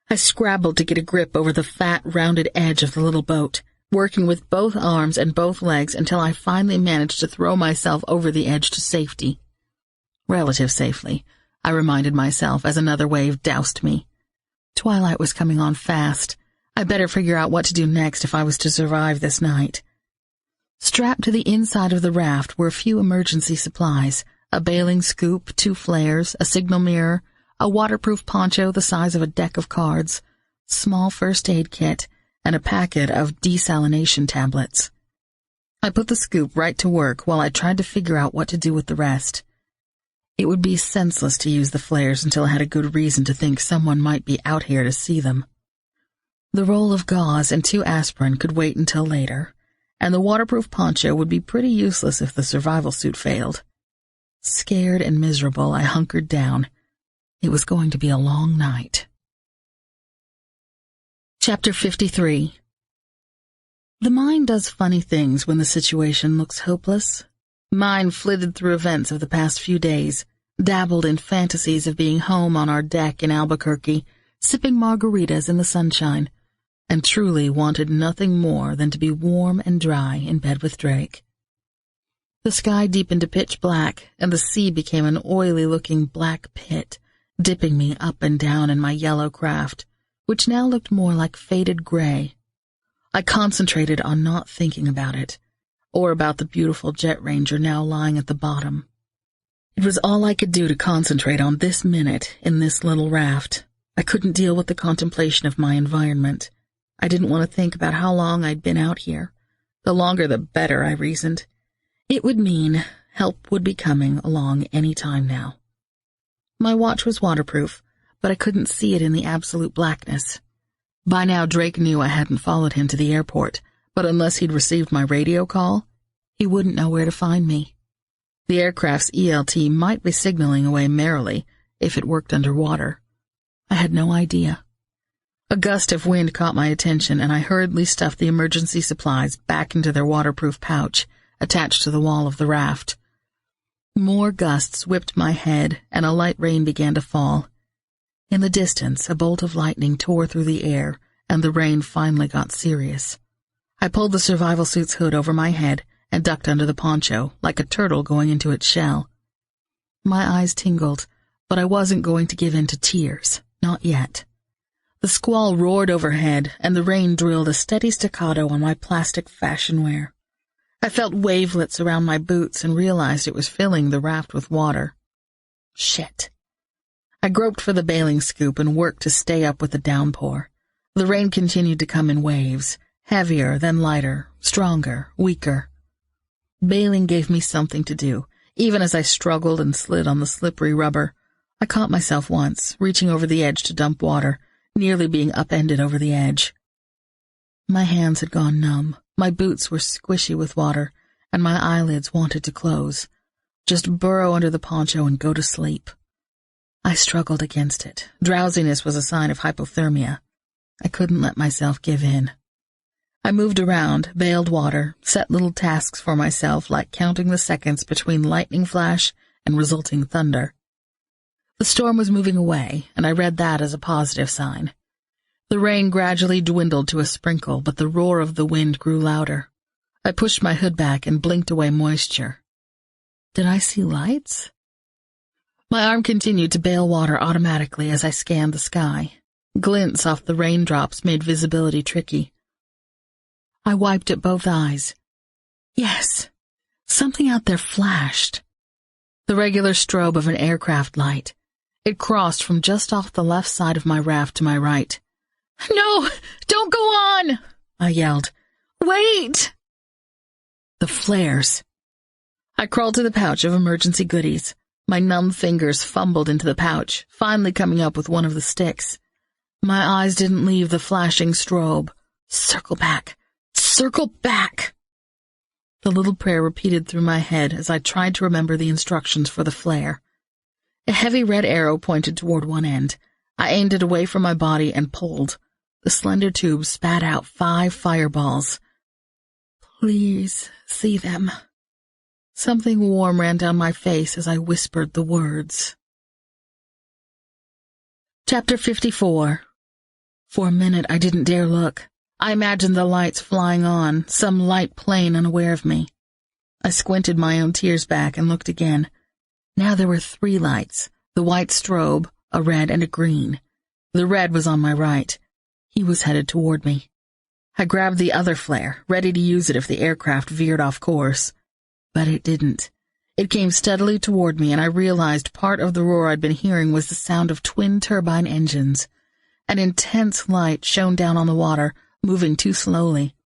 I scrabbled to get a grip over the fat, rounded edge of the little boat, working with both arms and both legs until I finally managed to throw myself over the edge to safety. Relative safely, I reminded myself as another wave doused me. Twilight was coming on fast. I'd better figure out what to do next if I was to survive this night. Strapped to the inside of the raft were a few emergency supplies: a bailing scoop, 2 flares, a signal mirror, a waterproof poncho the size of a deck of cards, small first aid kit, and a packet of desalination tablets. I put the scoop right to work while I tried to figure out what to do with the rest. It would be senseless to use the flares until I had a good reason to think someone might be out here to see them. The roll of gauze and 2 aspirin could wait until later, and the waterproof poncho would be pretty useless if the survival suit failed. Scared and miserable, I hunkered down. It was going to be a long night. Chapter 53. The mind does funny things when the situation looks hopeless. Mine flitted through events of the past few days, dabbled in fantasies of being home on our deck in Albuquerque, sipping margaritas in the sunshine, and truly wanted nothing more than to be warm and dry in bed with Drake. The sky deepened to pitch black, and the sea became an oily-looking black pit, dipping me up and down in my yellow craft, which now looked more like faded gray. I concentrated on not thinking about it, or about the beautiful Jet Ranger now lying at the bottom. It was all I could do to concentrate on this minute in this little raft. I couldn't deal with the contemplation of my environment. I didn't want to think about how long I'd been out here. The longer the better, I reasoned. It would mean help would be coming along any time now. My watch was waterproof, but I couldn't see it in the absolute blackness. By now Drake knew I hadn't followed him to the airport, but unless he'd received my radio call, he wouldn't know where to find me. The aircraft's ELT might be signaling away merrily if it worked underwater. I had no idea. A gust of wind caught my attention, and I hurriedly stuffed the emergency supplies back into their waterproof pouch, attached to the wall of the raft. More gusts whipped my head, and a light rain began to fall. In the distance, a bolt of lightning tore through the air, and the rain finally got serious. I pulled the survival suit's hood over my head and ducked under the poncho, like a turtle going into its shell. My eyes tingled, but I wasn't going to give in to tears, not yet. The squall roared overhead, and the rain drilled a steady staccato on my plastic fashion wear. I felt wavelets around my boots and realized it was filling the raft with water. Shit. I groped for the bailing scoop and worked to stay up with the downpour. The rain continued to come in waves, heavier, then lighter, stronger, weaker. Bailing gave me something to do, even as I struggled and slid on the slippery rubber. I caught myself once, reaching over the edge to dump water, nearly being upended over the edge. My hands had gone numb, my boots were squishy with water, and my eyelids wanted to close. Just burrow under the poncho and go to sleep. I struggled against it. Drowsiness was a sign of hypothermia. I couldn't let myself give in. I moved around, bailed water, set little tasks for myself like counting the seconds between lightning flash and resulting thunder. The storm was moving away, and I read that as a positive sign. The rain gradually dwindled to a sprinkle, but the roar of the wind grew louder. I pushed my hood back and blinked away moisture. Did I see lights? My arm continued to bail water automatically as I scanned the sky. Glints off the raindrops made visibility tricky. I wiped at both eyes. Yes, something out there flashed. The regular strobe of an aircraft light. It crossed from just off the left side of my raft to my right. "No, don't go on!" I yelled. "Wait!" The flares. I crawled to the pouch of emergency goodies. My numb fingers fumbled into the pouch, finally coming up with one of the sticks. My eyes didn't leave the flashing strobe. Circle back. Circle back! The little prayer repeated through my head as I tried to remember the instructions for the flare. A heavy red arrow pointed toward one end. I aimed it away from my body and pulled. The slender tube spat out 5 fireballs. Please see them. Something warm ran down my face as I whispered the words. Chapter 54. For a minute I didn't dare look. I imagined the lights flying on, some light plane unaware of me. I squinted my own tears back and looked again. Now there were 3 lights, the white strobe, a red and a green. The red was on my right. He was headed toward me. I grabbed the other flare, ready to use it if the aircraft veered off course. But it didn't. It came steadily toward me, and I realized part of the roar I'd been hearing was the sound of twin turbine engines. An intense light shone down on the water, moving too slowly.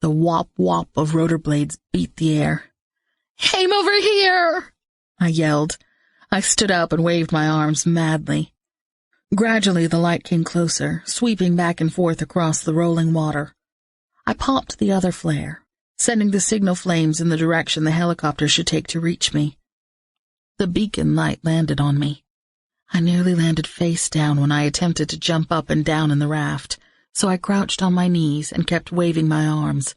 The whop-whop of rotor blades beat the air. "Aim over here!" I yelled. I stood up and waved my arms madly. Gradually the light came closer, sweeping back and forth across the rolling water. I popped the other flare, sending the signal flames in the direction the helicopter should take to reach me. The beacon light landed on me. I nearly landed face down when I attempted to jump up and down in the raft, so I crouched on my knees and kept waving my arms.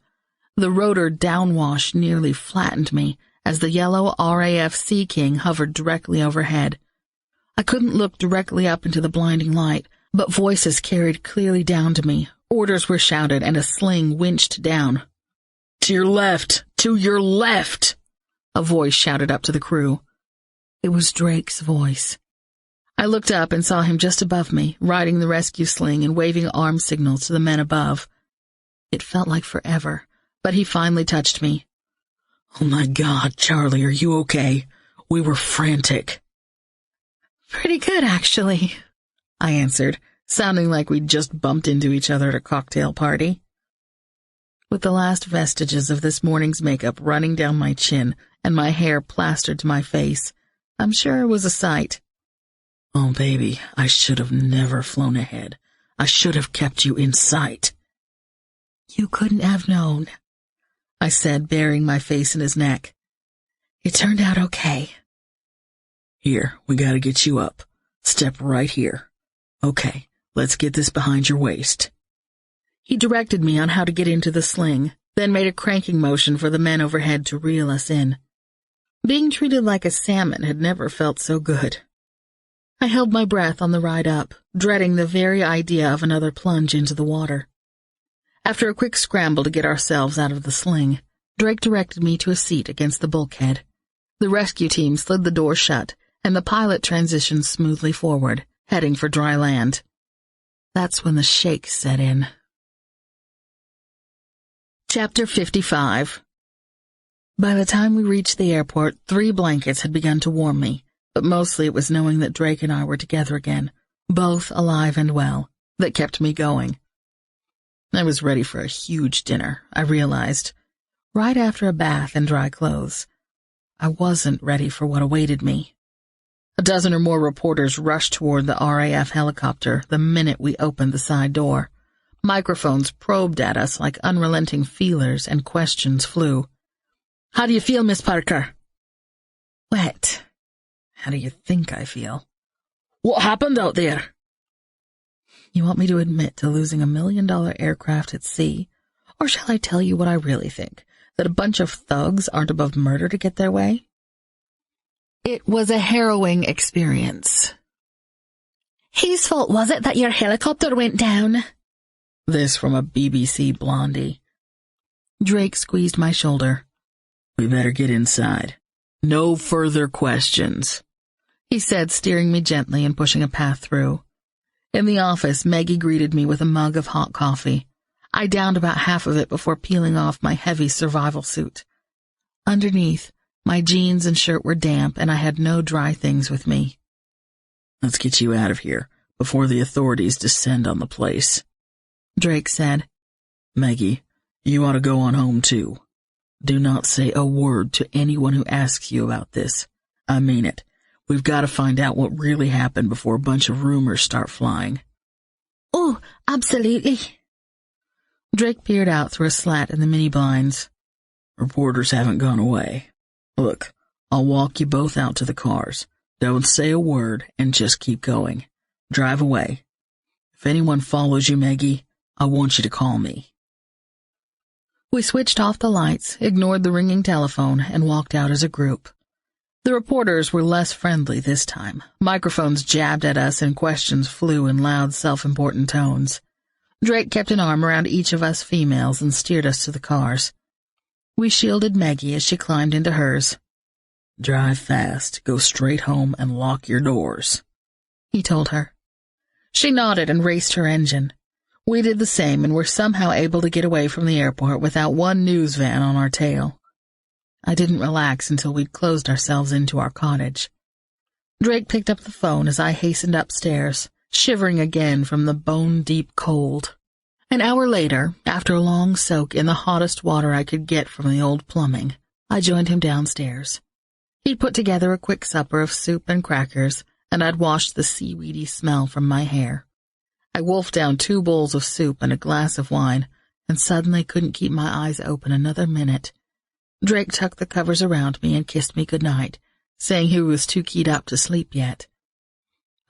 The rotor downwash nearly flattened me as the yellow RAF Sea King hovered directly overhead. I couldn't look directly up into the blinding light, but voices carried clearly down to me. Orders were shouted and a sling winched down. "To your left! To your left!" a voice shouted up to the crew. It was Drake's voice. I looked up and saw him just above me, riding the rescue sling and waving arm signals to the men above. It felt like forever, but he finally touched me. "Oh my God, Charlie, are you okay? We were frantic." "Pretty good, actually," I answered, sounding like we'd just bumped into each other at a cocktail party. With the last vestiges of this morning's makeup running down my chin and my hair plastered to my face, I'm sure it was a sight. "Oh, baby, I should have never flown ahead. I should have kept you in sight." "You couldn't have known," I said, burying my face in his neck. "It turned out okay." "Here, we gotta get you up. Step right here. Okay, let's get this behind your waist." He directed me on how to get into the sling, then made a cranking motion for the men overhead to reel us in. Being treated like a salmon had never felt so good. I held my breath on the ride up, dreading the very idea of another plunge into the water. After a quick scramble to get ourselves out of the sling, Drake directed me to a seat against the bulkhead. The rescue team slid the door shut, and the pilot transitioned smoothly forward, heading for dry land. That's when the shake set in. Chapter 55. By the time we reached the airport, 3 blankets had begun to warm me, but mostly it was knowing that Drake and I were together again, both alive and well, that kept me going. I was ready for a huge dinner, I realized, right after a bath and dry clothes. I wasn't ready for what awaited me. A dozen or more reporters rushed toward the RAF helicopter the minute we opened the side door. Microphones probed at us like unrelenting feelers, and questions flew. "How do you feel, Miss Parker?" "Wet." "How do you think I feel?" "What happened out there?" You want me to admit to losing $1 million aircraft at sea? Or shall I tell you what I really think? That a bunch of thugs aren't above murder to get their way? It was a harrowing experience. "Whose fault was it that your helicopter went down?" This from a BBC blondie. Drake squeezed my shoulder. "We better get inside. No further questions," he said, steering me gently and pushing a path through. In the office, Maggie greeted me with a mug of hot coffee. I downed about half of it before peeling off my heavy survival suit. Underneath, my jeans and shirt were damp, and I had no dry things with me. "Let's get you out of here before the authorities descend on the place," Drake said. "Maggie, you ought to go on home, too. Do not say a word to anyone who asks you about this. I mean it. We've got to find out what really happened before a bunch of rumors start flying." "Oh, absolutely." Drake peered out through a slat in the mini blinds. Reporters haven't gone away. Look, I'll walk you both out to the cars. Don't say a word and just keep going. Drive away. If anyone follows you, Maggie, I want you to call me." We switched off the lights, ignored the ringing telephone, and walked out as a group. The reporters were less friendly this time. Microphones jabbed at us and questions flew in loud, self-important tones. Drake kept an arm around each of us females and steered us to the cars. We shielded Maggie as she climbed into hers. "Drive fast, go straight home, and lock your doors," he told her. She nodded and raced her engine. We did the same and were somehow able to get away from the airport without one news van on our tail. I didn't relax until we'd closed ourselves into our cottage. Drake picked up the phone as I hastened upstairs, shivering again from the bone-deep cold. An hour later, after a long soak in the hottest water I could get from the old plumbing, I joined him downstairs. He'd put together a quick supper of soup and crackers, and I'd washed the seaweedy smell from my hair. I wolfed down 2 bowls of soup and a glass of wine, and suddenly couldn't keep my eyes open another minute. Drake tucked the covers around me and kissed me goodnight, saying he was too keyed up to sleep yet.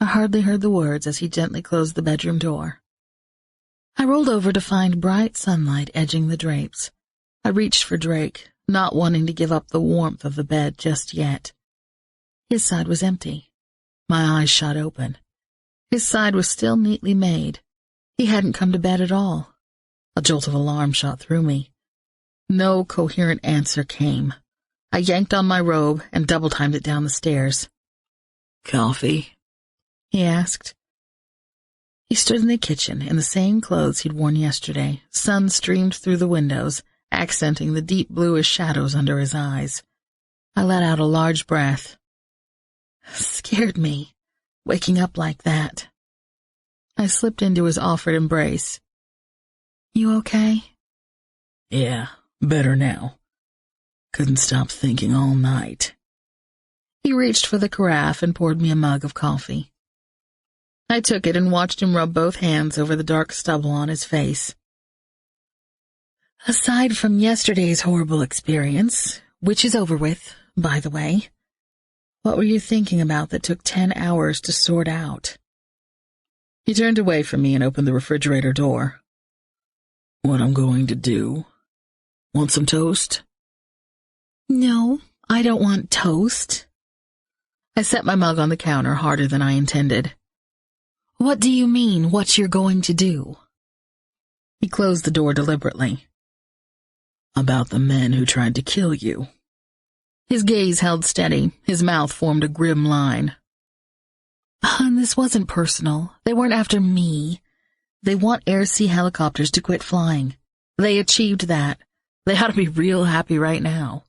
I hardly heard the words as he gently closed the bedroom door. I rolled over to find bright sunlight edging the drapes. I reached for Drake, not wanting to give up the warmth of the bed just yet. His side was empty. My eyes shot open. His side was still neatly made. He hadn't come to bed at all. A jolt of alarm shot through me. No coherent answer came. I yanked on my robe and double-timed it down the stairs. "Coffee?" he asked. He stood in the kitchen in the same clothes he'd worn yesterday. Sun streamed through the windows, accenting the deep bluish shadows under his eyes. I let out a large breath. Scared me, waking up like that. I slipped into his offered embrace. "You okay?" "Yeah, better now. Couldn't stop thinking all night." He reached for the carafe and poured me a mug of coffee. I took it and watched him rub both hands over the dark stubble on his face. "Aside from yesterday's horrible experience, which is over with, by the way, what were you thinking about that took 10 hours to sort out?" He turned away from me and opened the refrigerator door. "What I'm going to do. Want some toast?" "No, I don't want toast." I set my mug on the counter harder than I intended. "What do you mean, what you're going to do?" He closed the door deliberately. "About the men who tried to kill you." His gaze held steady. His mouth formed a grim line. This wasn't personal. They weren't after me. They want air-sea helicopters to quit flying. They achieved that. They ought to be real happy right now."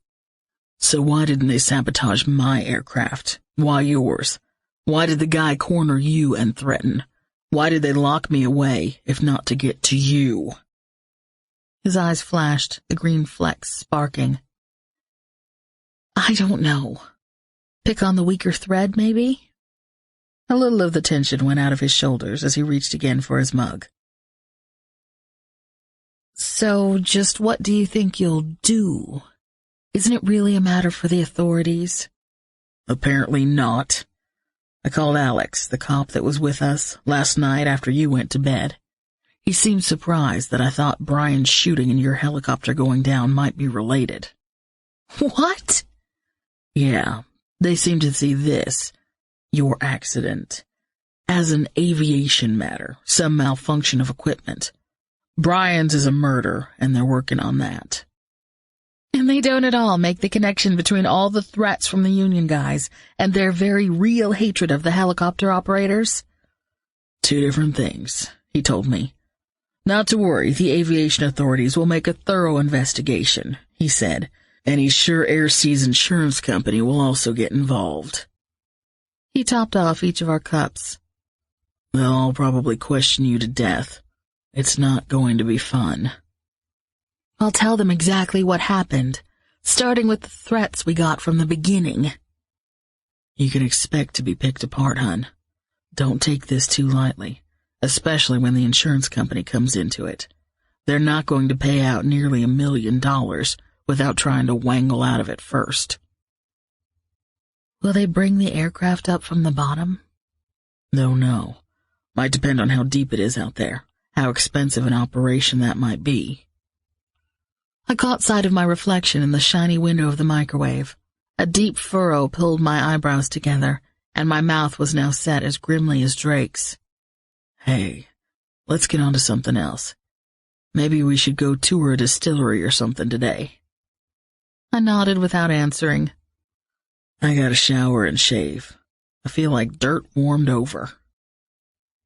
"So why didn't they sabotage my aircraft? Why yours? Why did the guy corner you and threaten? Why did they lock me away, if not to get to you?" His eyes flashed, the green flecks sparking. "I don't know. Pick on the weaker thread, maybe?" A little of the tension went out of his shoulders as he reached again for his mug. "So, just what do you think you'll do? Isn't it really a matter for the authorities?" "Apparently not. I called Alex, the cop that was with us, last night after you went to bed. He seemed surprised that I thought Brian's shooting and your helicopter going down might be related." "What?" "Yeah, they seem to see this, your accident, as an aviation matter, some malfunction of equipment. Brian's is a murder, and they're working on that." And they don't at all make the connection between all the threats from the union guys and their very real hatred of the helicopter operators? "2 different things," he told me. "Not to worry, the aviation authorities will make a thorough investigation," he said, "and he's sure AirSea's insurance company will also get involved." He topped off each of our cups. "They'll all probably question you to death. It's not going to be fun." "I'll tell them exactly what happened, starting with the threats we got from the beginning." "You can expect to be picked apart, hun. Don't take this too lightly, especially when the insurance company comes into it. They're not going to pay out nearly $1 million without trying to wangle out of it first. Will they bring the aircraft up from the bottom? No. Might depend on how deep it is out there, how expensive an operation that might be. I caught sight of my reflection in the shiny window of the microwave. A deep furrow pulled my eyebrows together, and my mouth was now set as grimly as Drake's. Hey, let's get on to something else. Maybe we should go tour a distillery or something today. I nodded without answering. I gotta shower and shave. I feel like dirt warmed over.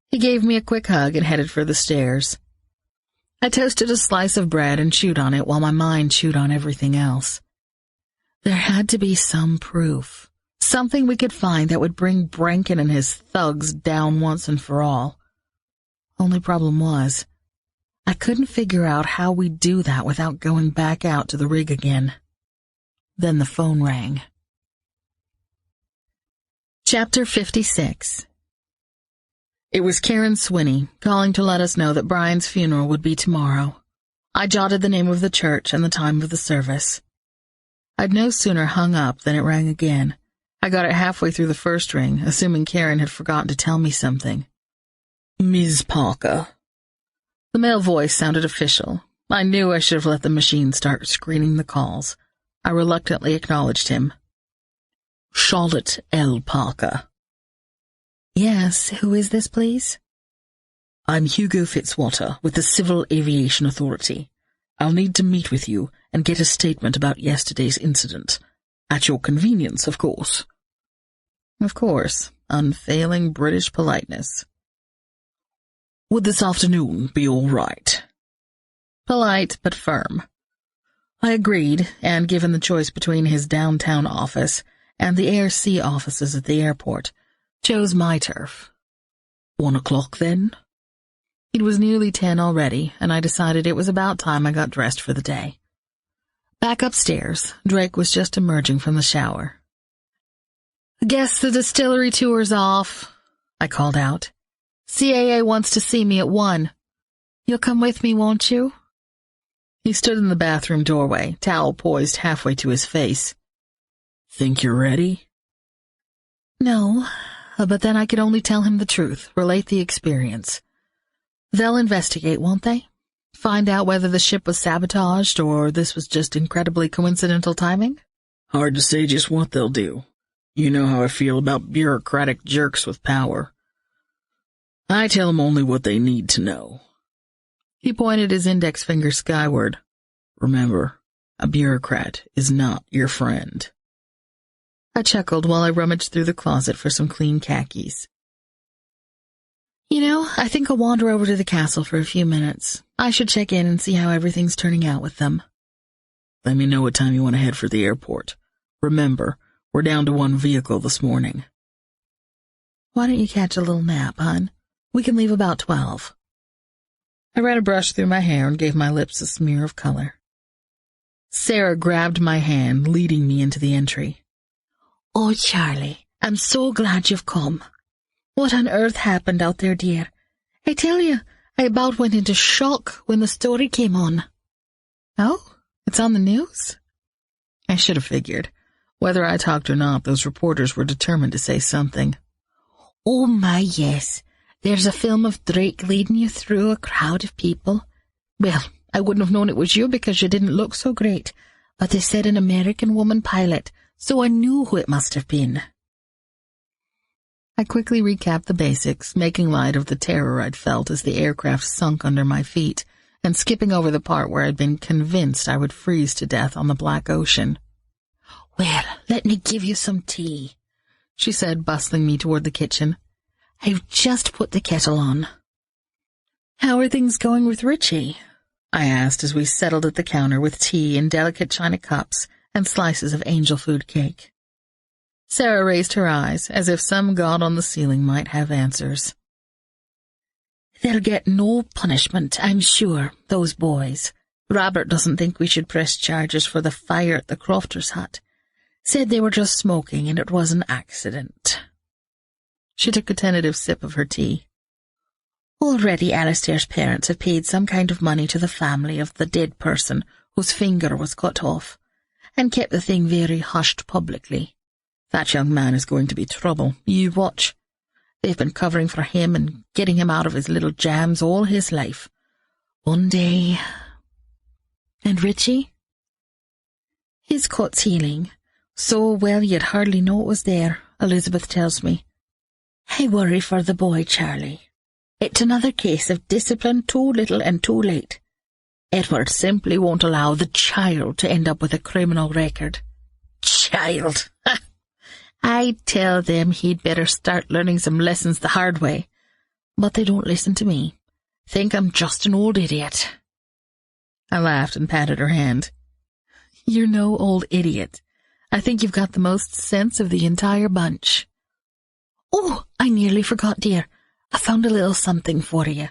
He gave me a quick hug and headed for the stairs. I toasted a slice of bread and chewed on it while my mind chewed on everything else. There had to be some proof, something we could find that would bring Brankin and his thugs down once and for all. Only problem was, I couldn't figure out how we'd do that without going back out to the rig again. Then the phone rang. Chapter 56. It was Karen Swinney, calling to let us know that Brian's funeral would be tomorrow. I jotted the name of the church and the time of the service. I'd no sooner hung up than it rang again. I got it halfway through the first ring, assuming Karen had forgotten to tell me something. Ms. Parker. The male voice sounded official. I knew I should have let the machine start screening the calls. I reluctantly acknowledged him. Charlotte L. Parker. Yes, who is this, please? I'm Hugo Fitzwater with the Civil Aviation Authority. I'll need to meet with you and get a statement about yesterday's incident. At your convenience, of course. Of course. Unfailing British politeness. Would this afternoon be all right? Polite but firm. I agreed, and given the choice between his downtown office and the air-sea offices at the airport, chose my turf. 1 o'clock, then? It was nearly 10 already, and I decided it was about time I got dressed for the day. Back upstairs, Drake was just emerging from the shower. "Guess the distillery tour's off," I called out. "CAA wants to see me at 1. You'll come with me, won't you?" He stood in the bathroom doorway, towel poised halfway to his face. "Think you're ready?" No, but then I could only tell him the truth, relate the experience. They'll investigate, won't they? Find out whether the ship was sabotaged or this was just incredibly coincidental timing? Hard to say just what they'll do. You know how I feel about bureaucratic jerks with power. I tell them only what they need to know. He pointed his index finger skyward. Remember, a bureaucrat is not your friend. I chuckled while I rummaged through the closet for some clean khakis. I think I'll wander over to the castle for a few minutes. I should check in and see how everything's turning out with them. Let me know what time you want to head for the airport. Remember, we're down to 1 vehicle this morning. Why don't you catch a little nap, hon? We can leave about 12. I ran a brush through my hair and gave my lips a smear of color. Sarah grabbed my hand, leading me into the entry. "Oh, Charlie, I'm so glad you've come. What on earth happened out there, dear? I tell you, I about went into shock when the story came on." "Oh, it's on the news?" I should have figured. Whether I talked or not, those reporters were determined to say something. "Oh my, yes. There's a film of Drake leading you through a crowd of people. Well, I wouldn't have known it was you because you didn't look so great, but they said an American woman pilot, so I knew who it must have been." I quickly recapped the basics, making light of the terror I'd felt as the aircraft sunk under my feet, and skipping over the part where I'd been convinced I would freeze to death on the Black Ocean. "Well, let me give you some tea," she said, bustling me toward the kitchen. "I've just put the kettle on." "How are things going with Richie?" I asked as we settled at the counter with tea in delicate china cups and slices of angel food cake. Sarah raised her eyes, as if some god on the ceiling might have answers. "They'll get no punishment, I'm sure, those boys. Robert doesn't think we should press charges for the fire at the Crofters' hut. Said they were just smoking and it was an accident." She took a tentative sip of her tea. "Already Alistair's parents have paid some kind of money to the family of the dead person whose finger was cut off, and kept the thing very hushed publicly. That young man is going to be trouble. You watch. They've been covering for him and getting him out of his little jams all his life. One day... And Richie? His cut's healing. So well you'd hardly know it was there, Elizabeth tells me. I worry for the boy, Charlie. It's another case of discipline too little and too late. Edward simply won't allow the child to end up with a criminal record. Child! I tell them he'd better start learning some lessons the hard way. But they don't listen to me. Think I'm just an old idiot. I laughed and patted her hand. You're no old idiot. I think you've got the most sense of the entire bunch. Oh, I nearly forgot, dear. I found a little something for you.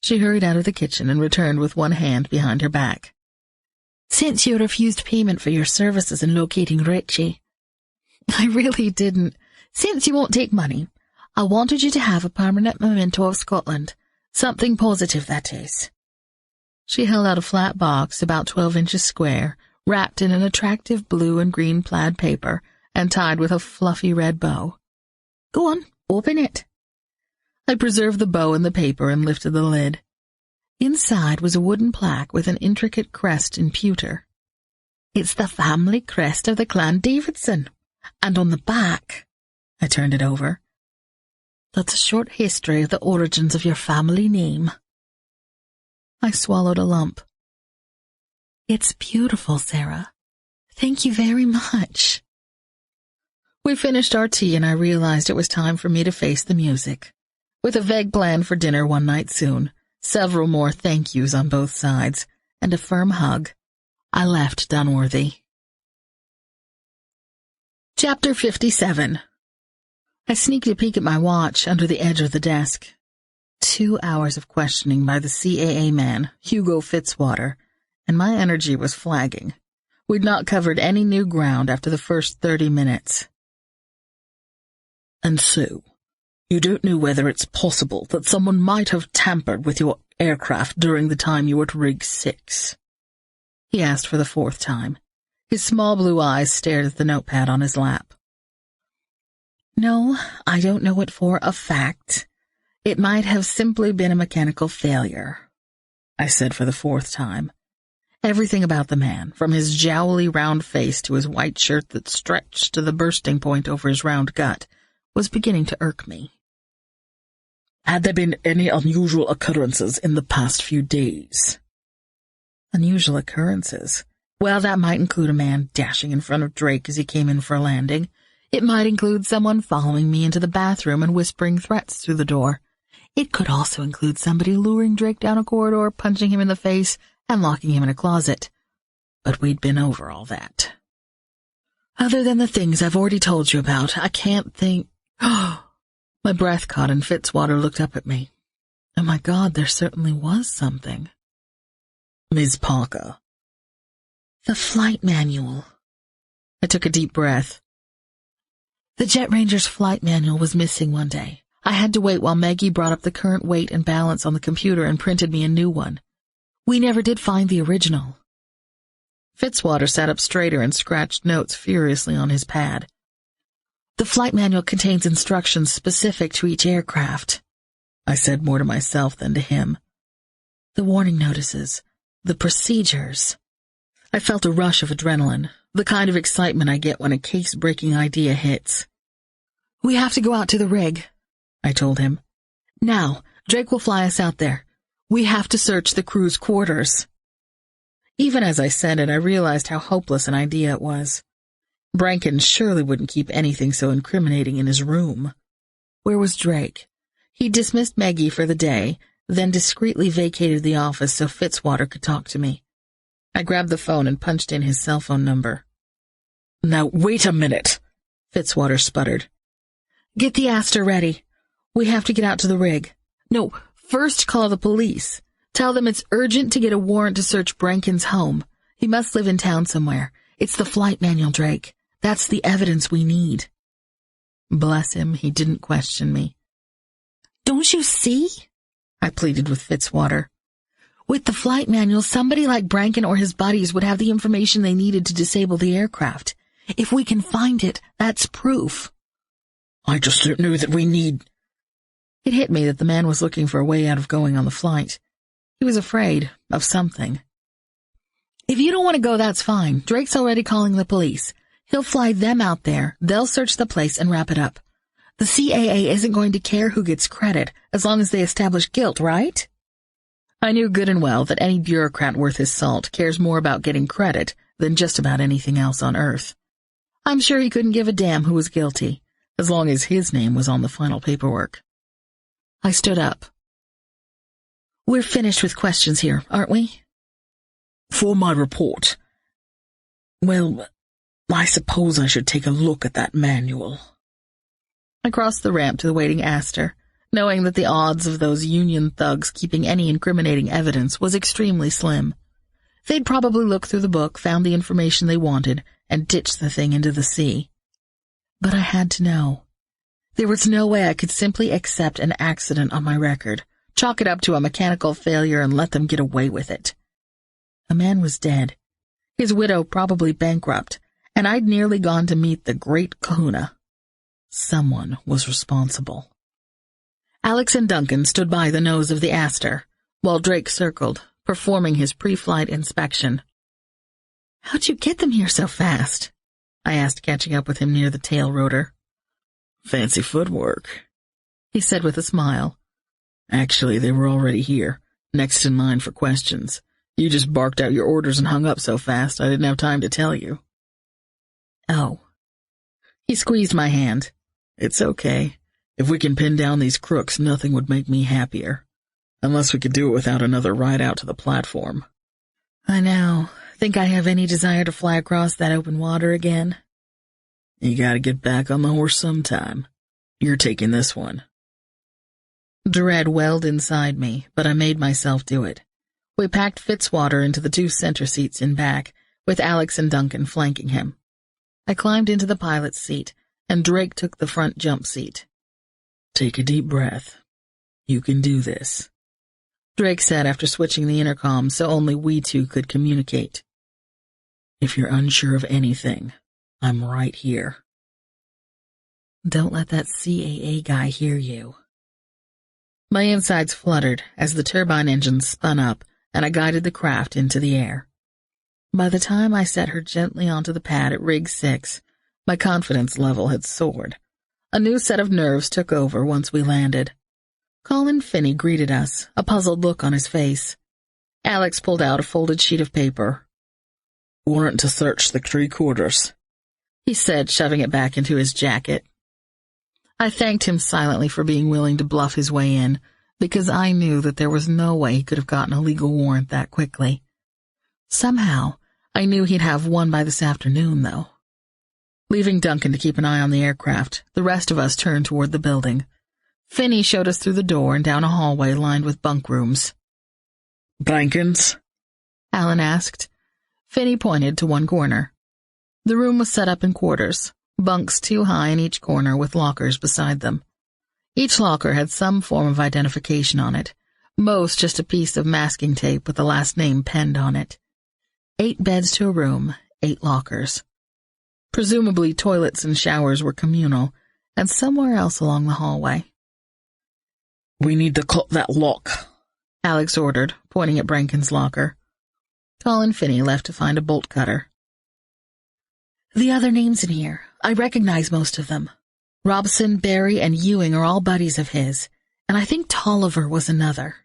She hurried out of the kitchen and returned with one hand behind her back. Since you refused payment for your services in locating Richie. I really didn't. Since you won't take money, I wanted you to have a permanent memento of Scotland. Something positive, that is. She held out a flat box about 12 inches square, wrapped in an attractive blue and green plaid paper and tied with a fluffy red bow. Go on, open it. I preserved the bow in the paper and lifted the lid. Inside was a wooden plaque with an intricate crest in pewter. It's the family crest of the Clan Davidson. And on the back, I turned it over, that's a short history of the origins of your family name. I swallowed a lump. It's beautiful, Sarah. Thank you very much. We finished our tea and I realized it was time for me to face the music. With a vague plan for dinner one night soon, several more thank yous on both sides, and a firm hug, I left Dunworthy. Chapter 57. I sneaked a peek at my watch under the edge of the desk. 2 hours of questioning by the CAA man, Hugo Fitzwater, and my energy was flagging. We'd not covered any new ground after the first 30 minutes. And so, you don't know whether it's possible that someone might have tampered with your aircraft during the time you were at Rig 6? He asked for the 4th time. His small blue eyes stared at the notepad on his lap. No, I don't know it for a fact. It might have simply been a mechanical failure, I said for the 4th time. Everything about the man, from his jowly round face to his white shirt that stretched to the bursting point over his round gut, was beginning to irk me. Had there been any unusual occurrences in the past few days? Unusual occurrences? Well, that might include a man dashing in front of Drake as he came in for a landing. It might include someone following me into the bathroom and whispering threats through the door. It could also include somebody luring Drake down a corridor, punching him in the face, and locking him in a closet. But we'd been over all that. Other than the things I've already told you about, I can't think... My breath caught and Fitzwater looked up at me. Oh my God, there certainly was something. Ms. Parker. The flight manual. I took a deep breath. The Jet Ranger's flight manual was missing one day. I had to wait while Maggie brought up the current weight and balance on the computer and printed me a new one. We never did find the original. Fitzwater sat up straighter and scratched notes furiously on his pad. The flight manual contains instructions specific to each aircraft, I said more to myself than to him. The warning notices, the procedures. I felt a rush of adrenaline, the kind of excitement I get when a case-breaking idea hits. We have to go out to the rig, I told him. Now, Drake will fly us out there. We have to search the crew's quarters. Even as I said it, I realized how hopeless an idea it was. Brankin surely wouldn't keep anything so incriminating in his room. Where was Drake? He dismissed Maggie for the day, then discreetly vacated the office so Fitzwater could talk to me. I grabbed the phone and punched in his cell phone number. Now, wait a minute, Fitzwater sputtered. Get the Aster ready. We have to get out to the rig. No, first call the police. Tell them it's urgent to get a warrant to search Brankin's home. He must live in town somewhere. It's the flight manual, Drake. That's the evidence we need. Bless him, he didn't question me. Don't you see? I pleaded with Fitzwater. With the flight manual, somebody like Brankin or his buddies would have the information they needed to disable the aircraft. If we can find it, that's proof. I just don't know that we need... It hit me that the man was looking for a way out of going on the flight. He was afraid of something. If you don't want to go, that's fine. Drake's already calling the police. He'll fly them out there, they'll search the place and wrap it up. The CAA isn't going to care who gets credit, as long as they establish guilt, right? I knew good and well that any bureaucrat worth his salt cares more about getting credit than just about anything else on Earth. I'm sure he couldn't give a damn who was guilty, as long as his name was on the final paperwork. I stood up. We're finished with questions here, aren't we? For my report. Well, I suppose I should take a look at that manual. I crossed the ramp to the waiting Aster, knowing that the odds of those Union thugs keeping any incriminating evidence was extremely slim. They'd probably looked through the book, found the information they wanted, and ditched the thing into the sea. But I had to know. There was no way I could simply accept an accident on my record, chalk it up to a mechanical failure, and let them get away with it. A man was dead, his widow probably bankrupt, and I'd nearly gone to meet the great kahuna. Someone was responsible. Alex and Duncan stood by the nose of the Aster, while Drake circled, performing his pre-flight inspection. How'd you get them here so fast? I asked, catching up with him near the tail rotor. Fancy footwork, he said with a smile. Actually, they were already here, next in line for questions. You just barked out your orders and hung up so fast I didn't have time to tell you. Oh. He squeezed my hand. It's okay. If we can pin down these crooks, nothing would make me happier. Unless we could do it without another ride out to the platform. I know. Think I have any desire to fly across that open water again? You gotta get back on the horse sometime. You're taking this one. Dread welled inside me, but I made myself do it. We packed Fitzwater into the 2 center seats in back, with Alex and Duncan flanking him. I climbed into the pilot's seat, and Drake took the front jump seat. Take a deep breath. You can do this, Drake said after switching the intercom so only we two could communicate. If you're unsure of anything, I'm right here. Don't let that CAA guy hear you. My insides fluttered as the turbine engines spun up and I guided the craft into the air. By the time I set her gently onto the pad at Rig 6, my confidence level had soared. A new set of nerves took over once we landed. Colin Finney greeted us, a puzzled look on his face. Alex pulled out a folded sheet of paper. Warrant to search the 3 quarters, he said, shoving it back into his jacket. I thanked him silently for being willing to bluff his way in, because I knew that there was no way he could have gotten a legal warrant that quickly. Somehow, I knew he'd have one by this afternoon, though. Leaving Duncan to keep an eye on the aircraft, the rest of us turned toward the building. Finney showed us through the door and down a hallway lined with bunk rooms. Blankins? Alan asked. Finney pointed to one corner. The room was set up in quarters, bunks 2 high in each corner with lockers beside them. Each locker had some form of identification on it, most just a piece of masking tape with the last name penned on it. 8 beds to a room, 8 lockers. Presumably toilets and showers were communal, and somewhere else along the hallway. We need to cut that lock, Alex ordered, pointing at Brankin's locker. Colin Finney left to find a bolt cutter. The other names in here, I recognize most of them. Robson, Barry, and Ewing are all buddies of his, and I think Tolliver was another.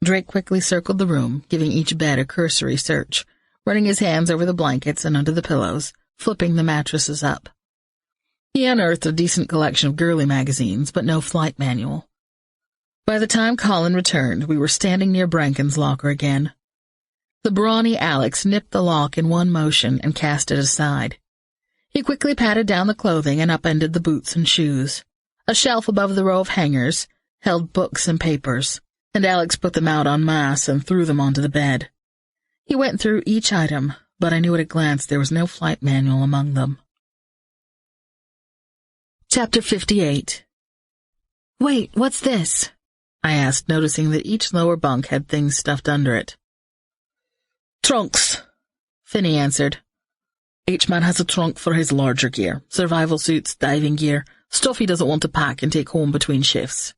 Drake quickly circled the room, giving each bed a cursory search, running his hands over the blankets and under the pillows, flipping the mattresses up. He unearthed a decent collection of girly magazines, but no flight manual. By the time Colin returned, we were standing near Brankin's locker again. The brawny Alex nipped the lock in one motion and cast it aside. He quickly patted down the clothing and upended the boots and shoes. A shelf above the row of hangers held books and papers, and Alex put them out en masse and threw them onto the bed. He went through each item, but I knew at a glance there was no flight manual among them. Chapter 58. Wait, what's this? I asked, noticing that each lower bunk had things stuffed under it. Trunks, Finney answered. Each man has a trunk for his larger gear, survival suits, diving gear, stuff he doesn't want to pack and take home between shifts.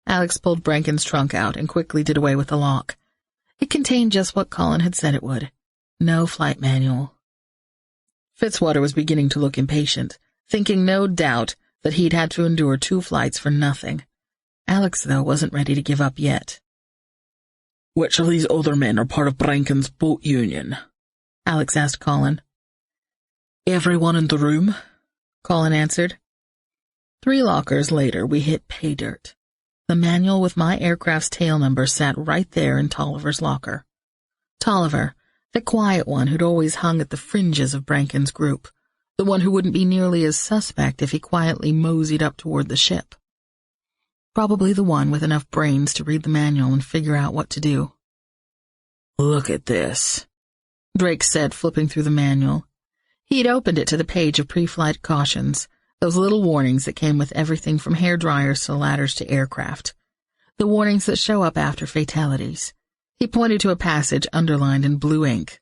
Alex pulled Branken's trunk out and quickly did away with the lock. It contained just what Colin had said it would. No flight manual. Fitzwater was beginning to look impatient, thinking no doubt that he'd had to endure 2 flights for nothing. Alex, though, wasn't ready to give up yet. Which of these other men are part of Branken's boat union? Alex asked Colin. Everyone in the room, Colin answered. 3 lockers later, we hit pay dirt. The manual with my aircraft's tail number sat right there in Tolliver's locker. Tolliver, the quiet one who'd always hung at the fringes of Branken's group, the one who wouldn't be nearly as suspect if he quietly moseyed up toward the ship. Probably the one with enough brains to read the manual and figure out what to do. Look at this, Drake said, flipping through the manual. He'd opened it to the page of pre-flight cautions, those little warnings that came with everything from hair dryers to ladders to aircraft. The warnings that show up after fatalities. He pointed to a passage underlined in blue ink.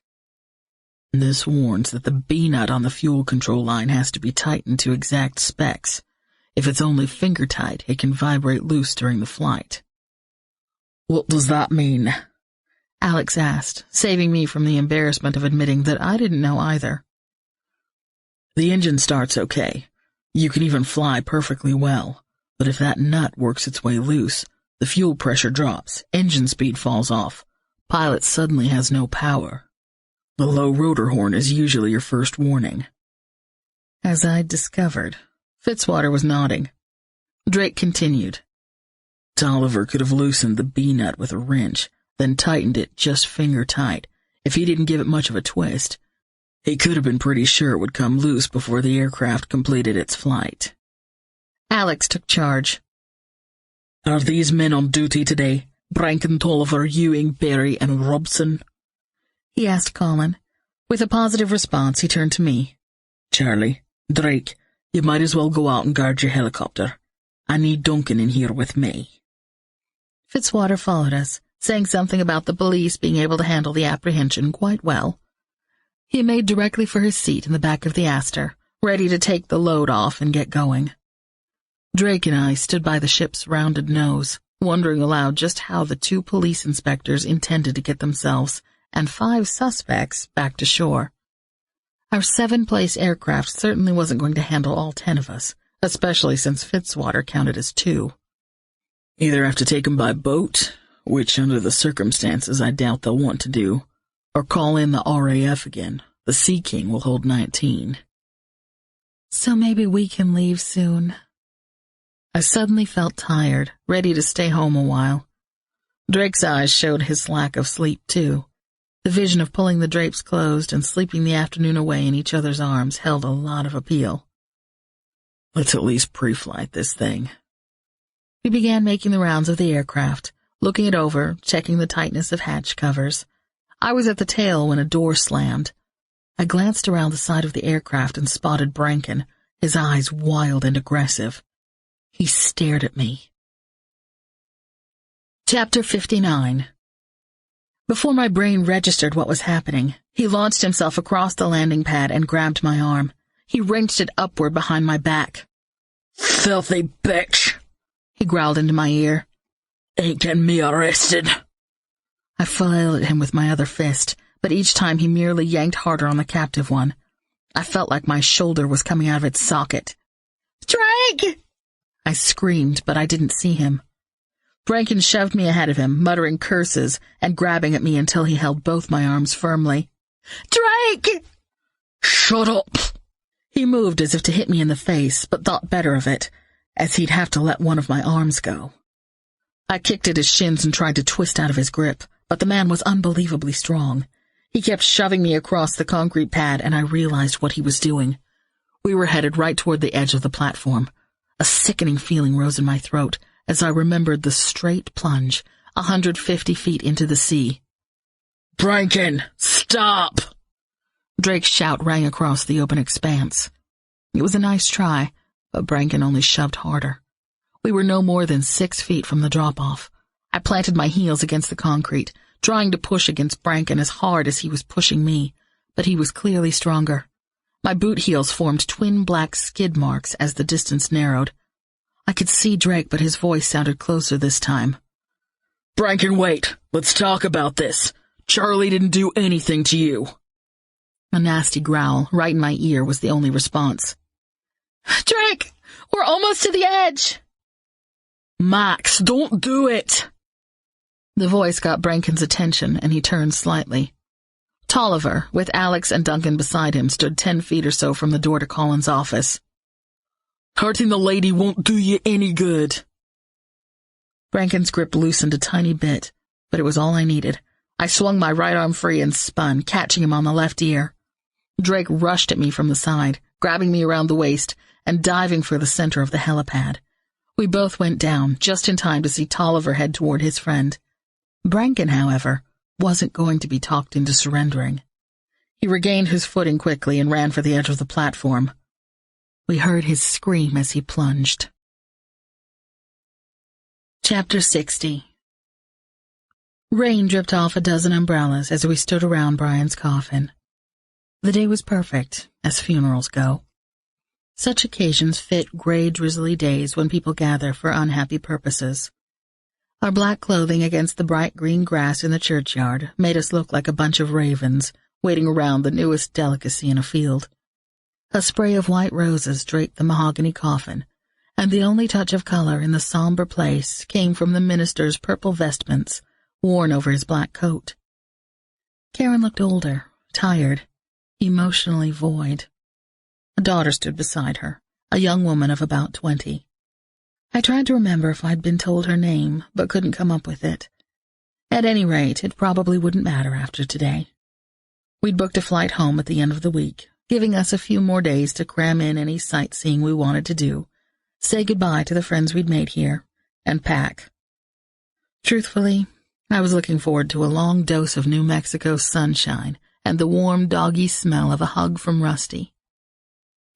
This warns that the B-nut on the fuel control line has to be tightened to exact specs. If it's only finger tight, it can vibrate loose during the flight. What does that mean? Alex asked, saving me from the embarrassment of admitting that I didn't know either. The engine starts okay. You can even fly perfectly well. But if that nut works its way loose, the fuel pressure drops, engine speed falls off. Pilot suddenly has no power. The low rotor horn is usually your first warning. As I'd discovered. Fitzwater was nodding. Drake continued. Tolliver could have loosened the B-nut with a wrench, then tightened it just finger tight. If he didn't give it much of a twist, he could have been pretty sure it would come loose before the aircraft completed its flight. Alex took charge. Are these men on duty today? Branken, Tolliver, Ewing, Berry, and Robson? He asked Colin. With a positive response, he turned to me. Charlie, Drake, you might as well go out and guard your helicopter. I need Duncan in here with me. Fitzwater followed us, saying something about the police being able to handle the apprehension quite well. He made directly for his seat in the back of the Aster, ready to take the load off and get going. Drake and I stood by the ship's rounded nose, wondering aloud just how the 2 police inspectors intended to get themselves and 5 suspects back to shore. Our 7-place aircraft certainly wasn't going to handle all 10 of us, especially since Fitzwater counted as 2. Either have to take them by boat, which under the circumstances I doubt they'll want to do, or call in the RAF again. The Sea King will hold 19. So maybe we can leave soon. I suddenly felt tired, ready to stay home a while. Drake's eyes showed his lack of sleep, too. The vision of pulling the drapes closed and sleeping the afternoon away in each other's arms held a lot of appeal. Let's at least pre-flight this thing. We began making the rounds of the aircraft, looking it over, checking the tightness of hatch covers. I was at the tail when a door slammed. I glanced around the side of the aircraft and spotted Branken, his eyes wild and aggressive. He stared at me. Chapter 59. Before my brain registered what was happening, he launched himself across the landing pad and grabbed my arm. He wrenched it upward behind my back. "Filthy bitch," he growled into my ear. "Ain't getting me arrested." I flailed at him with my other fist, but each time he merely yanked harder on the captive one. I felt like my shoulder was coming out of its socket. "Drake!" I screamed, but I didn't see him. Branken shoved me ahead of him, muttering curses and grabbing at me until he held both my arms firmly. "Drake!" "Shut up!" He moved as if to hit me in the face, but thought better of it, as he'd have to let one of my arms go. I kicked at his shins and tried to twist out of his grip, but the man was unbelievably strong. He kept shoving me across the concrete pad, and I realized what he was doing. We were headed right toward the edge of the platform. A sickening feeling rose in my throat as I remembered the straight plunge, 150 feet into the sea. "Branken, stop!" Drake's shout rang across the open expanse. It was a nice try, but Branken only shoved harder. We were no more than 6 feet from the drop-off. I planted my heels against the concrete, trying to push against Brankin as hard as he was pushing me, but he was clearly stronger. My boot heels formed twin black skid marks as the distance narrowed. I could see Drake, but his voice sounded closer this time. Brankin, wait. Let's talk about this. Charlie didn't do anything to you. A nasty growl right in my ear was the only response. Drake, we're almost to the edge. Max, don't do it. The voice got Brankin's attention, and he turned slightly. Tolliver, with Alex and Duncan beside him, stood 10 feet or so from the door to Colin's office. Hurting the lady won't do you any good. Brankin's grip loosened a tiny bit, but it was all I needed. I swung my right arm free and spun, catching him on the left ear. Drake rushed at me from the side, grabbing me around the waist and diving for the center of the helipad. We both went down, just in time to see Tolliver head toward his friend. Brankin, however, wasn't going to be talked into surrendering. He regained his footing quickly and ran for the edge of the platform. We heard his scream as he plunged. Chapter 60. Rain dripped off a dozen umbrellas as we stood around Brian's coffin. The day was perfect, as funerals go. Such occasions fit gray, drizzly days when people gather for unhappy purposes. Our black clothing against the bright green grass in the churchyard made us look like a bunch of ravens waiting around the newest delicacy in a field. A spray of white roses draped the mahogany coffin, and the only touch of color in the somber place came from the minister's purple vestments worn over his black coat. Karen looked older, tired, emotionally void. A daughter stood beside her, a young woman of about 20. I tried to remember if I'd been told her name, but couldn't come up with it. At any rate, it probably wouldn't matter after today. We'd booked a flight home at the end of the week, giving us a few more days to cram in any sightseeing we wanted to do, say goodbye to the friends we'd made here, and pack. Truthfully, I was looking forward to a long dose of New Mexico sunshine and the warm, doggy smell of a hug from Rusty.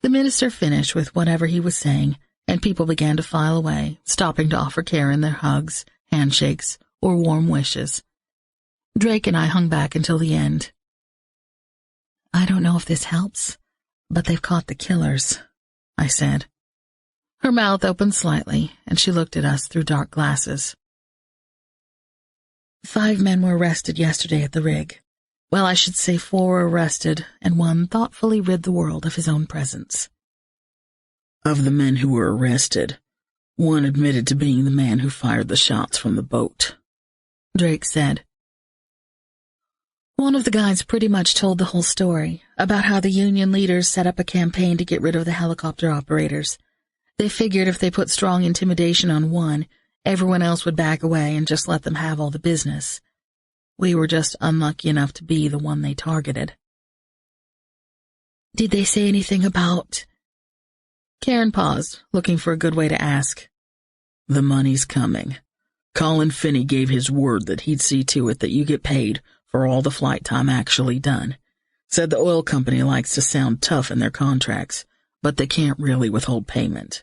The minister finished with whatever he was saying, and people began to file away, stopping to offer Karen their hugs, handshakes, or warm wishes. Drake and I hung back until the end. I don't know if this helps, but they've caught the killers, I said. Her mouth opened slightly, and she looked at us through dark glasses. 5 men were arrested yesterday at the rig. Well, I should say 4 were arrested, and 1 thoughtfully rid the world of his own presence. Of the men who were arrested, 1 admitted to being the man who fired the shots from the boat, Drake said. One of the guys pretty much told the whole story, about how the union leaders set up a campaign to get rid of the helicopter operators. They figured if they put strong intimidation on 1, everyone else would back away and just let them have all the business. We were just unlucky enough to be the one they targeted. Did they say anything about... Karen paused, looking for a good way to ask. The money's coming. Colin Finney gave his word that he'd see to it that you get paid for all the flight time actually done. Said the oil company likes to sound tough in their contracts, but they can't really withhold payment.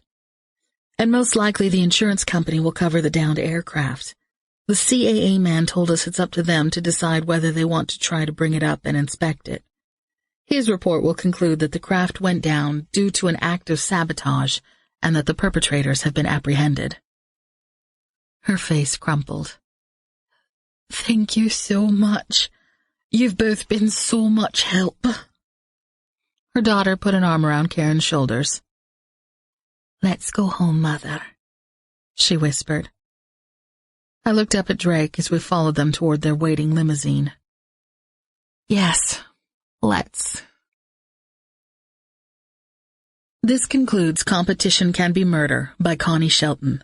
And most likely the insurance company will cover the downed aircraft. The CAA man told us it's up to them to decide whether they want to try to bring it up and inspect it. His report will conclude that the craft went down due to an act of sabotage and that the perpetrators have been apprehended. Her face crumpled. Thank you so much. You've both been so much help. Her daughter put an arm around Karen's shoulders. Let's go home, Mother, she whispered. I looked up at Drake as we followed them toward their waiting limousine. Yes, let's. This concludes Competition Can Be Murder by Connie Shelton.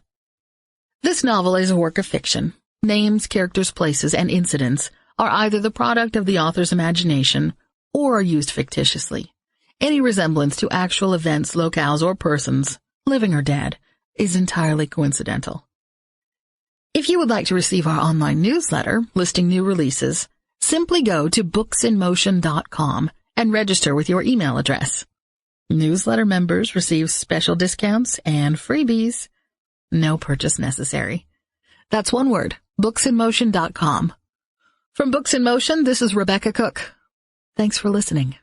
This novel is a work of fiction. Names, characters, places, and incidents are either the product of the author's imagination or are used fictitiously. Any resemblance to actual events, locales, or persons, living or dead, is entirely coincidental. If you would like to receive our online newsletter listing new releases, simply go to booksinmotion.com and register with your email address. Newsletter members receive special discounts and freebies. No purchase necessary. That's one word, booksinmotion.com. From Books in Motion, this is Rebecca Cook. Thanks for listening.